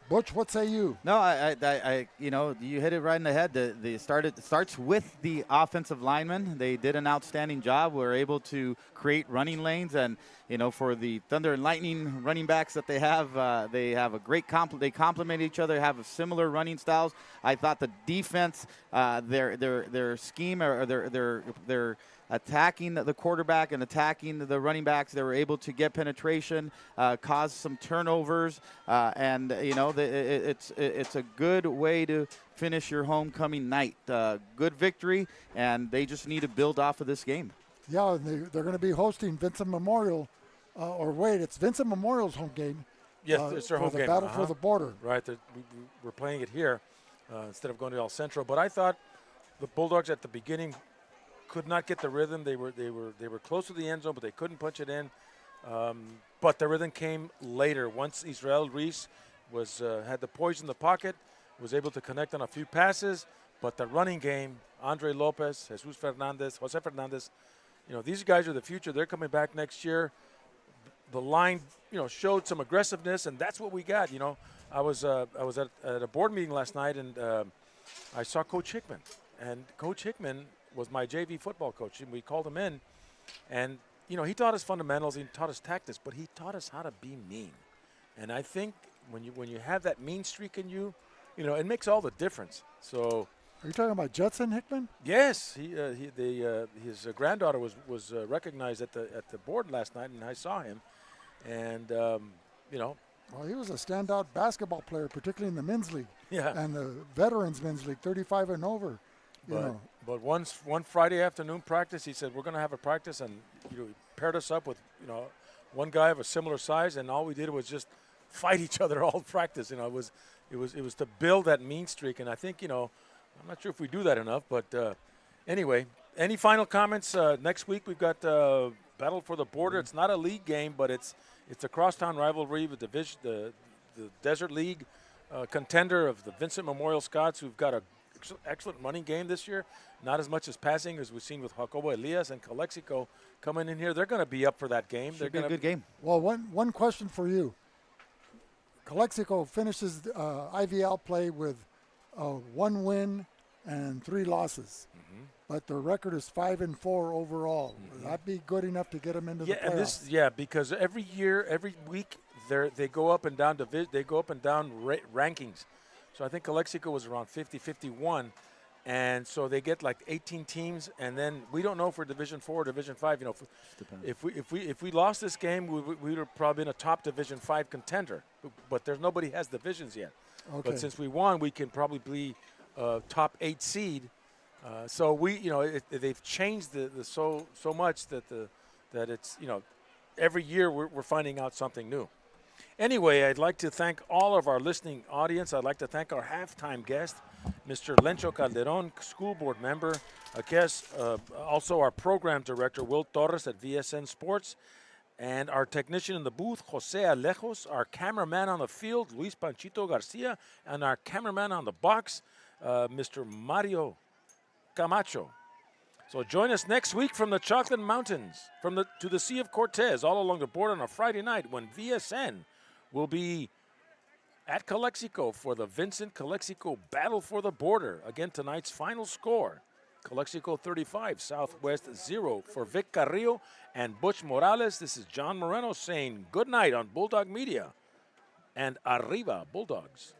Butch, what say you? No, I you hit it right in the head. It starts with the offensive linemen. They did an outstanding job. We're able to create running lanes, and for the Thunder and Lightning running backs that they have a great they complement each other, have similar running styles. I thought the defense, their scheme or their attacking the quarterback and attacking the running backs, they were able to get penetration, cause some turnovers, and it's a good way to finish your homecoming night. Good victory, and they just need to build off of this game. Yeah, they're going to be hosting Vincent Memorial, it's Vincent Memorial's home game. Yes, it's their home game. The battle for the border. Right, we're playing it here instead of going to El Centro. But I thought the Bulldogs at the beginning could not get the rhythm. They were close to the end zone, but they couldn't punch it in. But the rhythm came later once Israel Reese had the poise in the pocket, was able to connect on a few passes, but the running game, Andre Lopez, Jose Fernandez, these guys are the future. They're coming back next year. The line, showed some aggressiveness, and that's what we got. I was at a board meeting last night, and I saw Coach Hickman, and Coach Hickman was my JV football coach, and we called him in, and he taught us fundamentals, he taught us tactics, but he taught us how to be mean. And I think when you have that mean streak in you, it makes all the difference. So. Are you talking about Judson Hickman? Yes, his granddaughter was recognized at the board last night, and I saw him, and Well, he was a standout basketball player, particularly in the men's league. Yeah. And the veterans men's league, 35 and over. But one Friday afternoon practice, he said we're going to have a practice, and he paired us up with one guy of a similar size, and all we did was just fight each other all practice. It was to build that mean streak, and I think I'm not sure if we do that enough, but anyway, any final comments? Next week we've got Battle for the Border. It's not a league game, but it's a crosstown rivalry with the Desert League contender of the Vincent Memorial Scots, who've got an excellent running game this year. Not as much as passing as we've seen with Jacobo Elias and Calexico coming in here. They're going to be up for that game. They're going to be a good game. Well, one question for you. Calexico finishes IVL play with 1 win and 3 losses, but their record is 5-4 overall. Will that be good enough to get them into the playoffs? And because every year, every week, they go up and down rankings. So I think Calexico was around 50, 51, and so they get like 18 teams, and then we don't know if we're Division 4 or Division 5. If we lost this game, we would have probably been a top Division 5 contender, but nobody has divisions yet. Okay. But since we won, we can probably be top 8 seed. So they've changed so much that it's every year we're finding out something new. Anyway, I'd like to thank all of our listening audience. I'd like to thank our halftime guest, Mr. Lencho Calderon, school board member, also our program director, Will Torres at VSN Sports, and our technician in the booth, Jose Alejos, our cameraman on the field, Luis Panchito Garcia, and our cameraman on the box, Mr. Mario Camacho. So join us next week from the Chocolate Mountains, to the Sea of Cortez, all along the border on a Friday night when VSN will be at Calexico for the Vincent Calexico Battle for the Border. Again, tonight's final score, Calexico 35, Southwest 0. For Vic Carrillo and Butch Morales, this is John Moreno saying good night on Bulldog Media, and Arriba Bulldogs.